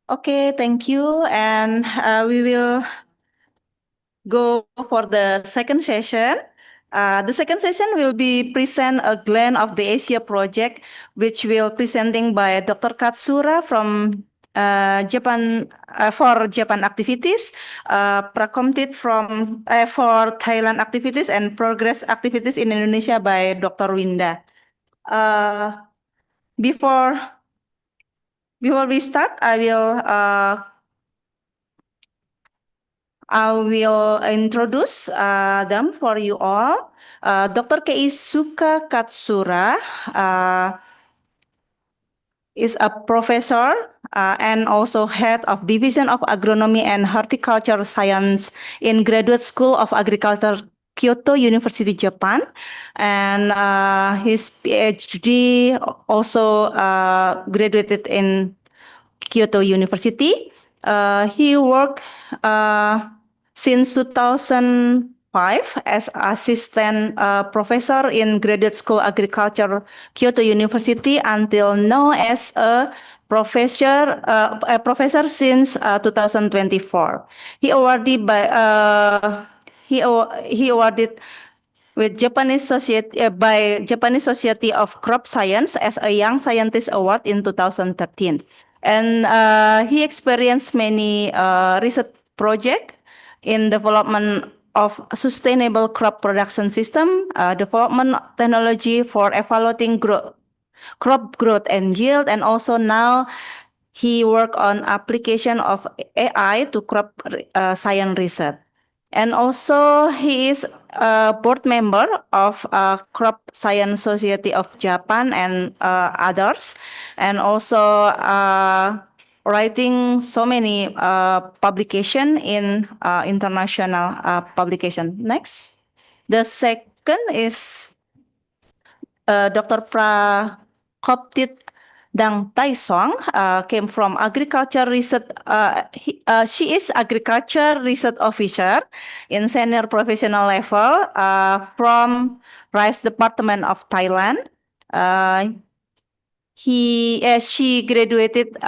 Okay, thank you. And we will go for the second session. The second session will be present a glance of the Asia project, which will presenting by Dr. Katsura from Japan for Japan activities, Prakomtit from for Thailand activities, and progress activities in Indonesia by Dr. Winda. Before we start, I will introduce them for you all. Dr. Keisuke Katsura is a professor and also head of Division of Agronomy and Horticulture Science in Graduate School of Agriculture, Kyoto University, Japan. And his PhD also graduated in Kyoto University. He worked since 2005 as assistant professor in Graduate School Agriculture, Kyoto University, until now as a professor since 2024. He awarded with Japanese Society by Japanese Society of Crop Science as a Young Scientist Award in 2013. And he experienced many research projects in development of sustainable crop production system, development technology for evaluating crop growth and yield, and also now he worked on application of AI to crop science research. And also he is a board member of Crop Science Society of Japan and others, and also writing so many publication in international publication. Next, the second is Dr. Prakoptit Dang Taisong came from agriculture research. She is agriculture research officer in senior professional level from Rice Department of Thailand. She graduated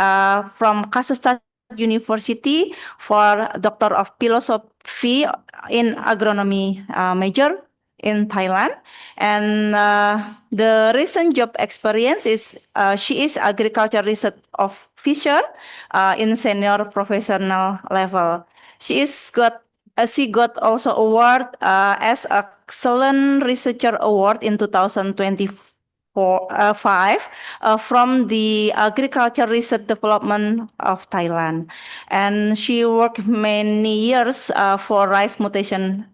from Kazakhstan University for Doctor of Philosophy in agronomy major in Thailand, and the recent job experience is she is agriculture research officer in senior professional level. She got also award as excellent researcher award in 2024. Five from the Agriculture Research Development of Thailand, and she worked many years for rice mutation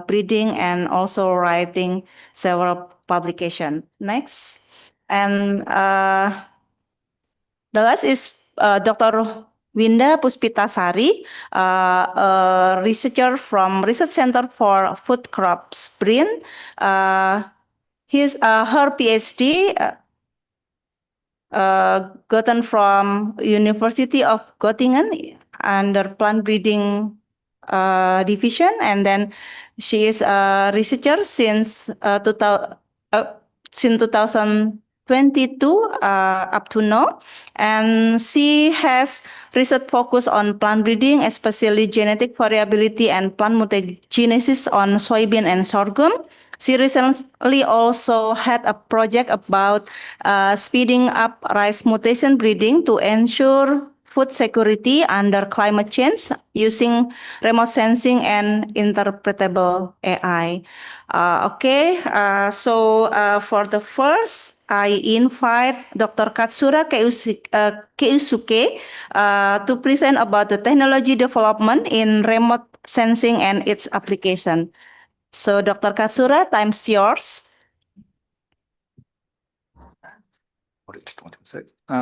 breeding and also writing several publications. Next, and the last is Dr. Winda Puspitasari, a researcher from Research Center for Food Crops BRIN. Her PhD gotten from University of Göttingen under plant breeding division, and then she is a researcher since 2022 up to now, and she has research focus on plant breeding, especially genetic variability and plant mutagenesis on soybean and sorghum. She recently also had a project about speeding up rice mutation breeding to ensure food security under climate change using remote sensing and interpretable AI. So for the first, I invite Dr. Katsura Keisuke to present about the technology development in remote sensing and its application. So, Dr. Katsura, time's yours.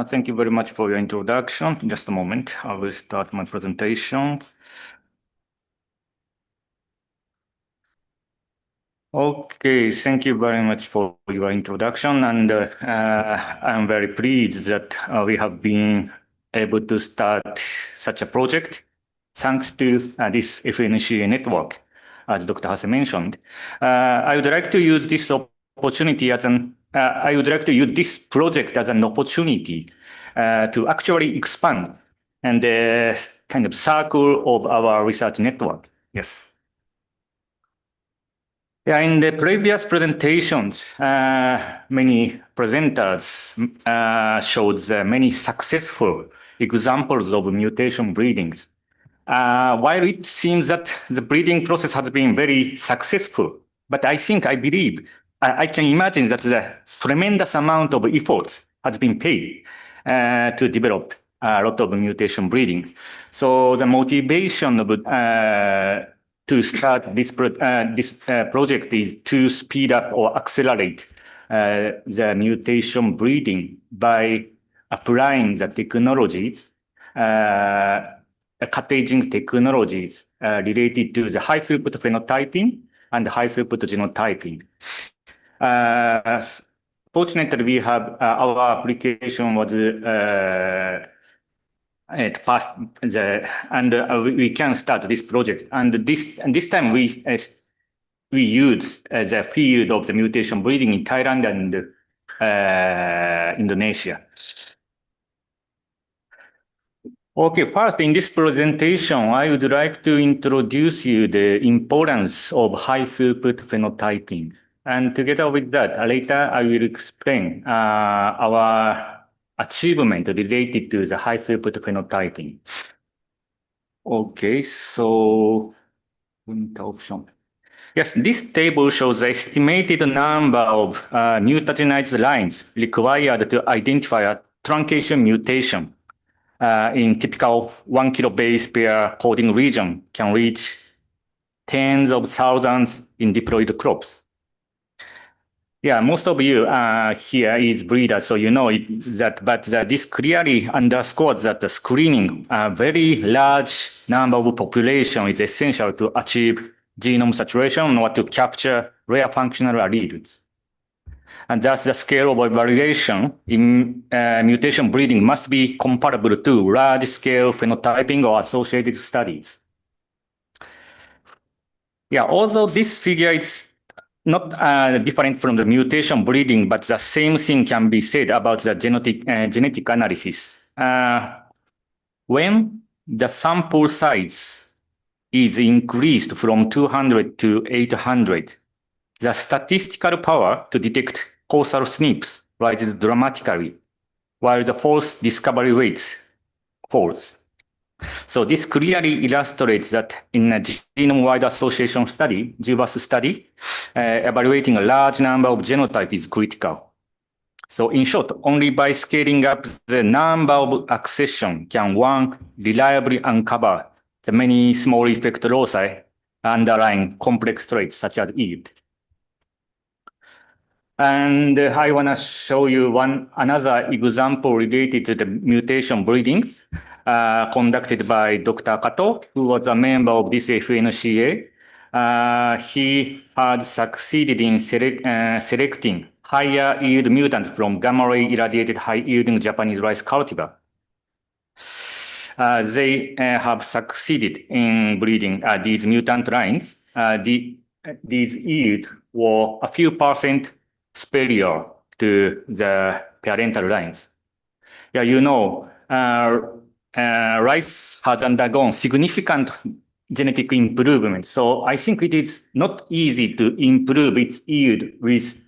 Thank you very much for your introduction. Just a moment, I will start my presentation. Okay, thank you very much for your introduction, and I'm very pleased that we have been able to start such a project thanks to this FNCA network, as Dr. Hase mentioned. I would like to use this opportunity as I would like to use this project as an opportunity to actually expand and kind of circle of our research network. Yes. Yeah, in the previous presentations, many presenters showed many successful examples of mutation breedings. While it seems that the breeding process has been very successful, but I believe, I can imagine that the tremendous amount of effort has been paid to develop a lot of mutation breeding. So the motivation of to start this project is to speed up or accelerate the mutation breeding by applying the technologies, cut aging technologies related to the high throughput phenotyping and high throughput genotyping. Fortunately, we have our application was we can start this project. And this time we use the field of the mutation breeding in Thailand and Indonesia. Okay, first in this presentation, I would like to introduce you the importance of high throughput phenotyping. And together with that, later I will explain our achievement related to the high throughput phenotyping. Okay, so option. Yes, this table shows the estimated number of mutagenized lines required to identify a truncation mutation in typical 1 kilobase per coding region can reach tens of thousands in diploid crops. Yeah, most of you here is breeders, so you know that, but this clearly underscores that the screening a very large number of population is essential to achieve genome saturation or to capture rare functional alleles. And thus the scale of variation in mutation breeding must be comparable to large-scale phenotyping or associated studies. Yeah, although this figure is not different from the mutation breeding, but the same thing can be said about the genetic analysis. When the sample size is increased from 200 to 800, the statistical power to detect causal SNPs rises dramatically, while the false discovery rate falls. So this clearly illustrates that in a genome-wide association study, GWAS study, evaluating a large number of genotypes is critical. So in short, only by scaling up the number of accession can one reliably uncover the many small effect loci underlying complex traits such as yield. And I want to show you another example related to the mutation breeding conducted by Dr. Kato, who was a member of this FNCA. He had succeeded in selecting higher yield mutants from gamma ray irradiated high yielding Japanese rice cultivar. They have succeeded in breeding these mutant lines. These yields were a few % superior to the parental lines. Yeah, you know, rice has undergone significant genetic improvement. So I think it is not easy to improve its yield with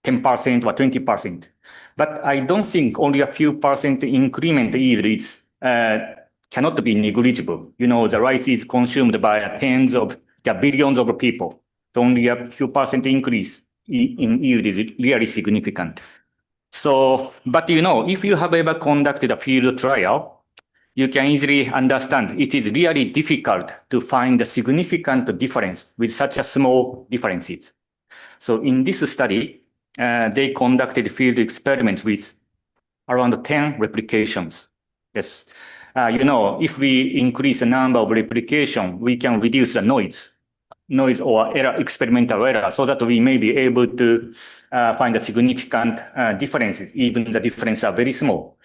10% or 20%. But I don't think only a few % increment yield is cannot be negligible. You know, the rice is consumed by tens of billions of people. So only a few % increase in yield is really significant. So, but you know, if you have ever conducted a field trial, you can easily understand it is really difficult to find a significant difference with such a small differences. So in this study, they conducted field experiments with around 10 replications. Yes. You know, if we increase the number of replication, we can reduce the noise or error, experimental error, so that we may be able to find a significant differences, even the differences are very small.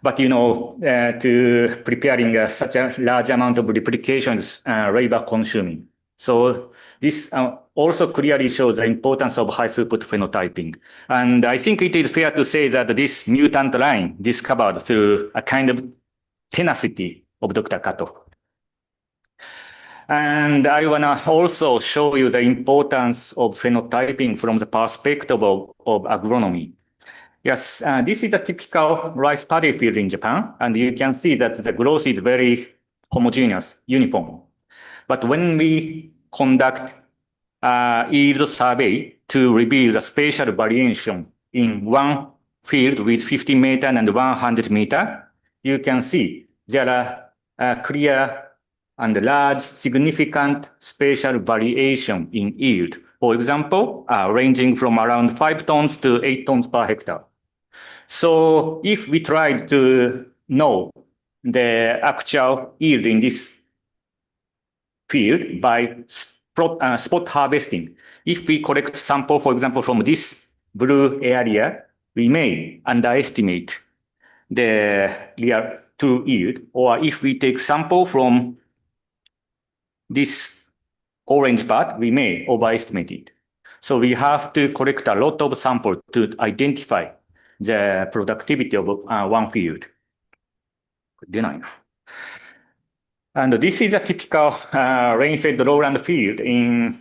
But you know, to preparing such a large amount of replications, labor consuming. So this also clearly shows the importance of high throughput phenotyping. And I think it is fair to say that this mutant line discovered through a kind of tenacity of Dr. Kato. And I want to also show you the importance of phenotyping from the perspective of agronomy. Yes, this is a typical rice paddy field in Japan, and you can see that the growth is very homogeneous, uniform. But when we conduct a yield survey to reveal the spatial variation in one field with 50 meter and 100 meter, you can see there are clear and large significant spatial variation in yield. For example, ranging from around 5 tons to 8 tons per hectare. So if we try to know the actual yield in this field by spot harvesting, if we collect sample, for example, from this blue area, we may underestimate the real true yield. Or if we take sample from this orange part, we may overestimate it. So we have to collect a lot of samples to identify the productivity of one field. And this is a typical rain-fed lowland field in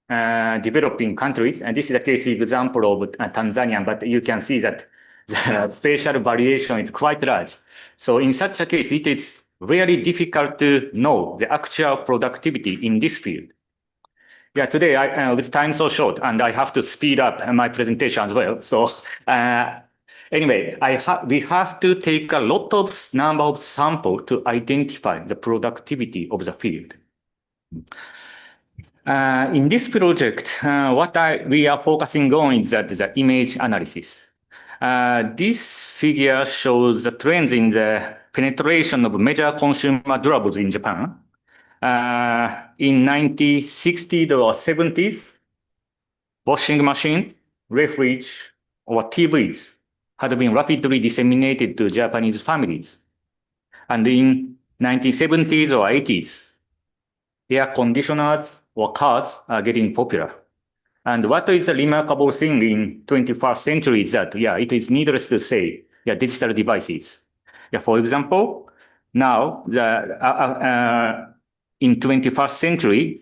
developing countries. And this is a case example of Tanzania, but you can see that the spatial variation is quite large. So in such a case, it is really difficult to know the actual productivity in this field. Yeah, today, with time so short, and I have to speed up my presentation as well. So anyway, we have to take a lot of number of samples to identify the productivity of the field. In this project, we are focusing on is that the image analysis. This figure shows the trends in the penetration of major consumer durables in Japan. In 1960s or 70s, washing machines, refrigerators, or TVs had been rapidly disseminated to Japanese families. And in 1970s or 80s, air conditioners or cars are getting popular. And what is a remarkable thing in 21st century is that, it is needless to say, digital devices. For example, now in 21st century,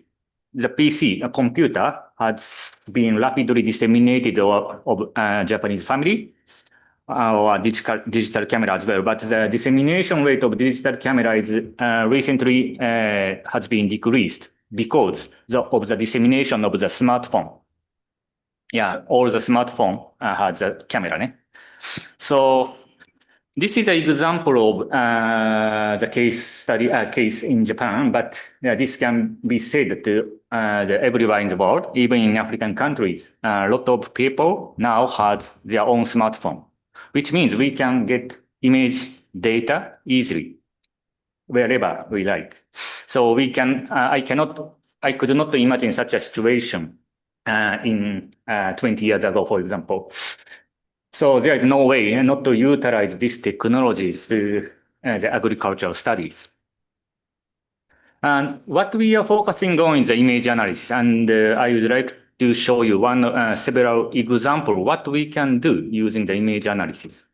the PC, a computer, has been rapidly disseminated of Japanese family, or digital camera as well. But the dissemination rate of digital camera is recently has been decreased because of the dissemination of the smartphone. All the smartphone has a camera. So this is an example of the case in Japan, but this can be said to everywhere in the world, even in African countries. A lot of people now have their own smartphone, which means we can get image data easily wherever we like. So we can. I could not imagine such a situation in 20 years ago, for example. So there is no way not to utilize this technology through the agricultural studies. And what we are focusing on is the image analysis, and I would like to show you several examples what we can do using the image analysis.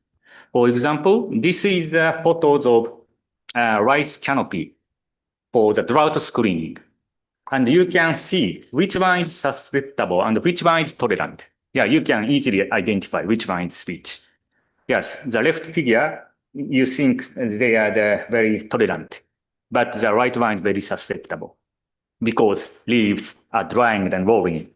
For example, this is photos of rice canopy for the drought screening. And you can see which one is susceptible and which one is tolerant. You can easily identify which one is which. Yes, the left figure, you think they are very tolerant, but the right one is very susceptible because leaves are drying and rolling.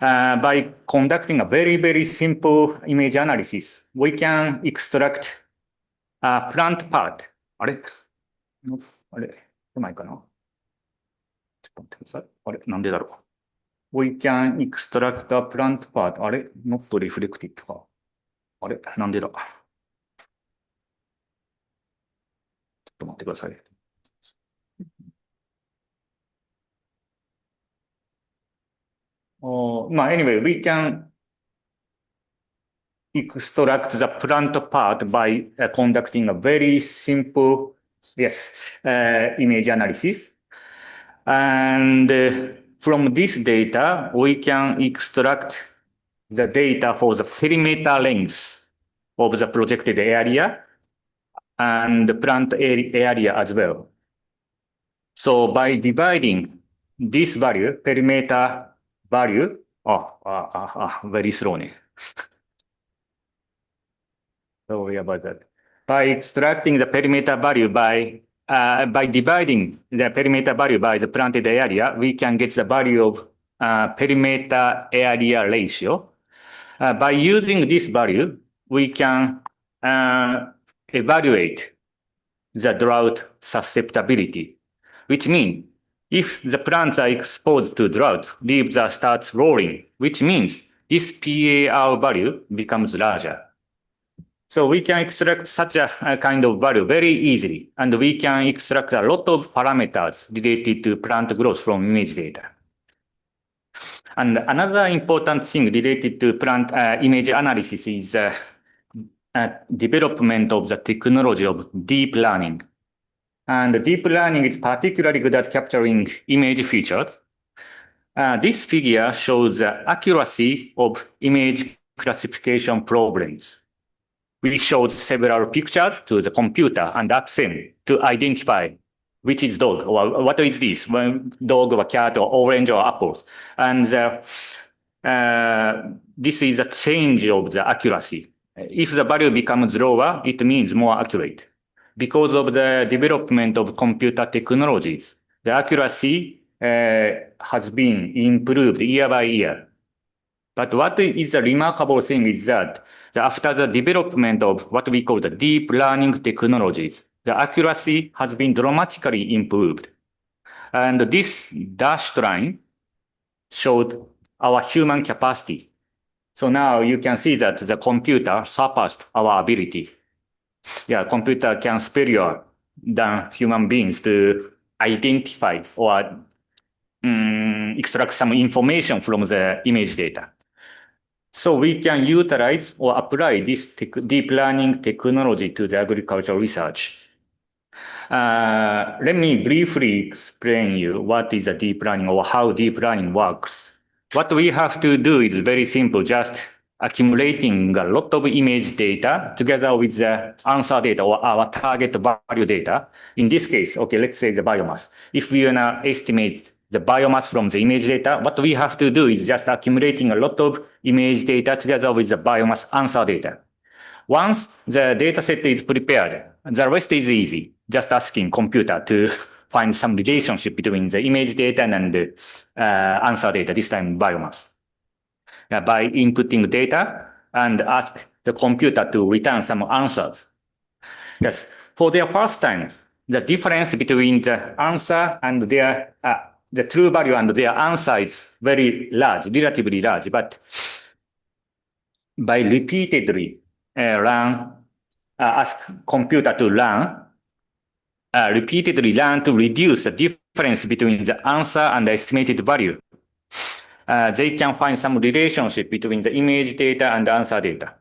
By conducting a very, very simple image analysis, we can extract a plant part. We can extract a plant part. Not reflected. Anyway, we can extract the plant part by conducting a very simple, image analysis. And from this data, we can extract the data for the perimeter length of the projected area and the plant area as well. So by dividing this value, perimeter value, very slowly. Sorry about that. By extracting the perimeter value by dividing the perimeter value by the planted area, we can get the value of perimeter area ratio. By using this value, we can evaluate the drought susceptibility, which means if the plants are exposed to drought, leaves start rolling, which means this PAR value becomes larger. So we can extract such a kind of value very easily, and we can extract a lot of parameters related to plant growth from image data. And another important thing related to plant image analysis is development of the technology of deep learning. And deep learning is particularly good at capturing image features. This figure shows the accuracy of image classification problems. We showed several pictures to the computer and asked them to identify which is dog, or what is this, dog or cat or orange or apples. And this is a change of the accuracy. If the value becomes lower, it means more accurate. Because of the development of computer technologies, the accuracy has been improved year by year. But what is the remarkable thing is that after the development of what we call the deep learning technologies, the accuracy has been dramatically improved. And this dashed line showed our human capacity. So now you can see that the computer surpassed our ability. Yeah, computer can superior than human beings to identify or extract some information from the image data. So we can utilize or apply this deep learning technology to the agricultural research. Let me briefly explain you what is a deep learning or how deep learning works. What we have to do is very simple, just accumulating a lot of image data together with the answer data or our target value data. In this case, okay, let's say the biomass. If we want to estimate the biomass from the image data, what we have to do is just accumulating a lot of image data together with the biomass answer data. Once the data set is prepared, the rest is easy. Just asking computer to find some relationship between the image data and the answer data, this time biomass. By inputting data and ask the computer to return some answers. Yes, for the first time, the difference between the answer and their the true value and their answer is very large, relatively large, but by repeatedly ask computer to repeatedly learn to reduce the difference between the answer and the estimated value. They can find some relationship between the image data and the answer data.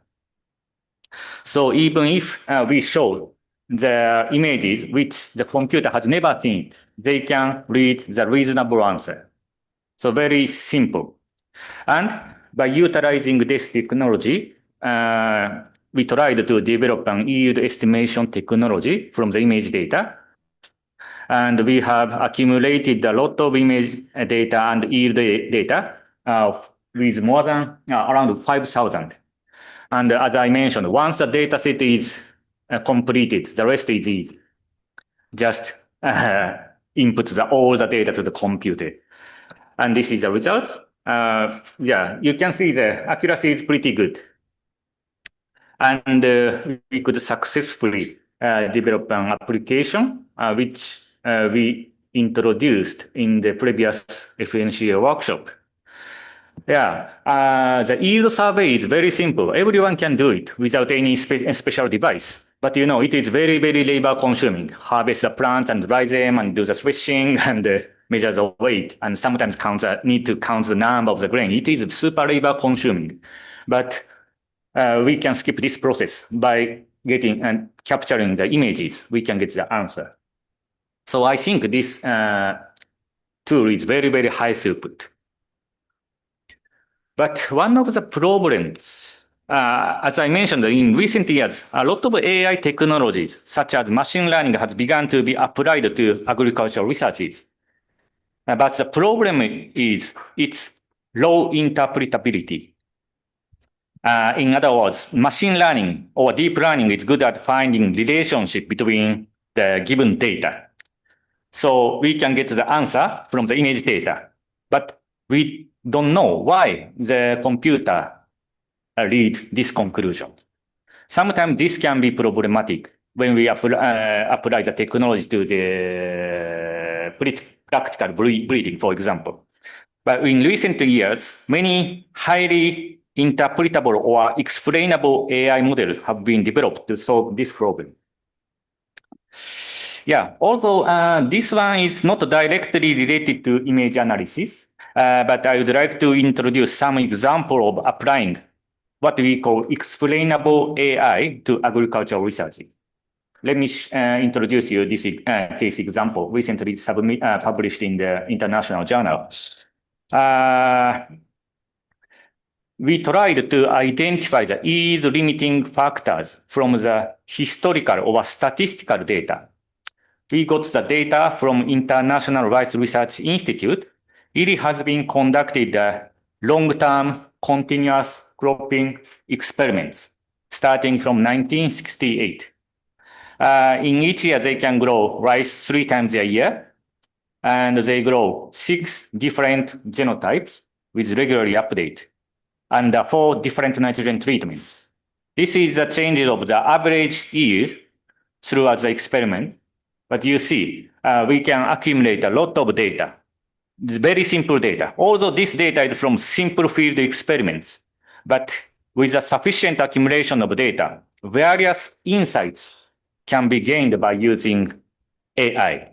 So even if we show the images which the computer has never seen, they can read the reasonable answer. So very simple. And by utilizing this technology, we tried to develop an yield estimation technology from the image data. And we have accumulated a lot of image data and yield data with more than around 5,000. And as I mentioned, once the data set is completed, the rest is easy. Just input all the data to the computer. And this is the result. Yeah, you can see the accuracy is pretty good. And we could successfully develop an application which we introduced in the previous FNCA workshop. Yeah, the yield survey is very simple. Everyone can do it without any special device. But you know, it is very, very labor consuming. Harvest the plants and dry them and do the threshing and measure the weight and sometimes need to count the number of the grain. It is super labor consuming. But we can skip this process by getting and capturing the images. We can get the answer. So I think this tool is very, very high throughput. But one of the problems, as I mentioned, in recent years, a lot of AI technologies, such as machine learning, has begun to be applied to agricultural researches. But the problem is its low interpretability. In other words, machine learning or deep learning is good at finding relationship between the given data. So we can get the answer from the image data, but we don't know why the computer read this conclusion. Sometimes this can be problematic when we apply the technology to the practical breeding, for example. But in recent years, many highly interpretable or explainable AI models have been developed to solve this problem. Yeah, although this one is not directly related to image analysis, but I would like to introduce some example of applying what we call explainable AI to agricultural research. Let me introduce you this case example recently published in the international journal. We tried to identify the yield limiting factors from the historical or statistical data. We got the data from International Rice Research Institute. It has been conducted long-term continuous cropping experiments starting from 1968. In each year, they can grow rice 3 times a year, and they grow 6 different genotypes with regularly update, and 4 different nitrogen treatments. This is the changes of the average yield throughout the experiment. But you see, we can accumulate a lot of data. It's very simple data. Although this data is from simple field experiments, but with a sufficient accumulation of data, various insights can be gained by using AI.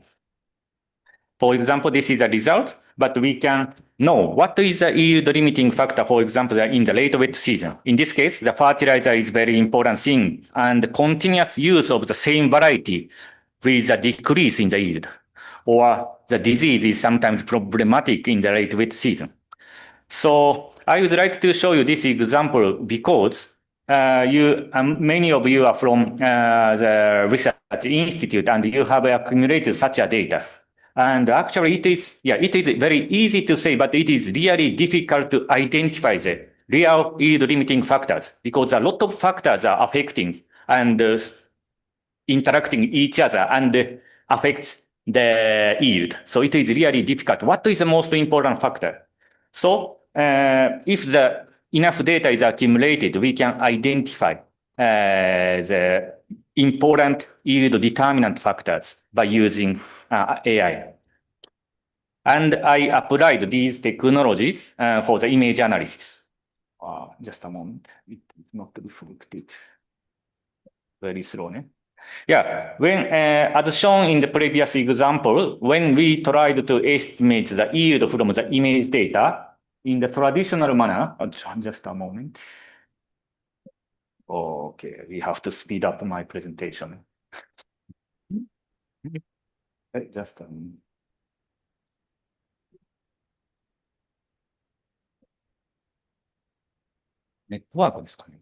For example, this is a result, but we can know what is the yield limiting factor, for example, in the late wet season. In this case, the fertilizer is very important thing, and continuous use of the same variety with a decrease in the yield, or the disease is sometimes problematic in the late wet season. So I would like to show you this example because many of you are from the research institute and you have accumulated such a data. And actually it is very easy to say, but it is really difficult to identify the real yield limiting factors because a lot of factors are affecting and interacting each other and affects the yield. So it is really difficult. What is the most important factor? So if the enough data is accumulated, we can identify the important yield determinant factors by using AI. And I applied these technologies for the image analysis. Just a moment, it is not reflected. Very slow, né? Yeah, when, as shown in the previous example, when we tried to estimate the yield from the image data in the traditional manner, just a moment. Okay, we have to speed up my presentation. Just a moment. Networkですかね。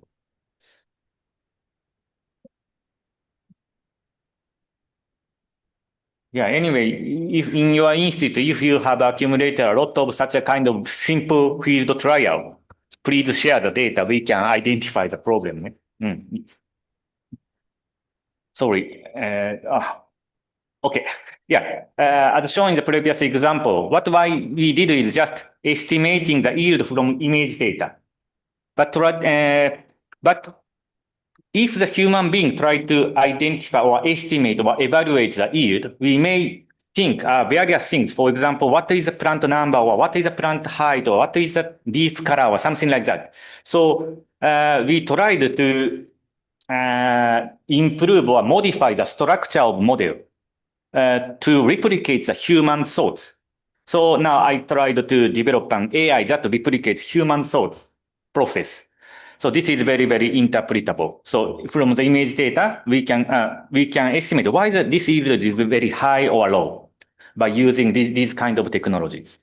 Yeah, anyway, if in your institute, if you have accumulated a lot of such a kind of simple field trial, please share the data. We can identify the problem. Sorry. Okay. Yeah. As shown in the previous example, what we did is just estimating the yield from image data. But if the human being try to identify or estimate or evaluate the yield, we may think various things. For example, what is the plant number, or what is the plant height, or what is the leaf color, or something like that. So we tried to improve or modify the structure of model to replicate the human thoughts. So now I tried to develop an AI that replicates human thoughts process. So this is very, very interpretable. So from the image data, we can estimate why this yield is very high or low by using these kind of technologies.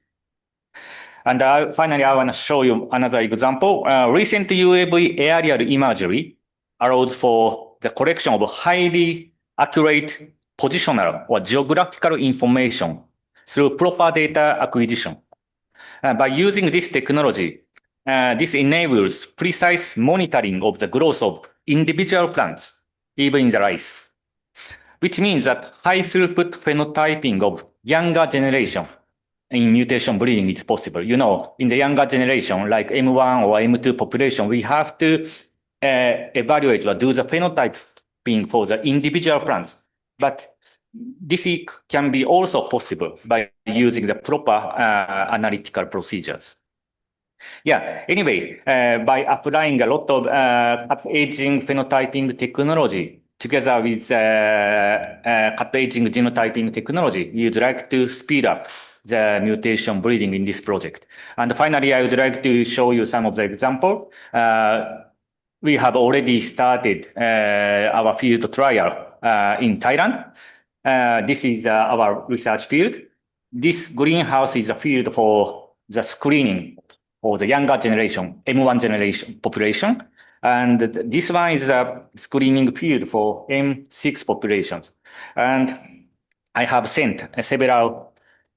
And finally, I want to show you another example. Recent UAV aerial imagery allows for the collection of highly accurate positional or geographical information through proper data acquisition. By using this technology, this enables precise monitoring of the growth of individual plants, even in the rice, which means that high throughput phenotyping of younger generation in mutation breeding is possible. You know, in the younger generation, like M1 or M2 population, we have to evaluate or do the phenotyping for the individual plants. But this can be also possible by using the proper analytical procedures. Yeah, anyway, by applying a lot of cut-aging phenotyping technology together with cut-aging genotyping technology, you'd like to speed up the mutation breeding in this project. And finally, I would like to show you some of the examples. We have already started our field trial in Thailand. This is our research field. This greenhouse is a field for the screening for the younger generation, M1 generation population. And this one is a screening field for M6 populations. And I have sent several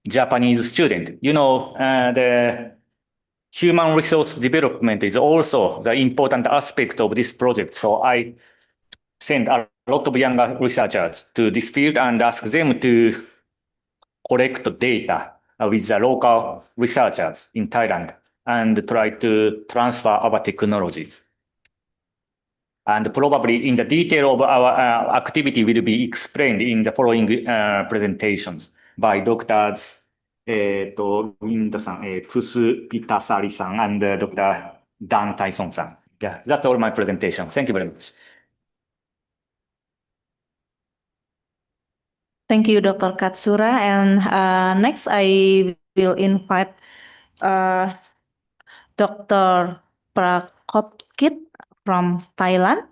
Japanese students. You know, the human resource development is also the important aspect of this project. So I sent a lot of younger researchers to this field and asked them to collect data with the local researchers in Thailand and try to transfer our technologies. And probably in the detail of our activity will be explained in the following presentations by doctors Winda-san, Pusu-Pitasari-san, and Dr. Dan Tyson-san. Yeah, that's all my presentation. Thank you very much. Thank you, Dr. Katsura. And next, I will invite Dr. Prakopkit from Thailand.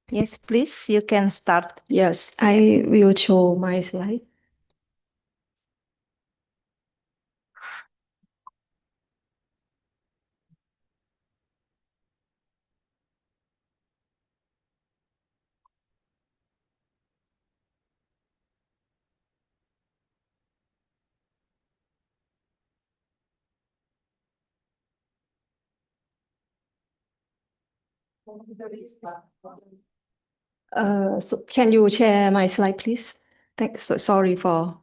Yes, please, you can start. Yes, I will show my slide. So can you share my slide, please? Thanks. So sorry for.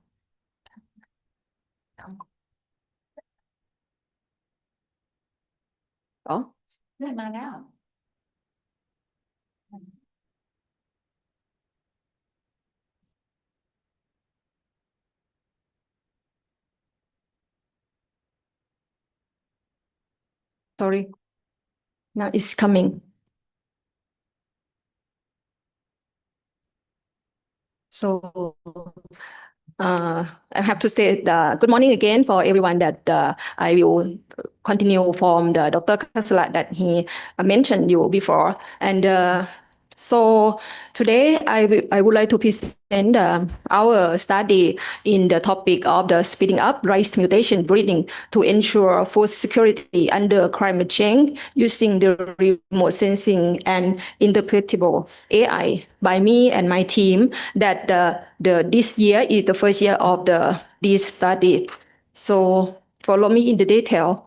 Oh. Sorry. Now it's coming. So I have to say good morning again for everyone that I will continue from the Dr. Katsura that he mentioned you before. And so today I would like to present our study in the topic of the speeding up rice mutation breeding to ensure food security under climate change using the remote sensing and interpretable AI by me and my team that this year is the first year of this study. So follow me in the detail.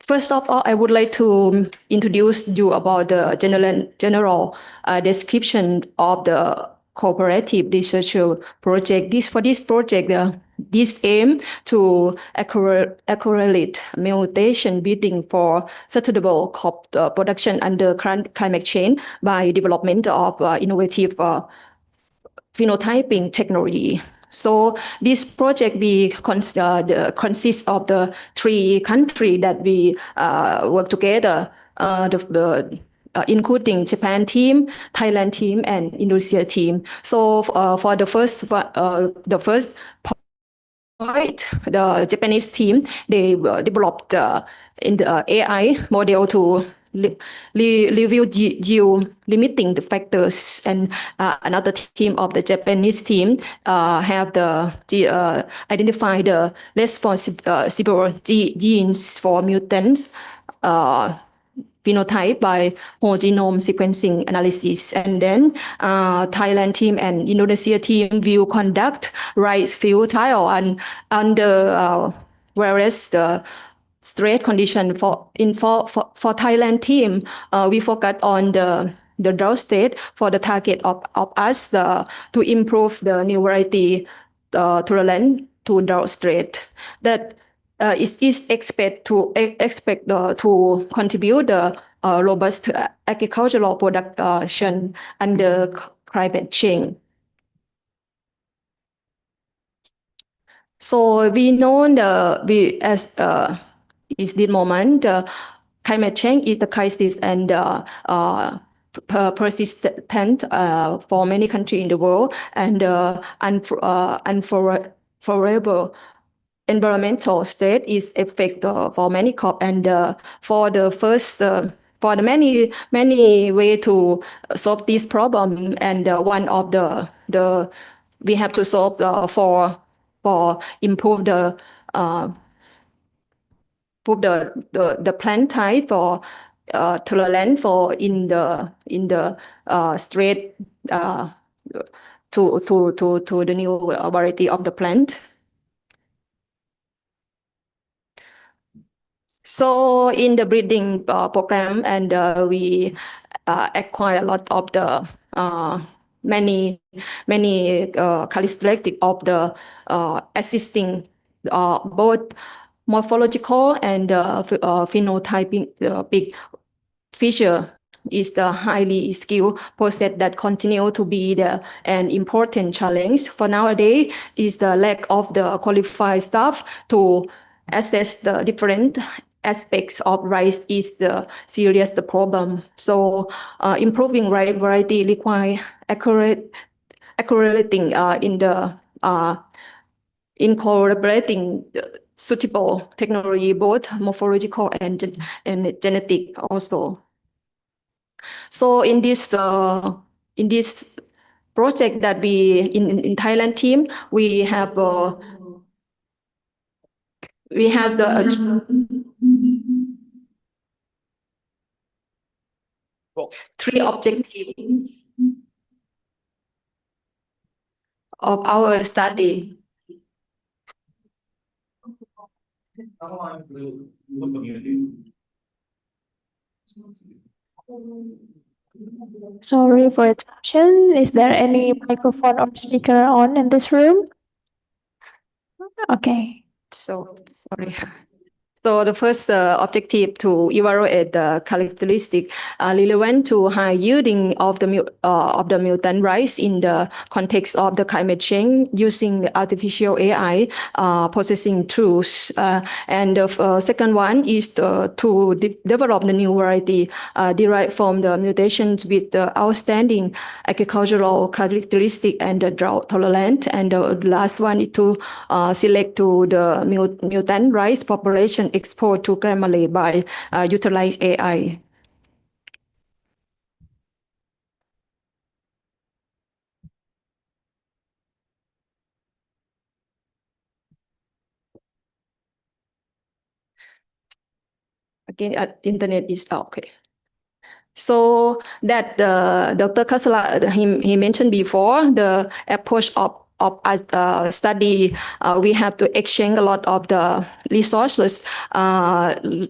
First of all, I would like to introduce you about the general description of the cooperative research project. For this project, this aim to accelerate mutation breeding for sustainable crop production under climate change by development of innovative phenotyping technology. So this project consists of the 3 countries that we work together, including Japan team, Thailand team, and Indonesia team. So for the first point, the Japanese team, they developed in the AI model to review geo-limiting the factors, and another team of the Japanese team have identify the responsible genes for mutants phenotype by whole genome sequencing analysis. And then Thailand team and Indonesia team will conduct rice field trial and under various stress condition. For Thailand team, we focus on the drought state for the target of us to improve the new variety tolerant to drought state that is expected to contribute the robust agricultural production under climate change. So we know is the moment climate change is the crisis and persistent for many countries in the world, and unfavorable environmental state is effect for many crop, and for the many way to solve this problem, and one of the we have to solve for improve the plant type for tolerant for in the stress to the new variety of the plant. So in the breeding program, and we acquire a lot of the many characteristics of the existing both morphological and phenotypic feature is the highly skilled process that continue to be an important challenge for nowadays is the lack of the qualified staff to assess the different aspects of rice is the serious problem. So improving rice variety require accurating incorporating suitable technology, both morphological and genetic also. So in this project that we in Thailand team, we have the 3 objectives of our study. Sorry for interruption. Is there any microphone or speaker on in this room? Okay. So sorry. So the first objective to evaluate the characteristic relevant to high yielding of the mutant rice in the context of the climate change using the artificial AI processing tools. And the second one is to develop the new variety derived from the mutations with the outstanding agricultural characteristic and the drought tolerant. And the last one is to select to the mutant rice population export to Grammarly by utilize AI. Again, internet is okay. So that Dr. Kasala, he mentioned before, the approach of study, we have to exchange a lot of the resources,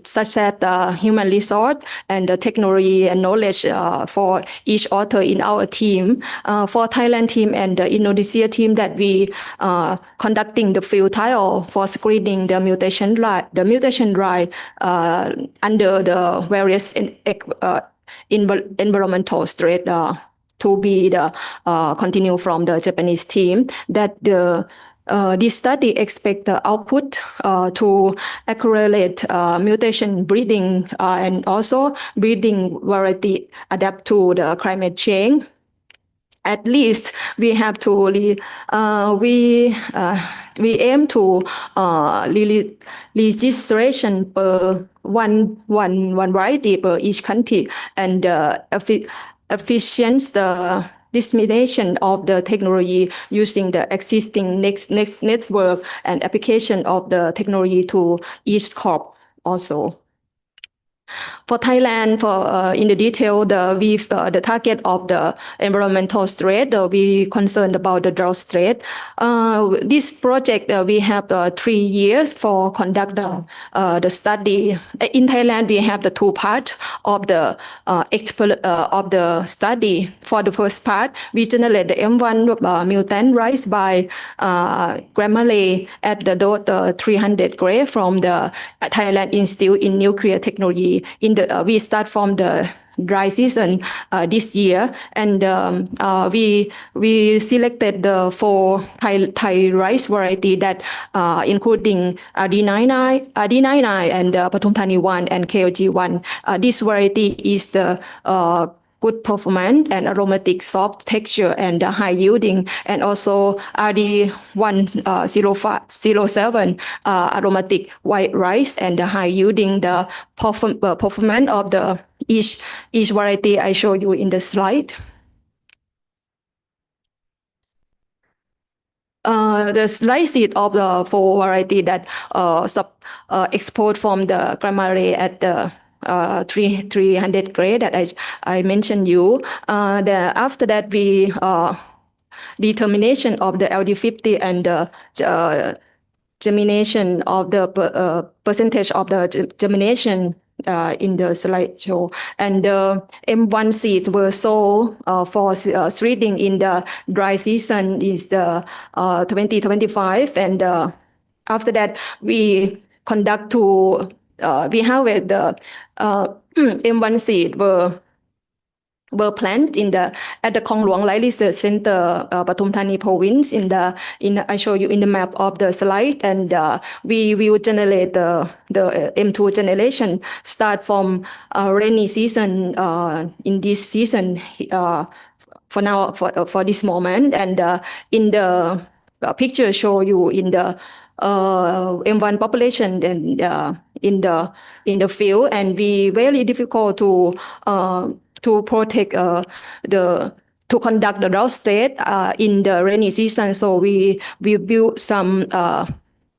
such as the human resource and the technology and knowledge for each author in our team. For Thailand team and the Indonesia team that we conducting the field trial for screening the mutation drive under the various environmental threat to be the continue from the Japanese team, that this study expect the output to accelerate mutation breeding and also breeding variety adapt to the climate change. At least we have to we aim to registration per one variety per each country, and efficient the dissemination of the technology using the existing network and application of the technology to each crop also. For Thailand, in the detail, the target of the environmental threat, we concerned about the drought threat. This project, we have 3 years for conduct the study. In Thailand, we have the 2 parts of the study. For the first part, we generate the M1 mutant rice by Grammarly at the dose 300 grade from the Thailand Institute in Nuclear Technology. We start from the dry season this year, and we selected the 4 Thai rice variety that including D99 and Pathum Thani 1 and KOG1. This variety is the good performance and aromatic soft texture and high yielding, and also RD107 aromatic white rice and high yielding. The performance of the each variety I show you in the slide. The slices of the 4 variety that export from the Grammarly at the 300 grade that I mentioned you. After that, we determination of the LD50 and the germination of the percentage of the germination in the slideshow, and M1 seeds were sold for seeding in the dry season is the 2025, and after that we conduct to we harvest the M1 seed were planted at the Khong Luang Light Research Center, Pathum Thani province. I show you in the map of the slide, and we will generate the M2 generation start from rainy season in this season for now for this moment, and in the picture show you in the M1 population and in the field, and we very difficult to protect to conduct the drought state in the rainy season. So we built some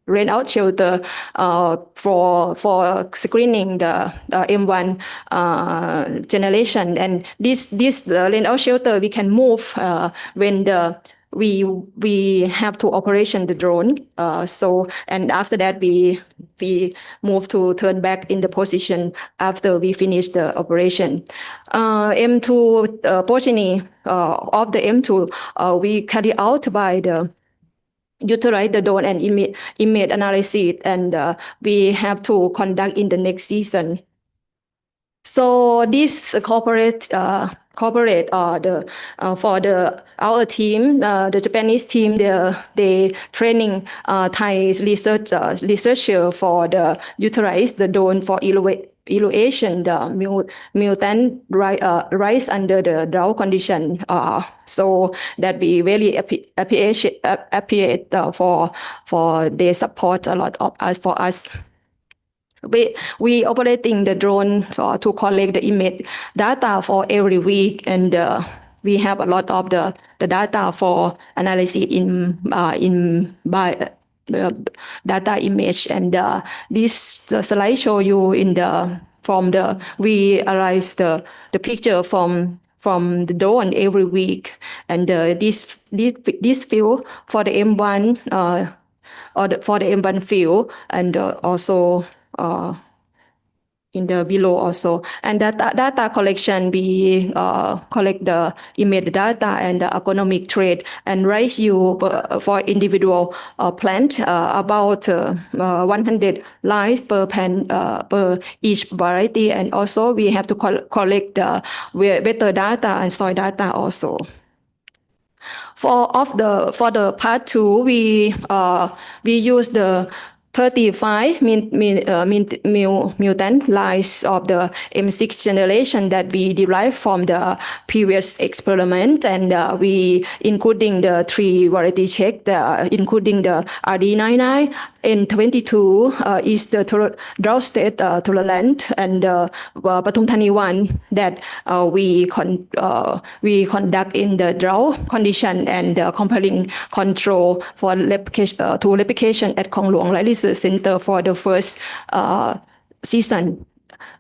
rain out shelter for screening the M1 generation, and this rain out shelter we can move when we have to operation the drone. And after that we move to turn back in the position after we finish the operation. M2 progeny of the M2 we carry out by the utilize the drone and image analysis, and we have to conduct in the next season. So this corporate for our team, the Japanese team, they training Thai researcher for the utilize the drone for evaluation the mutant rise under the drought condition. So that we really appreciate for their support a lot of for us. We operating the drone to collect the image data for every week, and we have a lot of the data for analysis by data image, and this slide show you we arrive the picture from the drone every week, and this field for the M1 for the M1 field, and also in the below also. And data collection, we collect the image data and the economic trade and ratio for individual plant, about 100 lines per each variety. And also we have to collect the weather data and soil data also. For the part 2, we use the 35 mutant lines of the M6 generation that we derived from the previous experiment, and we including the 3 variety check, including the RD99 and 22 is the drought state tolerant, and Pathum Thani 1 that we conduct in the drought condition, and comparing control for replication at Khong Luang Light Research Center for the first season.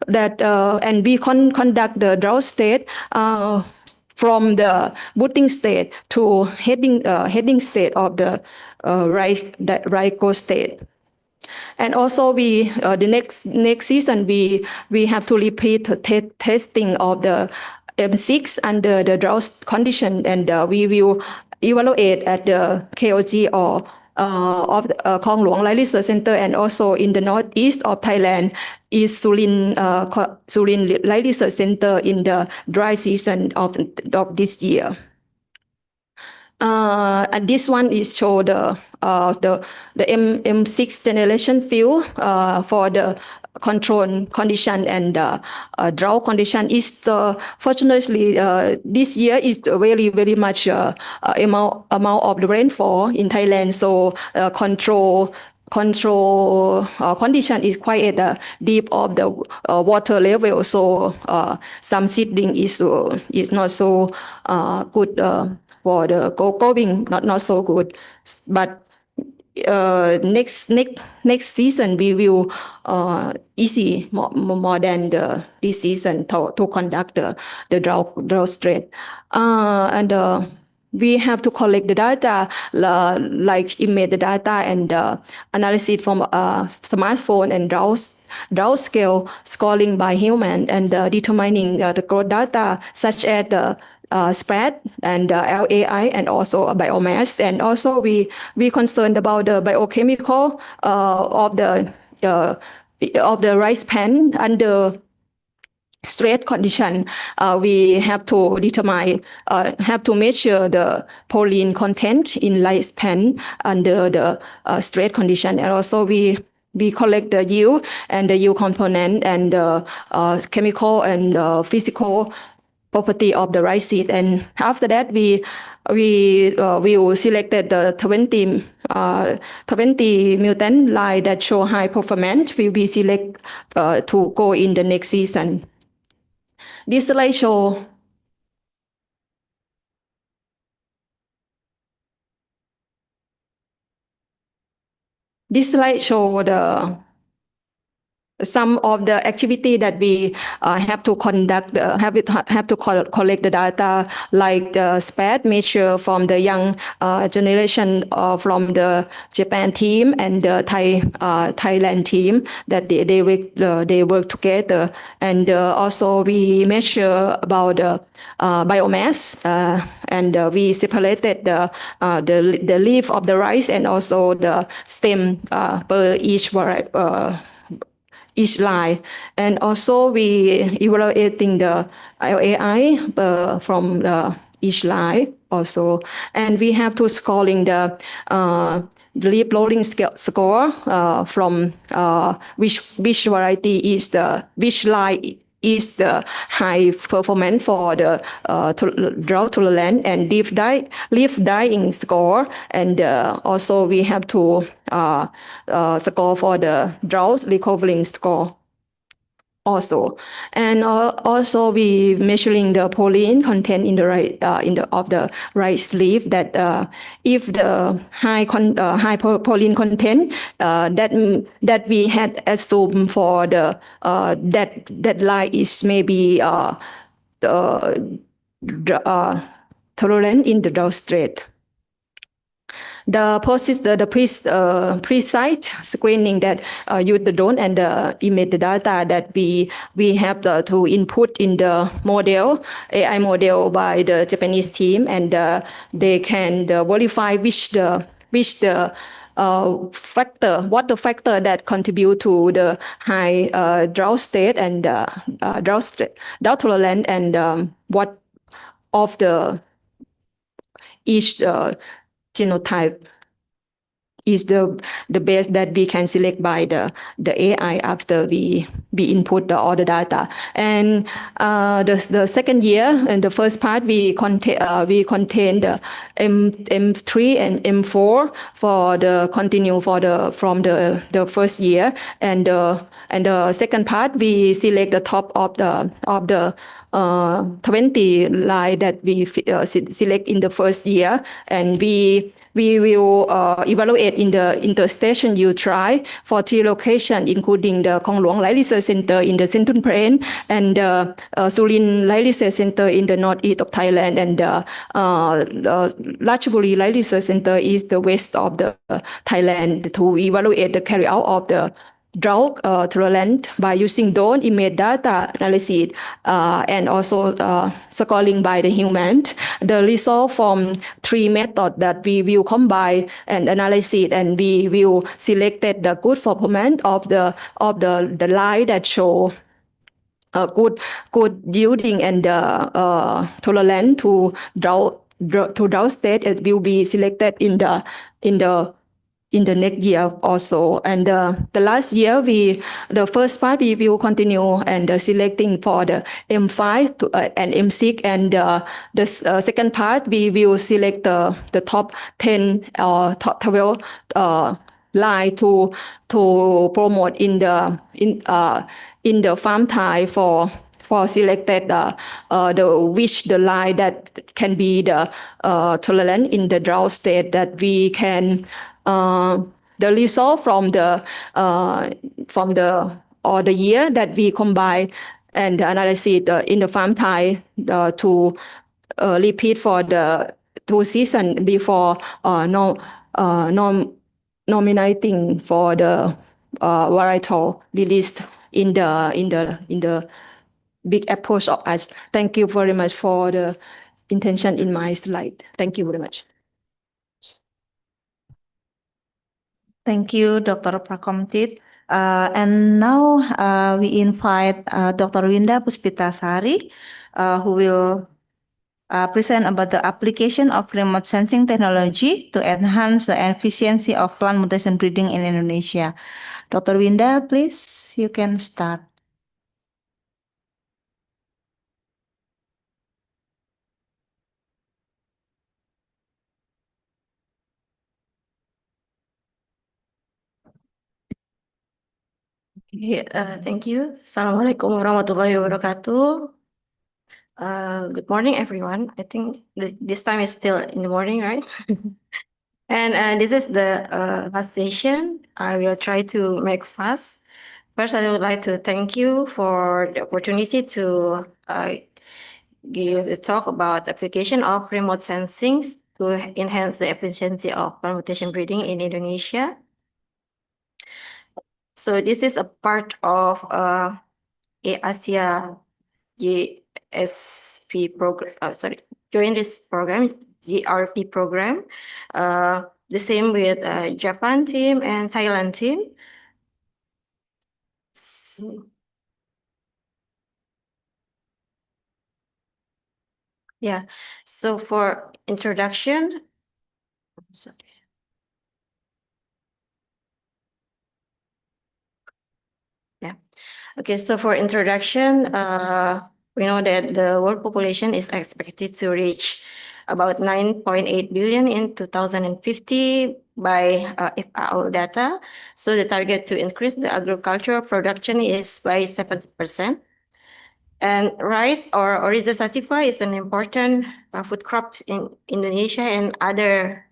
And we conduct the drought state from the booting state to heading state of the Raiko state. And also the next season we have to repeat the testing of the M6 under the drought condition, and we will evaluate at the KOG or of the Khong Luang Light Research Center, and also in the northeast of Thailand is Surin Light Research Center in the dry season of this year. And this one is show the M6 generation field for the control condition and drought condition. Is fortunately this year is very much amount of the rainfall in Thailand, so control condition is quite deep of the water level, so some seedling is not so good for the going, not so good. But next season we will easy more than this season to conduct the drought state, and we have to collect the data like image data and analysis from smartphone and drought scale scoring by human, and determining the growth data such as the spread and LAI and also biomass. And also we concerned about the biochemical of the rice pan under straight condition. We have to determine, have to measure the proline content in rice pan under the straight condition, and also we collect the yield and the yield component and chemical and physical property of the rice seed. And after that, we will select the 20 mutant line that show high performance will be select to go in the next season. This slide show the some of the activity that we have to conduct, have to collect the data, like the spread measure from the young generation from the Japan team and the Thailand team, that they work together. And also we measure about biomass, and we separated the leaf of the rice and also the stem per each line. And also we evaluating the LAI from each line also. And we have to scoring the leaf loading score from which variety is which line is the high performance for the drought tolerant and leaf dying score. And also we have to score for the drought recovering score also. And also we measuring the proline content in the of the rice leaf, that if the high proline content that we had assumed for the that line is maybe tolerant in the drought state. The precise screening that use the drone and emit the data that we have to input in the model, AI model by the Japanese team, and they can verify what the factor that contribute to the high drought state and drought tolerant, and what of the each genotype is the best that we can select by the AI after we input all the data. And the second year, and the first part, we contain the M3 and M4 for the continue from the first year, and the second part we select the top of the 20 line that we select in the first year, and we will evaluate in the interstation yield trial for 3 locations, including the Khong Luang Light Research Center in the Central Plain, and Surin Light Research Center in the northeast of Thailand, and Ratchaburi Light Research Center is the west of the Thailand, to evaluate the carry out of the drought tolerant by using drone image data analysis and also scoring by the human. The result from 3 methods that we will combine and analyze it, and we will select the good performance of the line that show good yielding and tolerant to drought state. It will be selected in the next year also. And the last year, the first part we will continue and selecting for the M5 and M6, and the second part we will select the top 10 or top 12 line to promote in the farm time for selected the line that can be the tolerant in the drought state, that we can the result from the year that we combine and analyze it in the farm time to repeat for the 2 seasons before nominating for the varietal released in the big approach of us. Thank you very much for the intention in my slide. Thank you very much. Thank you, Dr. Prakomtit. And now we invite Dr. Winda Puspitasari, who will present about the application of remote sensing technology to enhance the efficiency of plant mutation breeding in Indonesia. Dr. Winda, please, you can start. Thank you. Assalamualaikum warahmatullahi wabarakatuh. Good morning, everyone. I think this time is still in the morning, right? And this is the last session. I will try to make fast. First, I would like to thank you for the opportunity to give a talk about application of remote sensing to enhance the efficiency of plant mutation breeding in Indonesia. So this is a part of Asia GSP program. Join this program, GRP program. The same with Japan team and Thailand team. So, yeah. So for introduction, sorry. Yeah. Okay, so for introduction, we know that the world population is expected to reach about 9.8 billion in 2050 by FAO data. So the target to increase the agricultural production is by 70%. And rice or oryza sativa is an important food crop in Indonesia and other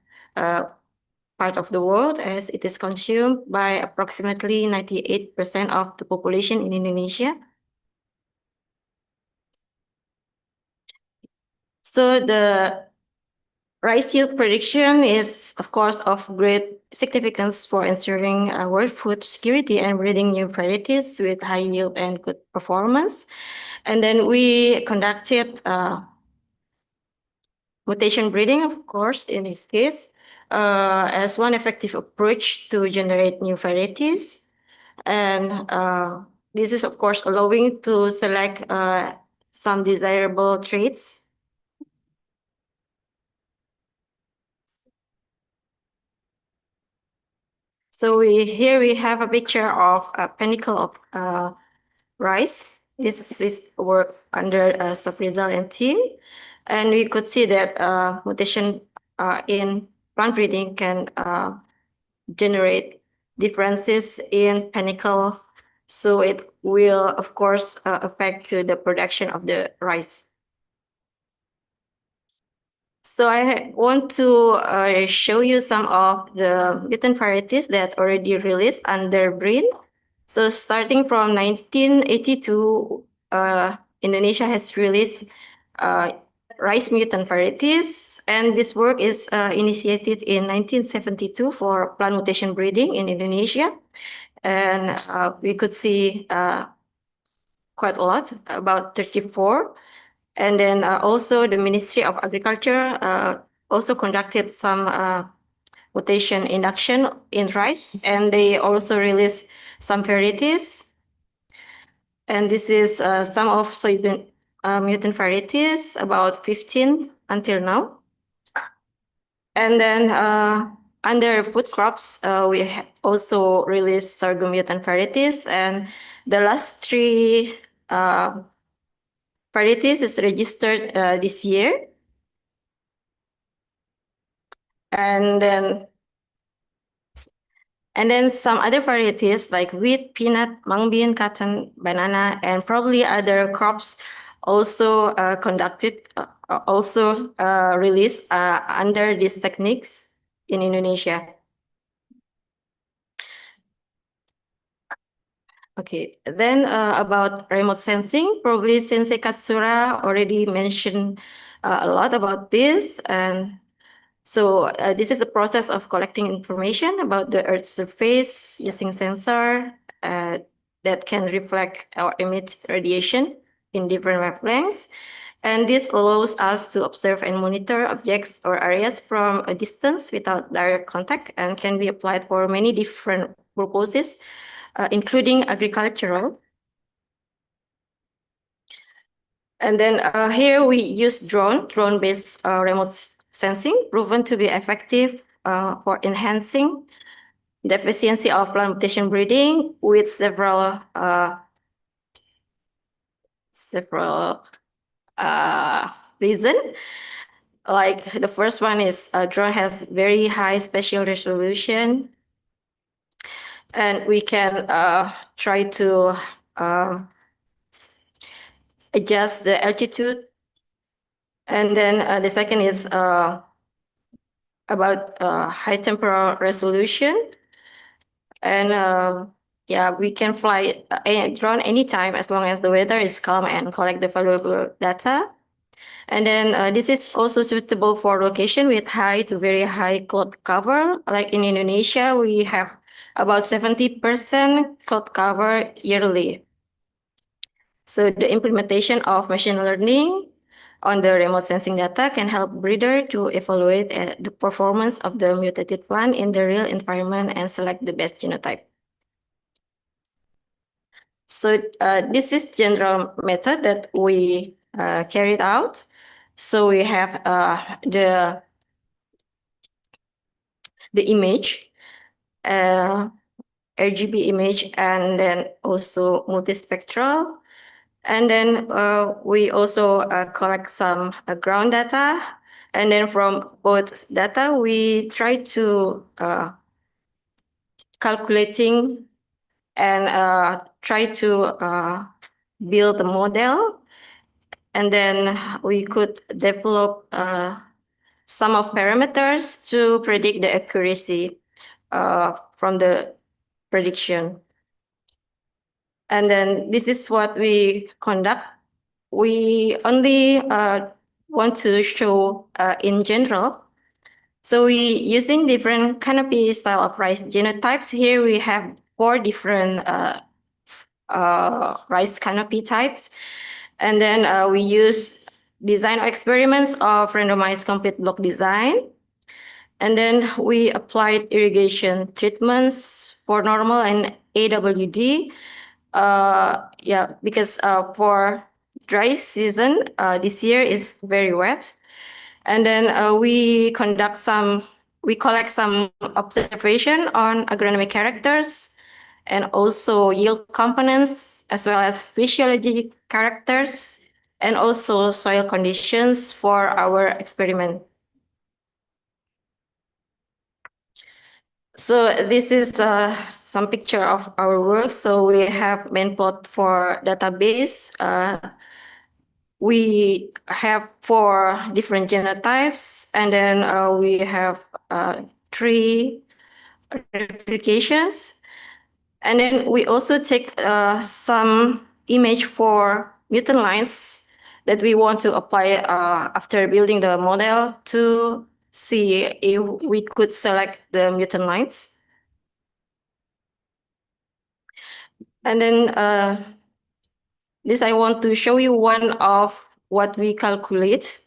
part of the world, as it is consumed by approximately 98% of the population in Indonesia. So the rice yield prediction is, of course, of great significance for ensuring world food security and breeding new varieties with high yield and good performance. And then we conducted mutation breeding, of course, in this case, as one effective approach to generate new varieties. And this is, of course, allowing to select some desirable traits. So here we have a picture of a panicle of rice. This is work under Sofrizal and team. And we could see that mutation in plant breeding can generate differences in panicle. So it will, of course, affect to the production of the rice. So I want to show you some of the mutant varieties that already released under BRIN. So starting from 1982, Indonesia has released rice mutant varieties, and this work is initiated in 1972 for plant mutation breeding in Indonesia. And we could see quite a lot, about 34. And then also the Ministry of Agriculture also conducted some mutation induction in rice, and they also released some varieties. And this is some of soybean mutant varieties, about 15 until now. And then under food crops, we also released sorghum mutant varieties, and the last three varieties is registered this year. And then some other varieties like wheat, peanut, mung bean, cotton, banana, and probably other crops also released under these techniques in Indonesia. Okay, then about remote sensing, probably Sensei Katsura already mentioned a lot about this. And so this is the process of collecting information about the Earth's surface using sensor that can reflect or emit radiation in different wavelengths. And this allows us to observe and monitor objects or areas from a distance without direct contact, and can be applied for many different purposes, including agricultural. And then here we use drone-based remote sensing, proven to be effective for enhancing the efficiency of plant mutation breeding with several reasons. Like the first one is drone has very high spatial resolution, and we can try to adjust the altitude. And then the second is about high temporal resolution. And yeah, we can fly a drone anytime as long as the weather is calm and collect the valuable data. And then this is also suitable for location with high to very high cloud cover. Like in Indonesia, we have about 70% cloud cover yearly. So the implementation of machine learning on the remote sensing data can help breeder to evaluate the performance of the mutated plant in the real environment and select the best genotype. So this is general method that we carried out. So we have the image, RGB image, and then also multispectral. And then we also collect some ground data. And then from both data, we try to calculating and try to build a model. And then we could develop some of parameters to predict the accuracy from the prediction. And then this is what we conduct. We only want to show in general. So we using different canopy style of rice genotypes. Here we have 4 different rice canopy types. And then we use design experiments of randomized complete block design. And then we applied irrigation treatments for normal and AWD. Yeah, because for dry season, this year is very wet. And then we collect some observation on agronomic characters and also yield components, as well as physiology characters, and also soil conditions for our experiment. So this is some picture of our work. So we have main plot for database. We have 4 different genotypes, and then we have 3 replications. And then we also take some image for mutant lines that we want to apply after building the model to see if we could select the mutant lines. And then this I want to show you one of what we calculate.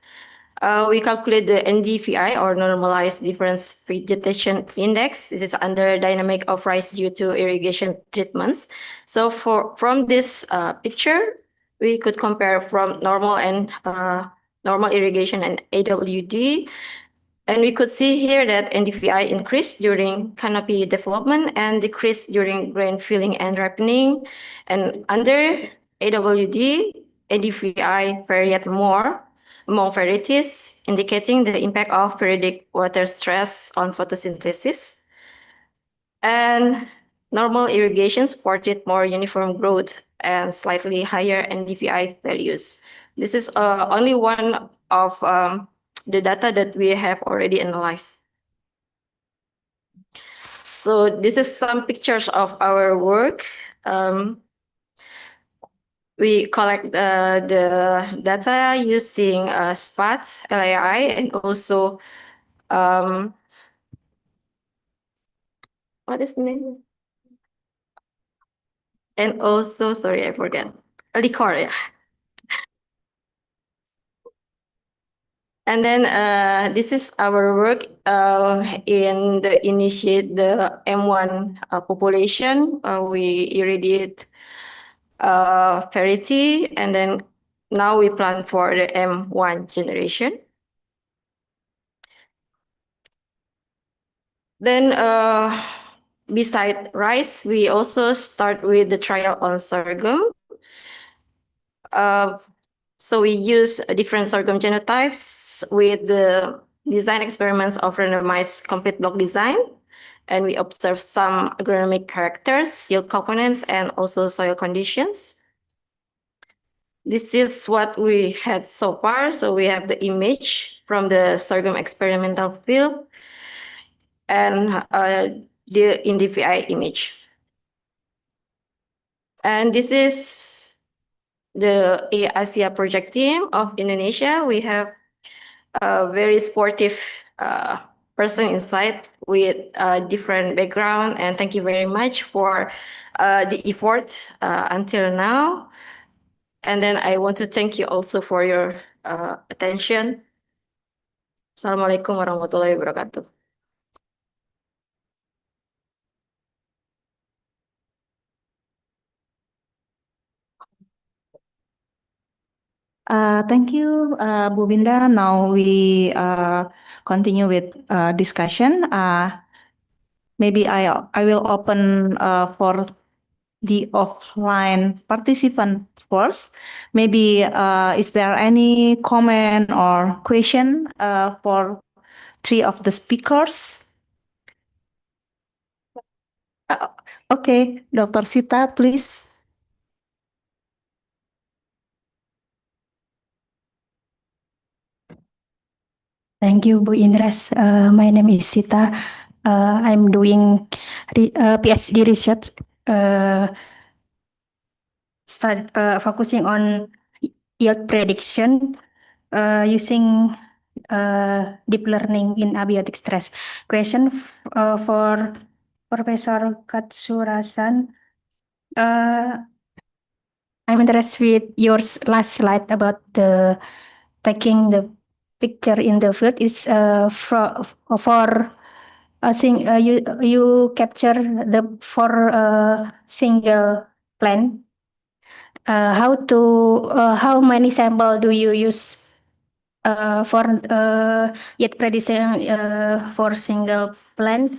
We calculate the NDVI, or normalized difference vegetation index. This is under dynamic of rice due to irrigation treatments. So from this picture, we could compare from normal and normal irrigation and AWD. And we could see here that NDVI increased during canopy development and decreased during grain filling and ripening. And under AWD, NDVI varied more among varieties, indicating the impact of periodic water stress on photosynthesis. And normal irrigation supported more uniform growth and slightly higher NDVI values. This is only one of the data that we have already analyzed. So this is some pictures of our work. We collect the data using SPAT, LAI, and also what is the name? And also, sorry, I forget. Liquor, yeah. And then this is our work in the initiate the M1 population. We irradiate variety, and then now we plan for the M1 generation. Then beside rice, we also start with the trial on sorghum. So we use different sorghum genotypes with the design experiments of randomized complete block design. And we observe some agronomic characters, yield components, and also soil conditions. This is what we had so far. So we have the image from the sorghum experimental field and the NDVI image. And this is the Asia project team of Indonesia. We have a very sportive person inside with a different background, and thank you very much for the effort until now. And then I want to thank you also for your attention. Assalamualaikum warahmatullahi wabarakatuh. Thank you, Bu Binda. Now we continue with discussion. Maybe I will open for the offline participant first. Maybe is there any comment or question for three of the speakers? Okay, Dr. Sita, please. Thank you, Bu Indres. My name is Sita. I'm doing PhD research, focusing on yield prediction using deep learning in abiotic stress. Question for Professor Katsurasan. I'm interested with your last slide about the taking the picture in the field. Is for you capture the for single plant. How many sample do you use for yield prediction for single plant?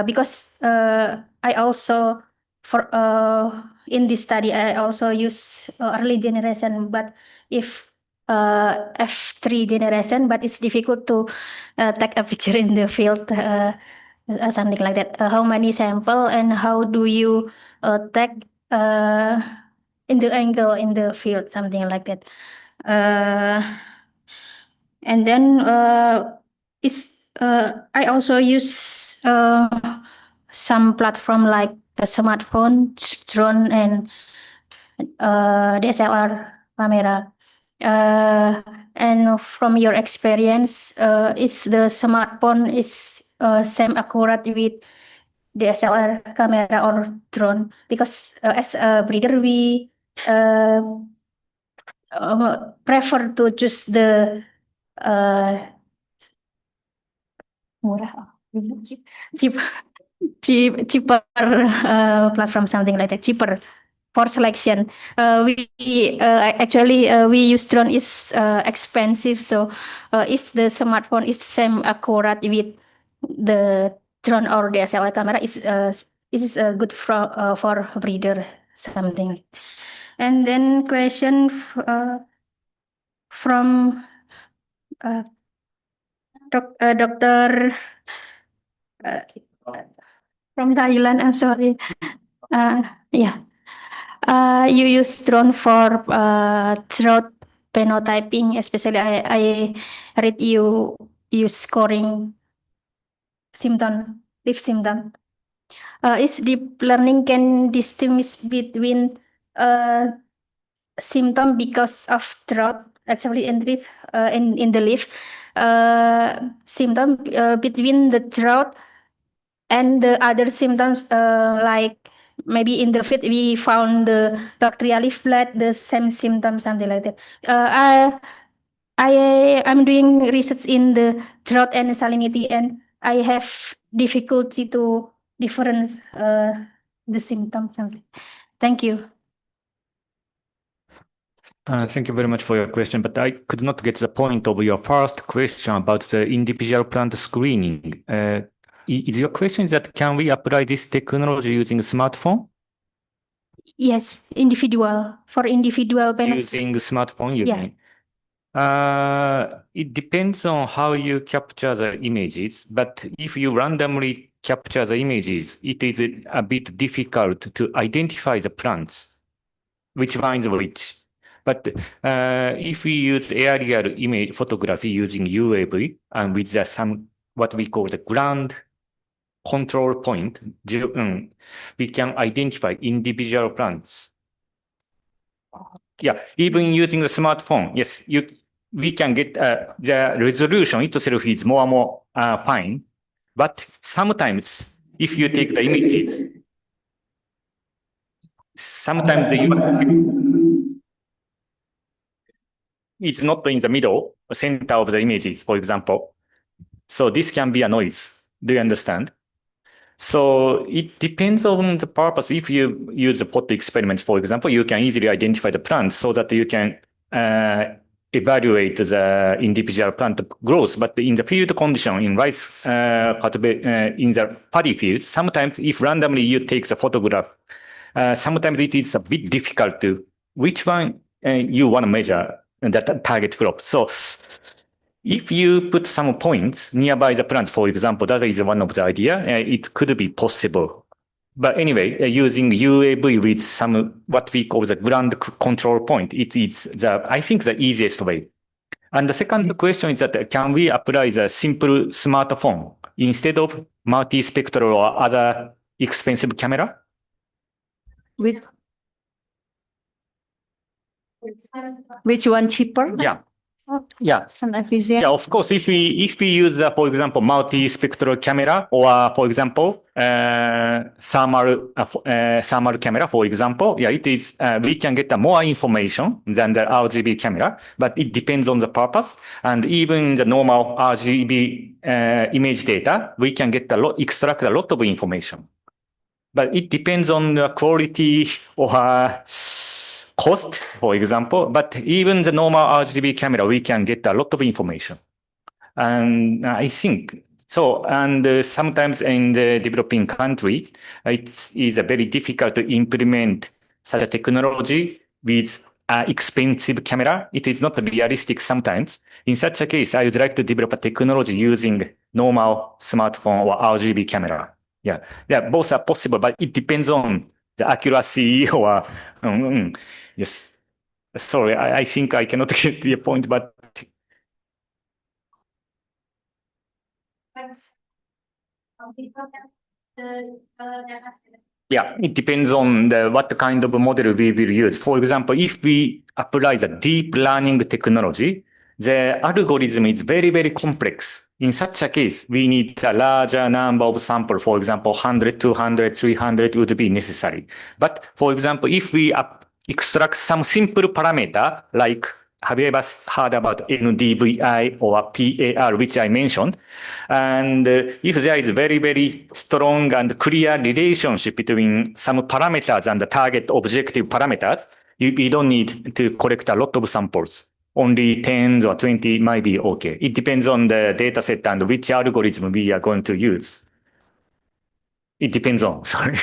Because I also for in this study I also use early generation, but if F3 generation, but it's difficult to take a picture in the field, something like that. How many sample and how do you take in the angle in the field, something like that. And then I also use some platform like a smartphone, drone, and DSLR camera. And from your experience, is the smartphone is same accurate with DSLR camera or drone? Because as a breeder, we prefer to choose the cheaper platform, something like that, cheaper for selection. We actually we use drone is expensive, so if the smartphone is same accurate with the drone or DSLR camera, is good for breeder, something. And then question from Dr. From Thailand. I'm sorry. Yeah. You use drone for drought phenotyping, especially I read you scoring symptom, leaf symptom. Is deep learning can distinguish between symptom because of drought, actually in leaf, in the leaf, symptom between the drought and the other symptoms, like maybe in the feed we found the bacterial leaf blight, the same symptom, something like that. I'm doing research in the drought and salinity, and I have difficulty to different the symptoms. Thank you. Thank you very much for your question, but I could not get the point of your first question about the individual plant screening. Is your question that can we apply this technology using a smartphone? Yes, individual for individual Using smartphone, you mean? It depends on how you capture the images, but if you randomly capture the images, it is a bit difficult to identify the plants, which one is which. But if we use aerial image photography using UAV and with some what we call the ground control point, we can identify individual plants. Yeah, even using the smartphone, yes, we can get the resolution itself is more and more fine. But sometimes, if you take the images, sometimes it's not in the middle, center of the images, for example. So this can be a noise. Do you understand? So it depends on the purpose. If you use a pot experiment, for example, you can easily identify the plants so that you can evaluate the individual plant growth. But in the field condition, in rice, in the paddy field, sometimes if randomly you take the photograph, sometimes it is a bit difficult to which one you want to measure that target crop. So if you put some points nearby the plant, for example, that is one of the idea. It could be possible. But anyway, using UAV with some what we call the ground control point, it is I think the easiest way. And the second question is that can we apply the simple smartphone instead of multispectral or other expensive camera? Which one cheaper? Yeah. Yeah. Yeah, of course, if we use, for example, multispectral camera or, for example, thermal camera, for example, yeah, it is, we can get more information than the RGB camera, but it depends on the purpose. And even the normal RGB image data, we can get extract a lot of information. But it depends on the quality or cost, for example, but even the normal RGB camera, we can get a lot of information. And I think so. And sometimes in the developing countries, it is very difficult to implement such a technology with expensive camera. It is not realistic sometimes. In such a case, I would like to develop a technology using normal smartphone or RGB camera. Yeah, both are possible, but it depends on the accuracy or yes. Sorry, I think I cannot get the point, but yeah, it depends on what kind of model we will use. For example, if we apply the deep learning technology, the algorithm is very, very complex. In such a case, we need a larger number of samples. For example, 100, 200, 300 would be necessary. But for example, if we extract some simple parameter, like have you ever heard about NDVI or PAR, which I mentioned? And if there is very, very strong and clear relationship between some parameters and the target objective parameters, we don't need to collect a lot of samples. Only 10 or 20 might be okay. It depends on the data set and which algorithm we are going to use. It depends on, sorry.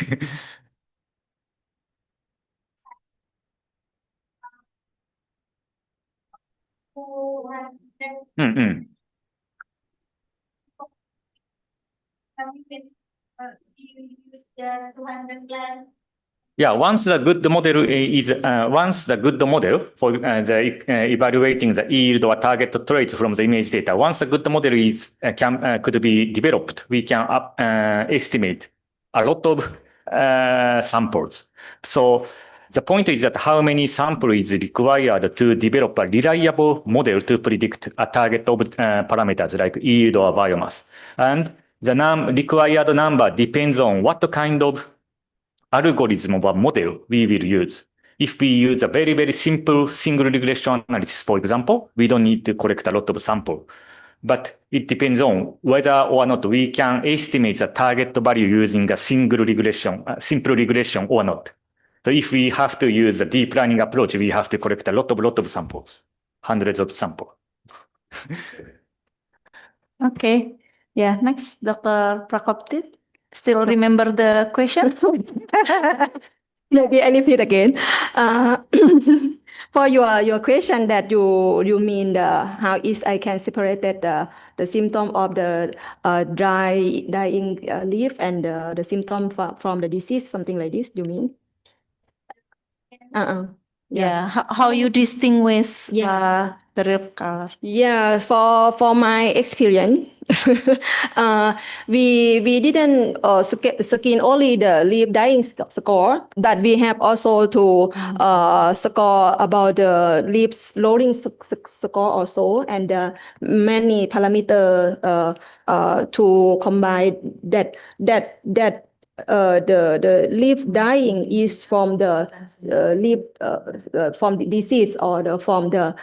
Yeah, once the good model for evaluating the yield or target trait from the image data, once the good model is could be developed, we can estimate a lot of samples. So the point is that how many samples is required to develop a reliable model to predict a target of parameters like yield or biomass, and the required number depends on what kind of algorithm or model we will use. If we use a very, very simple single regression analysis, for example, we don't need to collect a lot of sample. But it depends on whether or not we can estimate the target value using a single regression, simple regression or not. So if we have to use the deep learning approach, we have to collect a lot of samples, hundreds of samples. Okay. Yeah, next, Dr. Prakoptit. Still remember the question? Maybe I repeat again. For your question that you mean how is I can separate the symptom of the dying leaf and the symptom from the disease, something like this, you mean? Yeah, how you distinguish the real color? Yeah, for my experience, we didn't scan only the leaf dying score, but we have also to score about the leaves loading score also, and many parameter to combine that the leaf dying is from the leaf from the disease or from the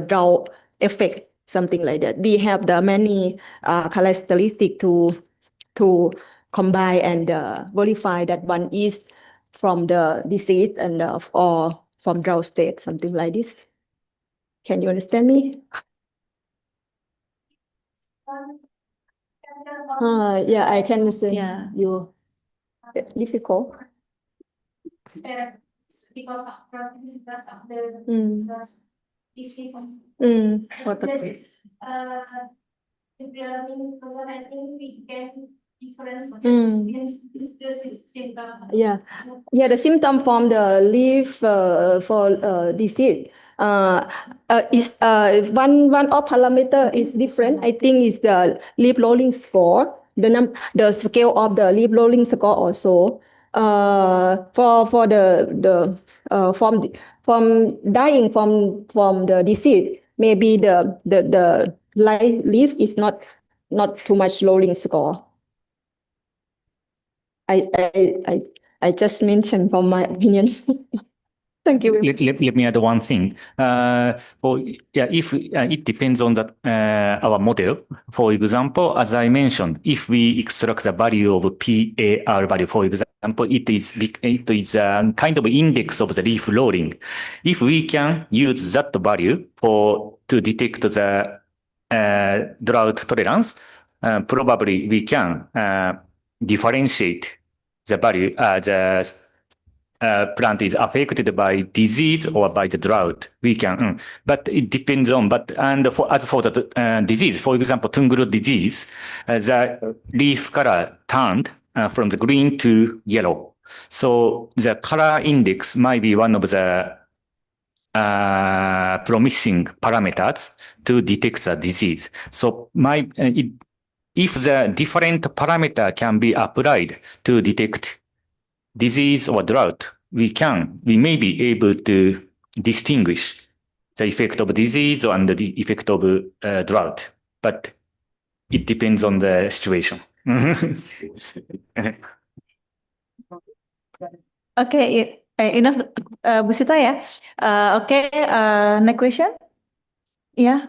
drought effect, something like that. We have the many characteristics to combine and verify that one is from the disease and or from drought state, something like this. Can you understand me? Yeah, I can understand. Yeah. You. Difficult. Because of proteins plus of the disease. What the case? If we are in program, I think we can difference is the symptom. Yeah, the symptom from the leaf for disease is one of parameter is different. I think is the leaf rolling score. The scale of the leaf rolling score also for the from dying from the disease, maybe the leaf is not too much rolling score. I just mentioned from my opinions. Thank you. Let me add one thing. If it depends on our model. For example, as I mentioned, if we extract the value of PAR value, for example, it is a kind of index of the leaf loading. If we can use that value to detect the drought tolerance, probably we can differentiate the value plant is affected by disease or by the drought. We can, but it depends on. As for the disease, for example, Tunguru disease, the leaf color turned from the green to yellow. So the color index might be one of the promising parameters to detect the disease. So if the different parameter can be applied to detect disease or drought, we may be able to distinguish the effect of disease and the effect of drought, but it depends on the situation. Okay, enough, Bu Sita ya. Okay, next question. Yeah,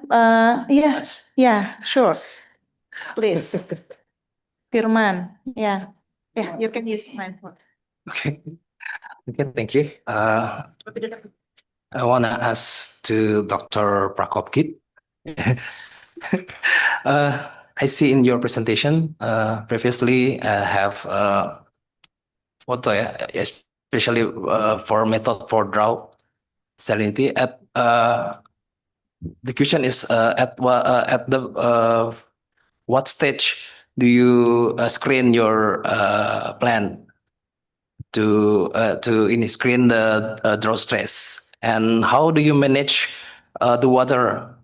sure. Please, Firman. Yeah, you can use my phone. Okay, thank you. I want to ask to Dr. Prakoptit. I see in your presentation previously have photo, especially for method for drought salinity. The question is at the what stage do you screen your plant to screen the drought stress, and how do you manage the water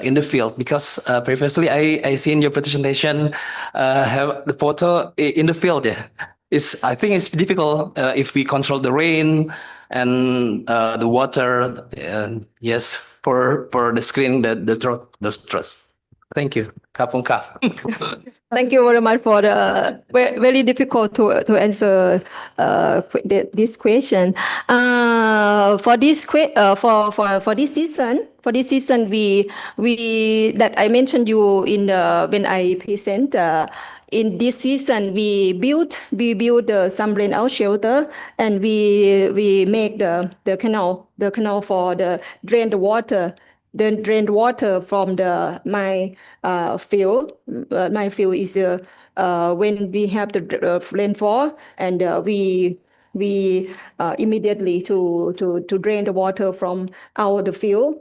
in the field? Because previously I see in your presentation have the photo in the field. I think it's difficult if we control the rain and the water. Yes, for the screen the drought, the stress. Thank you. Kapung kap. Thank you very much for the very difficult to answer this question. For this for this season we that I mentioned you in when I present. In this season, we built some rain-out shelter, and we make the canal for the drained water. The drained water from my field. My field is when we have the rainfall, and we immediately to drain the water from the field.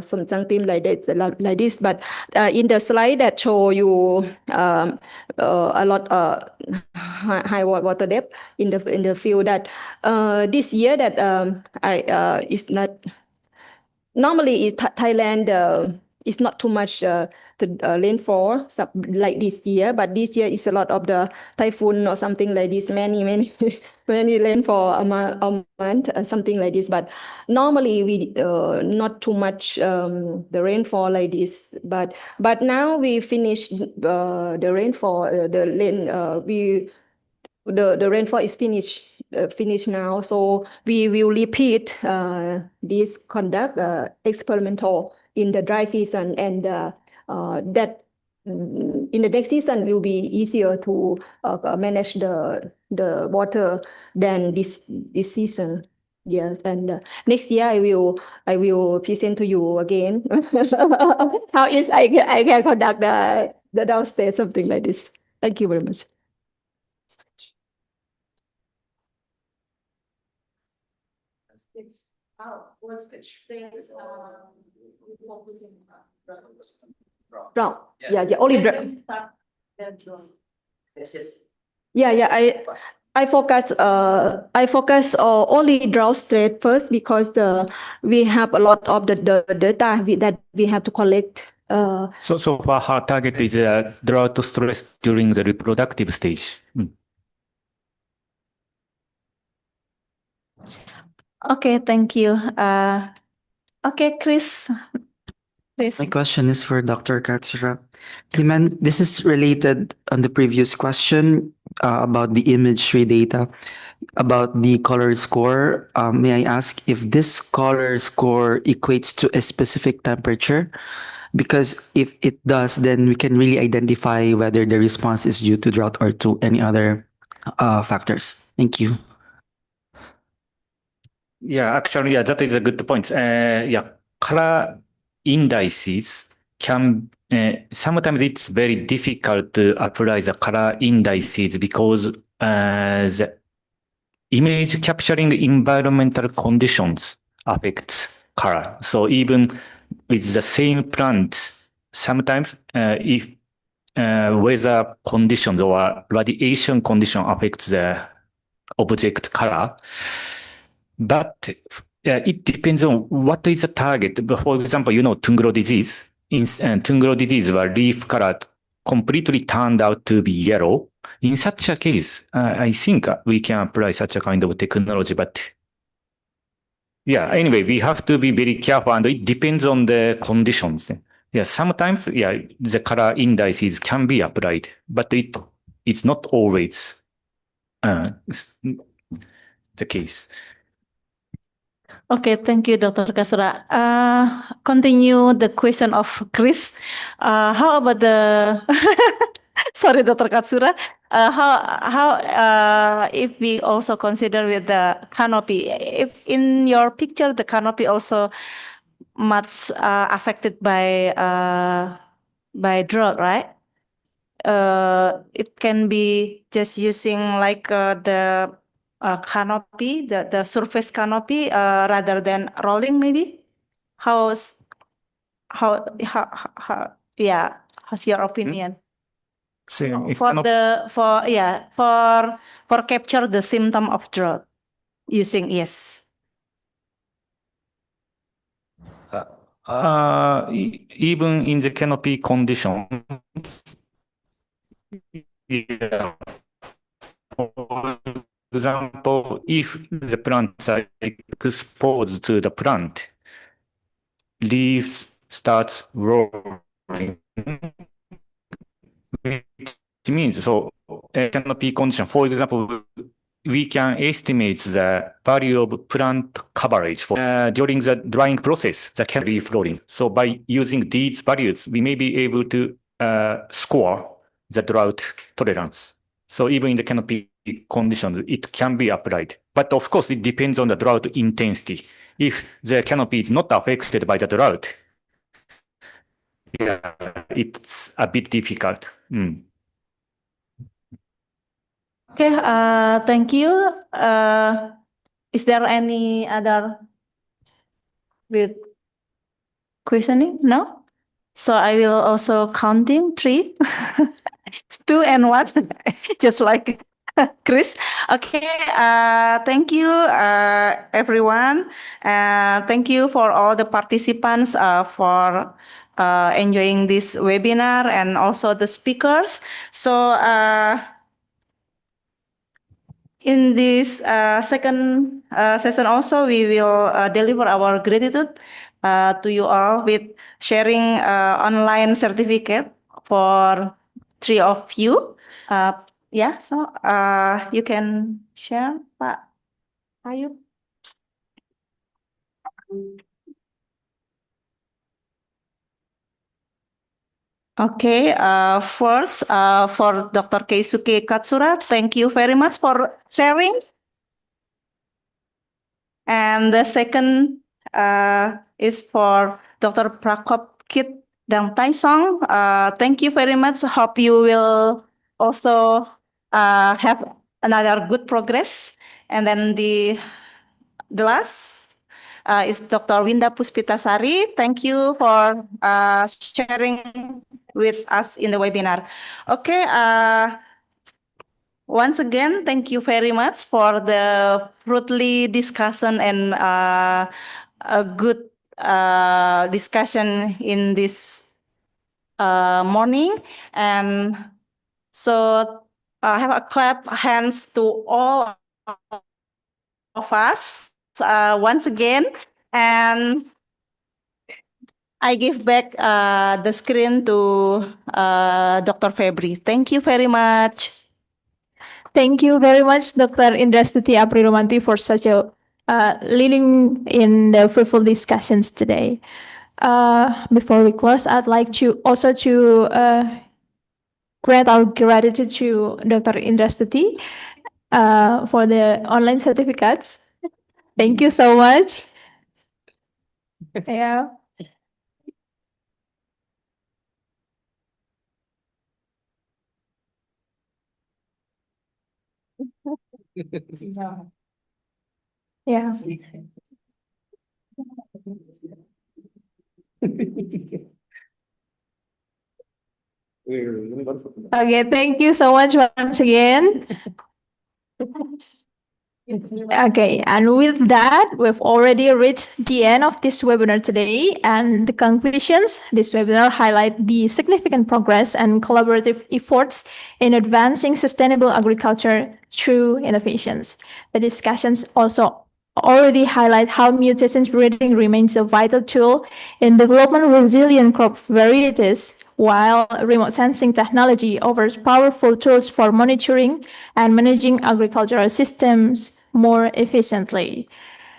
Something like that, like this. But in the slide that show you a lot high water depth in the field, that this year that is not. Normally, Thailand is not too much rainfall like this year, but this year is a lot of the typhoon or something like this. Many rainfall a month, something like this. But normally we not too much the rainfall like this. But now we finish the rainfall. The rainfall is finished now, so we will repeat this conduct experimental in the dry season, and that in the next season will be easier to manage the water than this season. Yes, and next year I will present to you again how is I can conduct the downstairs, something like this. Thank you very much. What's the things focusing drought? Yeah, only drought. Yeah. I focus only drought state first, because we have a lot of the data that we have to collect. So far, her target is drought stress during the reproductive stage. Okay, thank you. Okay, Chris, please. My question is for Dr. Katsura. This is related on the previous question about the imagery data, about the color score. May I ask if this color score equates to a specific temperature? Because if it does, then we can really identify whether the response is due to drought or to any other factors. Thank you. Yeah, actually, that is a good point. Color indices can sometimes it's very difficult to apply the color indices because the image capturing environmental conditions affects color. So even with the same plant, sometimes if weather conditions or radiation condition affects the object color. But it depends on what is the target. For example, Tungro disease. In Tungro disease, where leaf color completely turned out to be yellow. In such a case, I think we can apply such a kind of technology. But anyway, we have to be very careful, and it depends on the conditions. Sometimes, the color indices can be applied, but it's not always the case. Okay, thank you, Dr. Katsura. Continue the question of Chris. How about the sorry, Dr. Katsura. How if we also consider with the canopy? If in your picture the canopy also much affected by drought, right? It can be just using like the canopy, the surface canopy, rather than rolling, maybe. How's your opinion? For capture the symptom of drought using even in the canopy condition, for example, if the plants are exposed to the plant, leaves start rolling. which means, so canopy condition, for example, we can estimate the value of plant coverage for, during the drying process, the canopy flooring. So by using these values, we may be able to score the drought tolerance. So even in the canopy conditions, it can be applied. But of course, it depends on the drought intensity. If the canopy is not affected by the drought, yeah, it's a bit difficult. Okay, thank you. Is there any other with questioning? No? So I will also counting 3, 2 and 1, just like Chris. Okay, thank you everyone. Thank you for all the participants for enjoying this webinar and also the speakers. So in this second session also, we will deliver our gratitude to you all with sharing online certificate for 3 of you. Yeah, so you can share, Pak Ayub. Okay, first for Dr. Keisuke Katsura, thank you very much for sharing. And the second is for Dr. Prakop Kit Dang Taisong. Thank you very much. Hope you will also have another good progress. And then the last is Dr. Winda Puspitasari. Thank you for sharing with us in the webinar. Okay. Once again, thank you very much for the fruitful discussion and a good discussion in this morning. And so have a clap hands to all of us once again. And I give back the screen to Dr. Febri. Thank you very much. Thank you very much, Dr. Indrastuti Apriromanti, for such a leading in the fruitful discussions today. Before we close, I'd like to also grant our gratitude to Dr. Indrastuti for the online certificates. Thank you so much. Yeah. Yeah. Okay, thank you so much once again. Okay, and with that, we've already reached the end of this webinar today, and the conclusions. This webinar highlight the significant progress and collaborative efforts in advancing sustainable agriculture through innovations. The discussions also already highlight how mutation breeding remains a vital tool in developing resilient crop varieties, while remote sensing technology offers powerful tools for monitoring and managing agricultural systems more efficiently.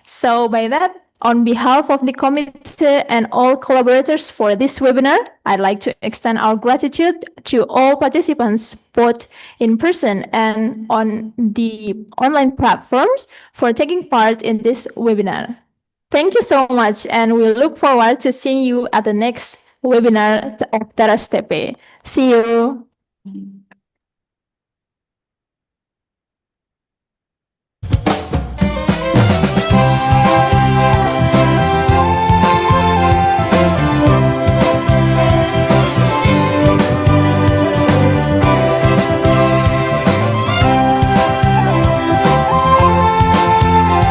So by that, on behalf of the committee and all collaborators for this webinar, I'd like to extend our gratitude to all participants, both in person and on the online platforms, for taking part in this webinar. Thank you so much, and we look forward to seeing you at the next webinar of Teras-TP. See you.